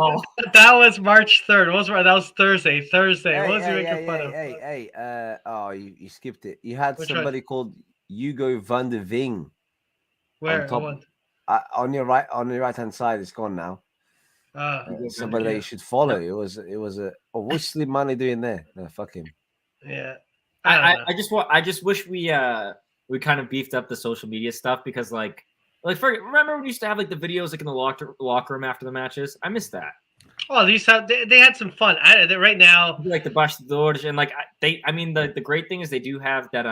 That was March 3rd. What was that was Thursday. Thursday. What was you making fun of? Oh, you skipped it. You had Which somebody called Hugo van der Ving Where? top. What? on your right hand side. It's gone now. Somebody that you should follow. It was what's Slimani doing there? No, fuck him. Yeah. I just wish we kind of beefed up the social media stuff because like remember when we used to have like the videos like in the locker room after the matches? I miss that. Oh, they had some fun. Right now, Like the Bastidores and like the great thing is they do have that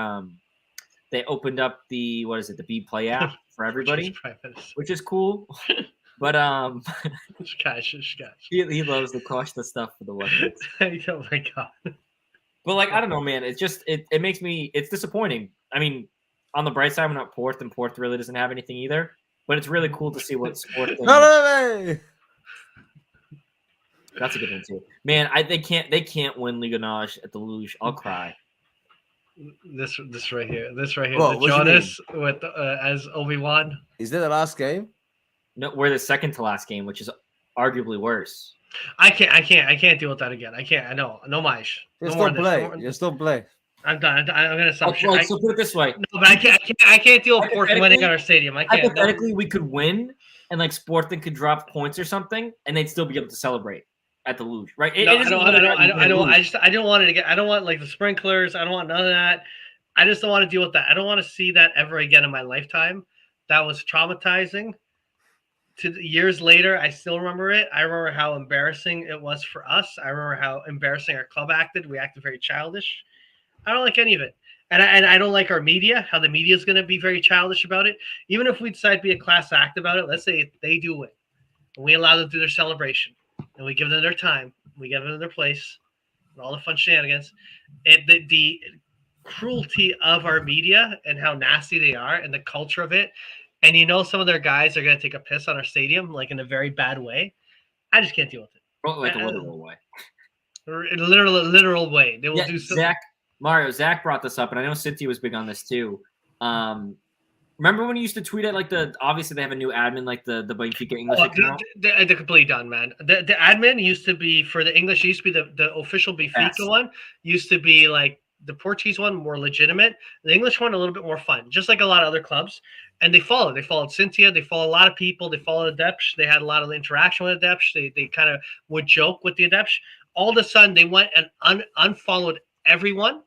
they opened up the the B Play app for everybody, which is cool. But gosh. he loves the Costa stuff for the weapons. Oh my god. But like I don't know, man. It's just it makes me disappointing. I mean, on the bright side, we're not Porth, and Porth really doesn't have anything either. But it's really cool to see what sport. No. That's a good one too, man. They can't win Liga NOS at the Luge. I'll cry. This right here. What, The what you Jonas with as Obi-Wan. Is that the last game? No, we're the second to last game, which is arguably worse. I can't deal with that again. I can't. I know. No mais. Just No more don't of this. play. No more- Just don't play. I'm done. I'm gonna stop. Okay, so put it this way: No, but I can't deal with Porto winning Hypothetically- at our stadium. I can't. hypothetically, we could win, and like Sporting could drop points or something, and they'd still be able to celebrate at the Luge, right? No, I don't want it to get. I don't want like the sprinklers. I don't want none of that. I just don't want to deal with that. I don't want to see that ever again in my lifetime. That was traumatizing. Years later, I still remember it. I remember how embarrassing it was for us. I remember how embarrassing our club acted. We acted very childish. I don't like any of it. And I don't like our media, how the media is going to be very childish about it. Even if we decide to be a class act about it, let's say they do it. And we allow them to do their celebration. And we give them their time. We give them their place. And all the fun shenanigans. The cruelty of our media and how nasty they are and the culture of it. And some of their guys are going to take a piss on our stadium, like in a very bad way. I just can't deal with it. Probably like a literal way. In a literal way. They will do something. Zach brought this up, and I know Cynthia was big on this too. Remember when you used to tweet at like obviously they have a new admin like the Benfica English account? They're completely done, man. The admin used to be for the English, used to be the official Benfica one, used to be like the Portuguese one, more legitimate. The English one, a little bit more fun, just like a lot of other clubs. And they followed Cynthia. They followed a lot of people. They followed Adepts. They had a lot of interaction with Adepts. They kind of would joke with the Adepts. All of a sudden, they went and unfollowed everyone.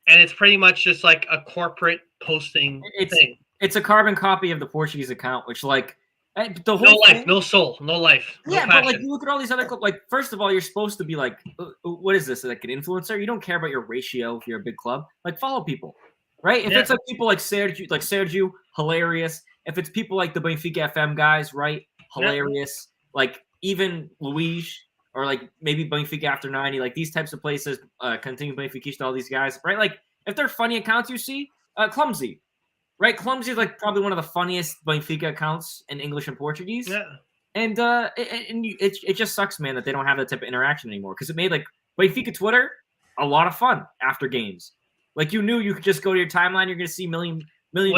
And it's pretty much just like a corporate posting thing. It's a carbon copy of the Portuguese account, which like The whole No life, thing, no soul, no life, no yeah, but like passion. you look at all these other clubs. Like, first of all, you're supposed to be like, what is this? Like an influencer? You don't care about your ratio if you're a big club. Like, follow people, right? If Yeah. it's like people like Sergio, hilarious. If it's people like the Benfica FM guys, right? Hilarious. Like even Luis or like maybe Benfica after 90, like these types of places, continue Benfica, all these guys, right? Like if they're funny accounts you see, Clumsy. Right, Clumsy is like probably one of the funniest Benfica accounts in English and Portuguese. Yeah. And it just sucks, man, that they don't have that type of interaction anymore. Because it made like Benfica Twitter a lot of fun after games. Like you knew you could just go to your timeline, you're gonna see million. Win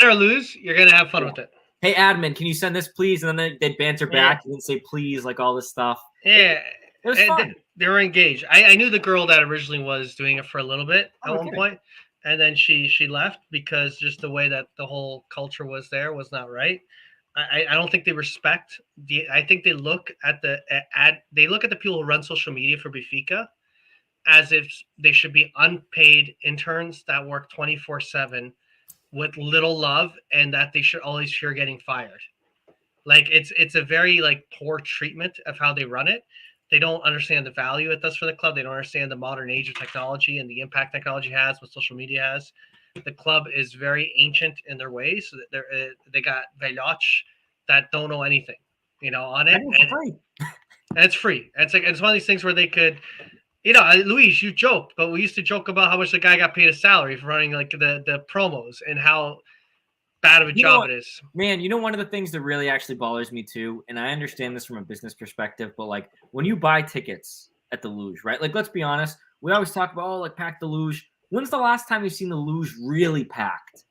or lose, you're gonna have fun with it. Hey, admin, can you send this, please? And then they'd banter back and say please, like all this stuff. Yeah, it was fun. They were engaged. I knew the girl that originally was doing it for a little bit at one point. And then she left because just the way that the whole culture was there was not right. I don't think they respect I think they look at the people who run social media for Benfica as if they should be unpaid interns that work 24/7 with little love, and that they should always fear getting fired. Like it's a very like poor treatment of how they run it. They don't understand the value it does for the club. They don't understand the modern age of technology and the impact technology has, what social media has. The club is very ancient in their ways. So they got Veloch that don't know anything, on it. And it's free. It's one of these things where they could, Luis, you joked, but we used to joke about how much the guy got paid a salary for running like the promos and how bad of a job it is. Man, one of the things that really actually bothers me too, and I understand this from a business perspective, but like when you buy tickets at the Luge, right? Like let's be honest, we always talk about like pack the Luge. When's the last time you've seen the Luge really packed?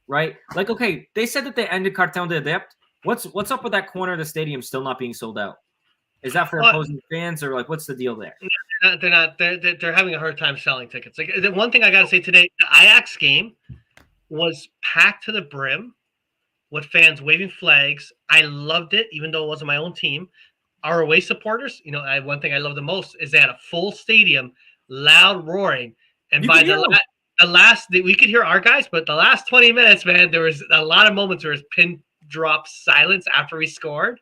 Right? Like, okay, they said that they ended Cartão de Adept. What's up with that corner of the stadium still not being sold out? Is that for opposing fans, or like what's the deal there? They're having a hard time selling tickets. Like the one thing I gotta say today, the Ajax game was packed to the brim with fans waving flags. I loved it, even though it wasn't my own team. Our away supporters, one thing I love the most is they had a full stadium, loud roaring. And by the last, we could hear our guys, but the last 20 minutes, man, there was a lot of moments where it was pin drop silence after we scored.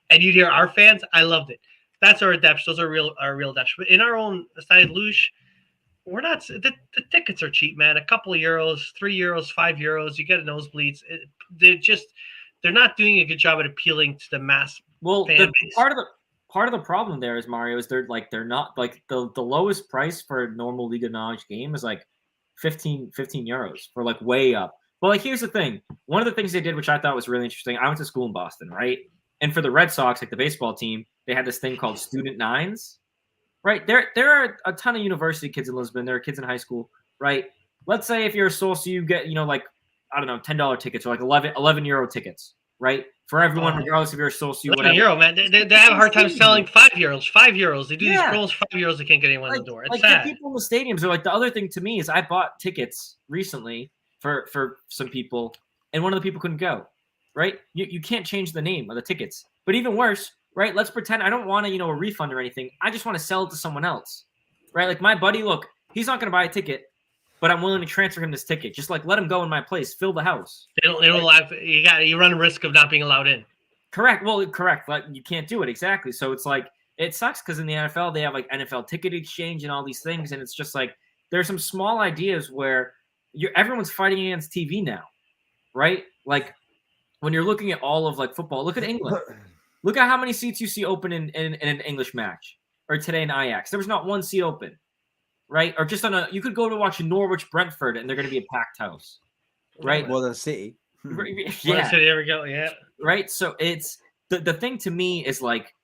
And you'd hear our fans. I loved it. That's our depth. Those are our real depth. But in our own side, Luge, we're not. The tickets are cheap, man. A couple of euros, €3, €5. You get a nosebleeds. They're not doing a good job at appealing to the mass. Well, fan base. part of the problem there is, Mario, is they're not like the lowest price for a normal Liga NOS game is like 15 euros for like way up. But like here's the thing. One of the things they did, which I thought was really interesting. I went to school in Boston, right? And for the Red Sox, like the baseball team, they had this thing called Student Nines. Right, there are a ton of university kids in Lisbon. There are kids in high school, right? Let's say if you're a source, you get, like, I don't know, $10 tickets or like 11 euro tickets, right? For everyone, regardless if you're a source, whatever. Euro, man. They have a hard time selling €5. €5. They do these promos for €5. They can't get anyone in the door. It's sad. The people in the stadiums are like, the other thing to me is I bought tickets recently for some people, and one of the people couldn't go, right? You can't change the name of the tickets. But even worse, right? Let's pretend I don't want to, a refund or anything. I just want to sell it to someone else, right? Like my buddy, look, he's not going to buy a ticket, but I'm willing to transfer him this ticket. Just like let him go in my place, fill the house. They don't allow. You run a risk of not being allowed in. Correct. Well, correct. Like you can't do it exactly. So it's like it sucks because in the NFL they have like NFL ticket exchange and all these things, and it's just like there's some small ideas where everyone's fighting against TV now, right? Like when you're looking at all of like football, look at England. Look at how many seats you see open in an English match, or today in Ajax. There was not one seat open, right? Or just you could go to watch Norwich Brentford, and they're going to be a packed house, right? Well, the City. Yeah, there we go. Yeah, right. So it's the thing to me is like,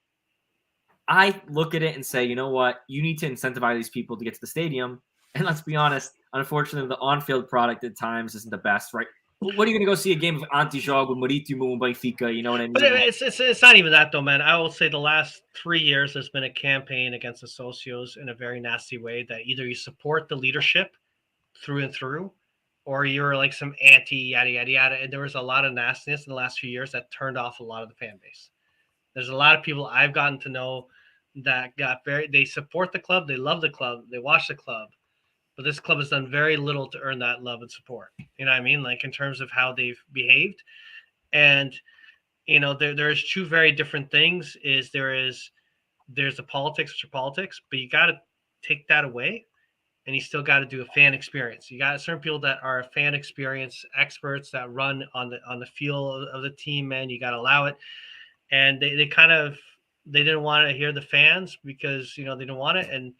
I look at it and say, you know what? You need to incentivize these people to get to the stadium. And let's be honest, unfortunately, the on-field product at times isn't the best, right? What are you going to go see a game of anti-jog with Marítimo and Benfica? You know what I mean? But it's not even that, though, man. I will say the last 3 years, there's been a campaign against the socios in a very nasty way that either you support the leadership through and through, or you're like some anti yada, yada, yada. And there was a lot of nastiness in the last few years that turned off a lot of the fan base. There's a lot of people I've gotten to know that they support the club. They love the club. They watch the club. But this club has done very little to earn that love and support. You know what I mean? Like in terms of how they've behaved. And, you know, there's two very different things. There's the politics, which are politics, but you got to take that away, and you still got to do a fan experience. You got certain people that are fan experience experts that run on the feel of the team, man. You got to allow it, and they didn't want to hear the fans because, you know, they didn't want it. And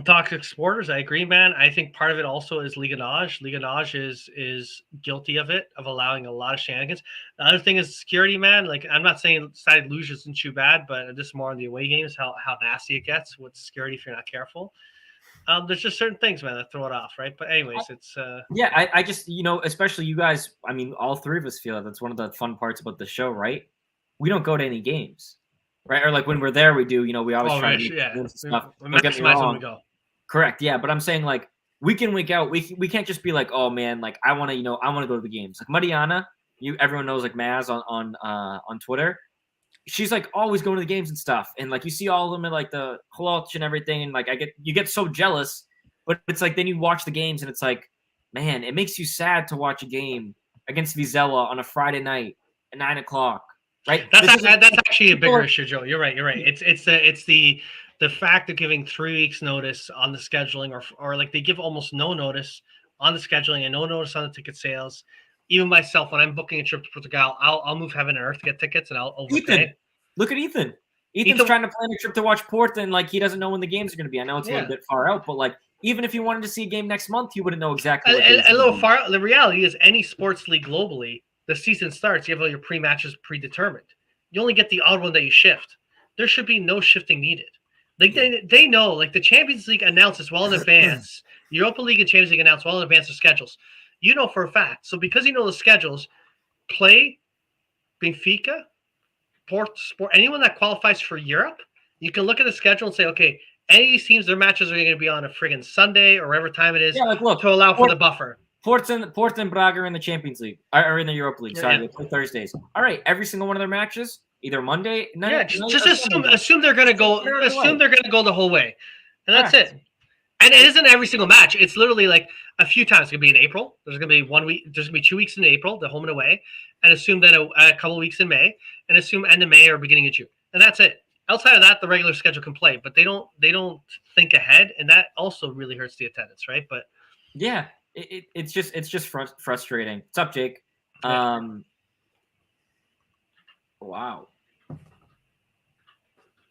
toxic supporters, I agree, man. I think part of it also is Liga NOS. Liga NOS is guilty of it, of allowing a lot of shenanigans. The other thing is security, man. Like, I'm not saying side lose isn't too bad, but just more on the away games, how nasty it gets with security if you're not careful. There's just certain things, man, that throw it off, right? But anyways, it's yeah, I just, you know, especially you guys, I mean, all three of us feel that's one of the fun parts about the show, right? We don't go to any games, right? Or like when we're there, we do, you know, we always try to stuff. We maximize when we go. Correct. Yeah. But I'm saying, like, week in, week out, we can't just be like, oh man, like I want to go to the games. Like Mariana, everyone knows, like Maz on Twitter. She's like always going to the games and stuff. And like, you see all of them in like the clutch and everything. And like, you get so jealous, but it's like, then you watch the games and it's like, man, it makes you sad to watch a game against Vizela on a Friday night at 9:00. Right. That's actually a bigger issue, Joe. You're right. It's the fact of giving 3 weeks notice on the scheduling, or like they give almost no notice on the scheduling and no notice on the ticket sales. Even myself, when I'm booking a trip to Portugal, I'll move heaven and earth to get tickets, and I'll overpay. Ethan, look at Ethan. Ethan's trying to plan a trip to watch Porto, and like he doesn't know when the games are going to be. I know it's a little bit far out, but like even if you wanted to see a game next month, you wouldn't know exactly. A little far. The reality is, any sports league globally, the season starts, you have all your pre-matches predetermined. You only get the odd one that you shift. There should be no shifting needed. Like they know, like the Champions League announces well in advance. Europa League and Champions League announce well in advance the schedules. You know for a fact. So because you know the schedules, play Benfica, Sport, anyone that qualifies for Europe, you can look at the schedule and say, okay, any of these teams, their matches are going to be on a friggin' Sunday or whatever time it is, like, look, to allow for the buffer. Porto and Braga are in the Champions League, or in the Europa League. Sorry, they play Thursdays. All right, every single one of their matches, either Monday. Just assume they're going to go. Assume they're going to go the whole way, and that's it. And it isn't every single match. It's literally like a few times. It's going to be in April. There's going to be 1 week. There's going to be 2 weeks in April, the home and away, and assume then a couple of weeks in May, and assume end of May or beginning of June, and that's it. Outside of that, the regular schedule can play, but they don't think ahead, and that also really hurts the attendance, right? But yeah, it's just frustrating. What's up, Jake? Wow.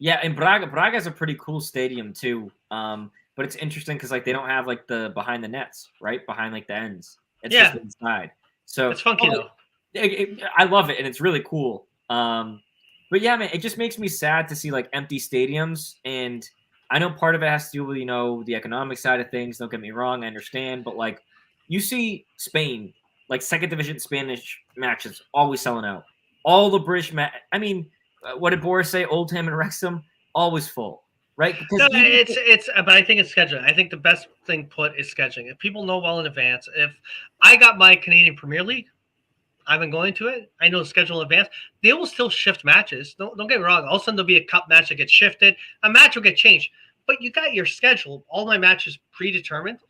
Yeah, and Braga's a pretty cool stadium too. But it's interesting because like they don't have like the behind the nets, right? Behind like the ends. It's just inside. So it's funky though. I love it and it's really cool. But yeah, man, it just makes me sad to see like empty stadiums. And I know part of it has to do with, you know, the economic side of things. Don't get me wrong, I understand. But like you see Spain, like second division Spanish matches always selling out. All the British I mean, what did Boris say? Oldham and Wrexham always full. Right? Because but I think it's scheduling. I think the best thing put is scheduling. If people know well in advance, if I got my Canadian Premier League, I've been going to it. I know the schedule in advance. They will still shift matches. Don't get me wrong. All of a sudden there'll be a cup match that gets shifted. A match will get changed. But you got your schedule. All my matches predetermined.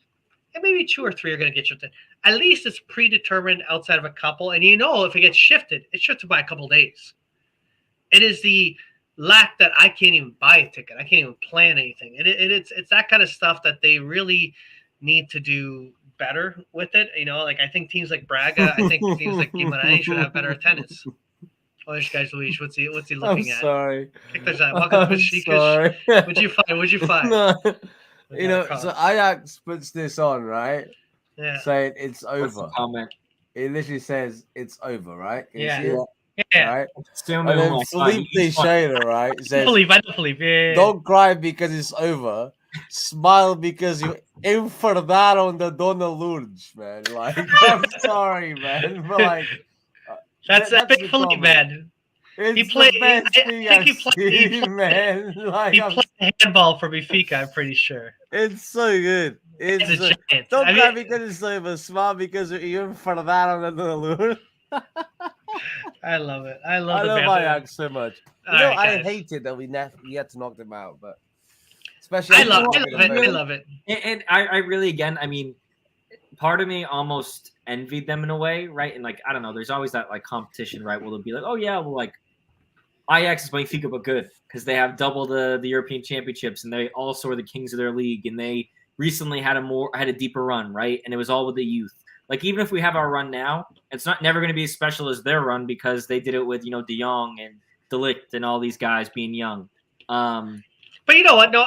And maybe 2 or 3 are going to get shifted. At least it's predetermined outside of a couple. And you know if it gets shifted, it's shifted by a couple days. It is the lack that I can't even buy a ticket. I can't even plan anything. It's that kind of stuff that they really need to do better with it. You know, like I think teams like Braga, I think teams like Guimarães should have better attendance. Oh, this guy's Luis. What's he looking at? Sorry. Welcome to Besiktas. What'd you find? No. You know, so Ajax puts this on, right? Yeah. Saying it's over. What's the comment? It literally says it's over, right? Can you see Yeah. it? Yeah. Right? And And then Felipe Teixeira, right, says, I don't believe. Yeah. don't cry because it's over. Smile because you enfermaron the Dona Lourdes, man. Like, I'm sorry, man. But like, That's the big Philippe, comment. man. It's He played- the best I thing think I've he played- seen, man. Like, He played handball for Benfica, I'm pretty sure. it's so good. It's a giant. Don't I cry mean, because it's over. Smile because you enfermaron the Dona Lourdes. I love it. I I love the love band. Ajax so much. You All know, right, I guys. hated that we had to knock them out, but especially I love it. I love it. And I really, again, I mean, part of me almost envied them in a way, right? And like, I don't know, there's always that like competition, right? Where they'll be like, oh yeah, well, like Ajax is Benfica, but good because they have double the European championships and they also are the kings of their league. And they recently had a deeper run, right? And it was all with the youth. Like, even if we have our run now, it's never going to be as special as their run because they did it with, De Jong and De Ligt and all these guys being young. But you know what? No,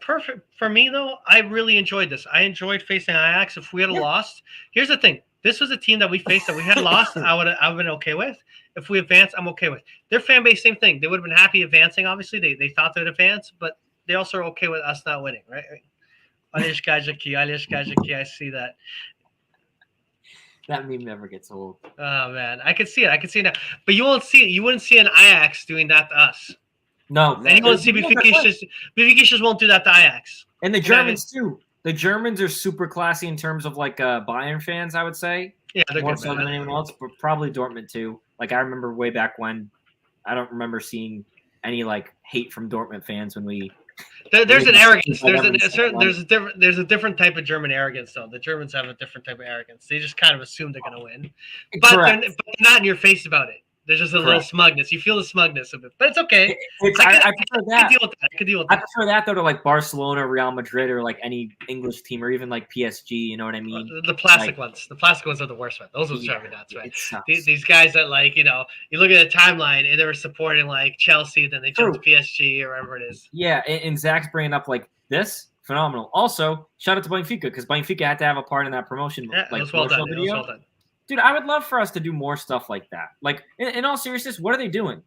perfect for me though. I really enjoyed this. I enjoyed facing Ajax. If we had lost, here's the thing: this was a team that we faced that we had lost. I would have been okay with. If we advance, I'm okay with. Their fan base, same thing. They would have been happy advancing. Obviously, they thought they'd advance, but they also are okay with us not winning, right? I see that. That meme never gets old. Oh man, I can see it. I can see it now. But you won't see it. You wouldn't see an Ajax doing that to us. No, and you won't see Benfica won't do that to Ajax. And the Germans too. The Germans are super classy in terms of like Bayern fans, I would say. Yeah, they're more good, so than anyone else, but probably Dortmund too. Like I remember way back when, I don't remember seeing any like hate from Dortmund fans when we. There's an arrogance. There's a different type of German arrogance though. The Germans have a different type of arrogance. They just kind of assume they're going to win, but they're not in your face about it. There's just a little smugness. You feel the smugness of it, but it's okay. I prefer that. I could deal with that. I prefer that though to like Barcelona, Real Madrid, or like any English team, or even like PSG. You know what I mean? The plastic ones. The plastic ones are the worst ones. Those ones drive me nuts, right? These guys that like you look at the timeline and they were supporting like Chelsea, then they jumped to PSG or whatever it is. Yeah, and Zach's bringing up like this. Phenomenal. Also, shout out to Benfica because Benfica had to have a part in that promotion. Yeah, like, it was well done. It was well done. Dude, I would love for us to do more stuff like that. Like, in all seriousness, what are they doing?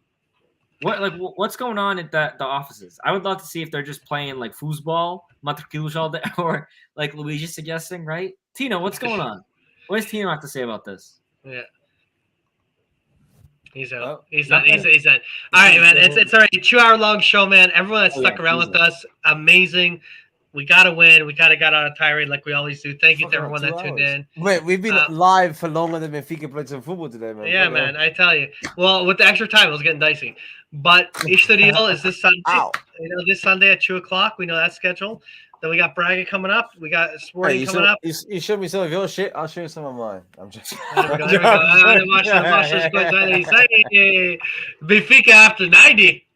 What's going on at the offices? I would love to see if they're just playing like foosball, matriculos all day, or like Luigi's suggesting, right? Tino, what's going on? What does Tino have to say about this? Yeah. He's out. He's out. All right, man. It's already a 2-hour-long show, man. Everyone that stuck around with us, amazing. We gotta win. We got on a tirade like we always do. Thank you to everyone that tuned in. Wait, we've been live for longer than Benfica played some football today, man. Yeah, man. I tell you. Well, with the extra time, it was getting dicey. But Estoril is this Sunday. This Sunday at 2:00. We know that's scheduled. Then we got Braga coming up. We got Sporting coming up. You showed me some of your shit. I'll show you some of mine. I'm just. Benfica after 90.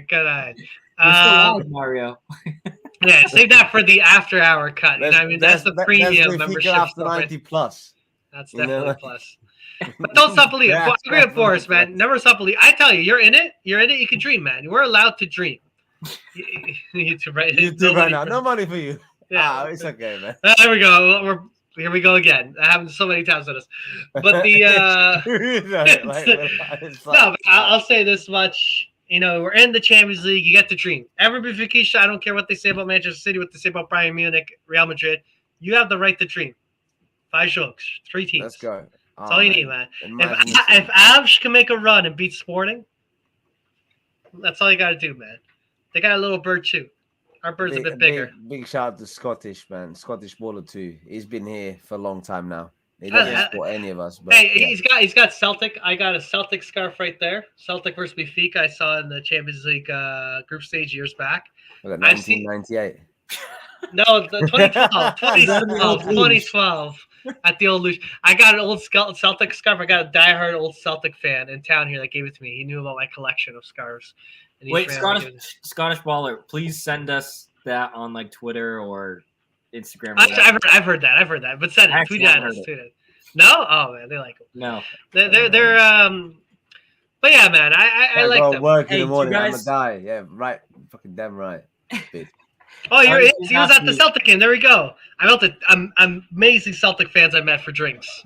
Good eye. Mario. Yeah, save that for the after-hour cut. That's the premium membership. After 90 plus. That's definitely plus. But don't stop believing. I agree with Boris, man. Never stop believing. I tell you, you're in it. You can dream, man. We're allowed to dream. YouTube right now. No money for you. Yeah, it's okay, man. There we go. Here we go again. That happened so many times with us. But I'll say this much. We're in the Champions League. You get the dream. Every Benfica, I don't care what they say about Manchester City, what they say about Bayern Munich, Real Madrid. You have the right to dream. 5 jokes, 3 teams. Let's go. That's all you need, man. If Avs can make a run and beat Sporting, that's all you got to do, man. They got a little bird too. Our bird's a bit bigger. Big shout out to Scottish, man. Scottish baller too. He's been here for a long time now. He doesn't support any of us. But, he's got Celtic. I got a Celtic scarf right there. Celtic versus Benfica. I saw in the Champions League group stage years back. 1998. No, 2012. 2012 at the old Luge. I got an old Celtic scarf. I got a diehard old Celtic fan in town here that gave it to me. He knew about my collection of scarves. Wait, Scottish baller, please send us that on like Twitter or Instagram. I've heard that. But send it. Tweet at us. No? Oh man, they like them. No. They're but yeah, man, I like them. Work in the morning, I'm gonna die. Yeah, right. Fucking damn right. Oh, he was at the Celtic game. There we go. I met the amazing Celtic fans I met for drinks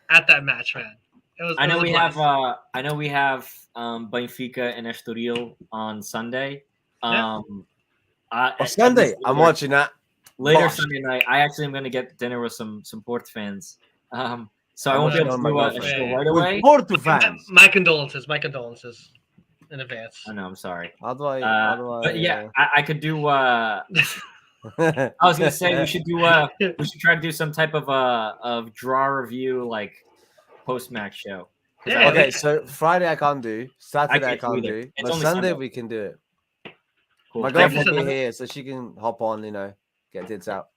at that match, man. I know we have Benfica and Estoril on Sunday. Sunday, I'm watching that. Later Sunday night, I actually am going to get dinner with some Porto fans. So I won't be able to do a show right away. Porto fans. My condolences in advance. I know. I'm sorry. How do I? But yeah, I could do. I was gonna say we should try to do some type of draw review like post-match show. Yeah, okay, so Friday I can't do. Saturday I can't do. But Sunday we can do it. Cool. My girlfriend will be here, so she can hop on, get tits out.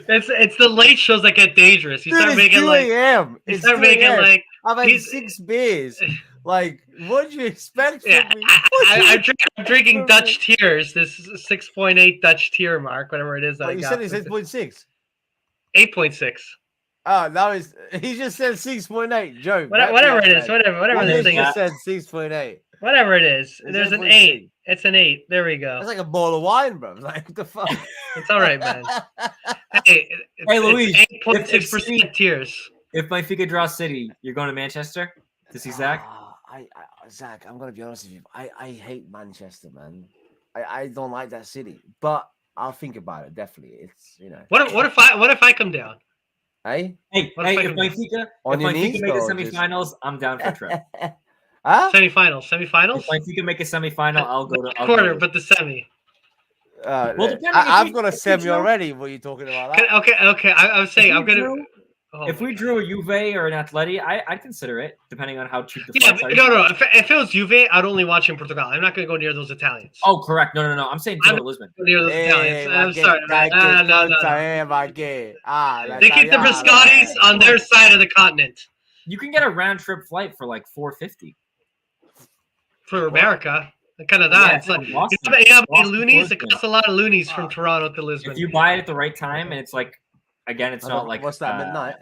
It's the late shows that get dangerous. You Dude, start it's making 2 like a.m. you It's start 2 making a.m. like I've had he's- 6 beers. Like, what do you expect from yeah. me? I'm drinking Dutch Tears. This is 6.8 Dutch Tier mark, whatever it is that Oh, I you got. said it's 6.6. 8.6. Oh, now it's he just said 6.8. Joke. Whatever it is, whatever He this thing just is, said 6.8. whatever it is. It's There's an 8.6. 8. It's an 8. There we go. That's like a bottle of wine, bro. Like, what the fuck? It's all right, man. Hey, Hey, Luis, it's 8.6% Tears. If Benfica draws City, you're going to Manchester to see Zach? Zach, I'm gonna be honest with you. I hate Manchester, man. I don't like that city, but I'll think about it. Definitely, it's What if I come down? Hey, Hey, What if I if can- Benfica, On your Benfica knees, make a or just- semifinals, I'm down for a trip. huh? Semifinals. If Semifinals? Benfica make a semifinal, I'll go to Quarter, but the semi. Well, depending if I've we- got a if we semi drew- already. What are you talking about? That? Okay. I was saying If I'm we gonna. drew- Oh If my we God. drew a Juve or an Atleti, I'd consider it, depending on how cheap the Yeah, flights are. no. If it was Juve, I'd only watch in Portugal. I'm not gonna go near those Italians. Oh, correct. No. I'm saying to go to Lisbon. Go near those Italians. I'm sorry, man. No. They keep the biscottis on their side of the continent You can get a round trip flight for like $450. for America. Kind of that. Yeah, It's like from Boston. you know how many Boston, loonies? It Lisbon. costs a lot of loonies from Toronto to Lisbon. If you buy it at the right time, and it's like, again, it's not like what's that midnight.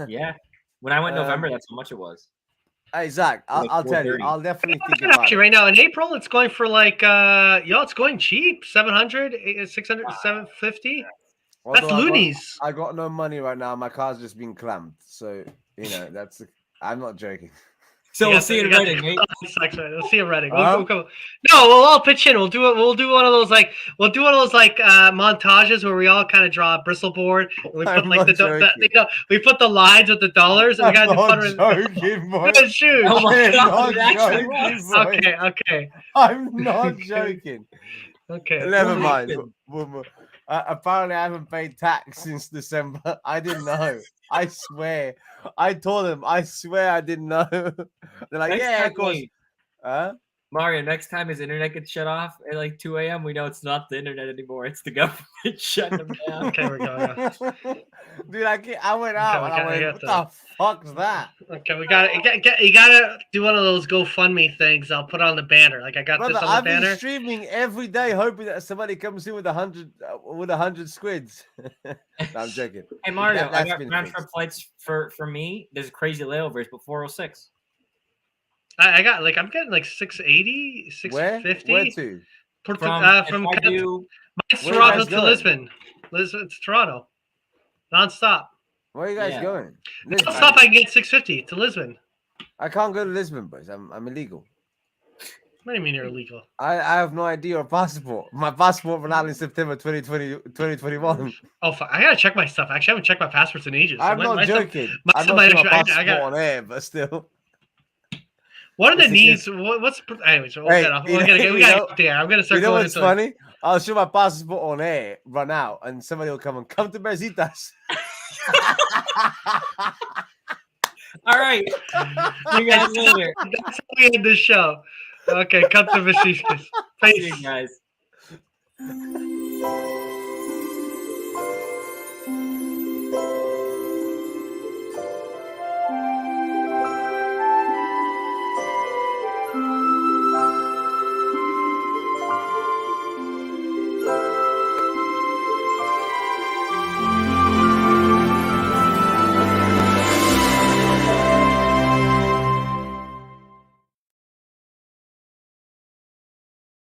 Yeah, when I went Um, November, that's how much it was. Hey Zach, Like I'll tell you. 4:30. I'll definitely think about Actually, it. right now in April, it's going for like it's going cheap, 700, 600, 750. That's Although loonies. I got no money right now. My car's just been clamped, so that's. I'm not joking. So You we'll got see the- in you got Reading, the- mate. Oh, sucks, man. We'll see in Reading. Huh? We'll come. No, we'll all pitch in. We'll do it. We'll do one of those montages where we all kind of draw a bristle board. And we put I'm like not joking. we put the lines with the dollars, and we gotta do fun with joking, boy. shoot. Oh my I'm God, not it actually joking, was. boy. Okay. I'm not joking. Okay. Never What mind. Apparently, I haven't paid tax since December. I didn't know. I swear. I told them. I swear I didn't know. They're like, Next yeah, time, of course. wait, Huh? Mario, next time his internet gets shut off at like 2 a.m., we know it's not the internet anymore. It's the government shutting them down. Okay, we're going. Dude, I went out and I went, what the fuck's that? Okay, you gotta do one of those GoFundMe things. I'll put on the banner. Like I got Brother, this on I've the been banner. streaming every day, hoping that somebody comes in with 100 squids. No, I'm joking. Hey Mario, I That's got been round fixed. trip flights for me. There's crazy layovers, but 406. I got like I'm getting like 680, Where? 650. Where to? From NYU, mine's where you Toronto guys to going? Lisbon to Toronto, nonstop. Where are you guys Yeah. going? Lisbon. Nonstop, I can get 650 to Lisbon. I can't go to Lisbon, boys. I'm illegal. What do you mean you're illegal? I have no ID or passport. My passport ran out in September 2021. Oh, fuck. I gotta check my stuff. Actually, I haven't checked my passports in ages. So I'm my not stuff- joking. my I'm stuff not might sure my actually- I passport got- on air, but still. What are the It's needs? What's anyways? We'll Hey, get off. you know- We you gotta know- get there. I'm gonna You start know going what's into funny? I'll show my passport on air, run out, and somebody will come to Bezitas. all right. See you guys later. That's how we end the show. Okay, cut the Vasiskas. See you Peace. guys.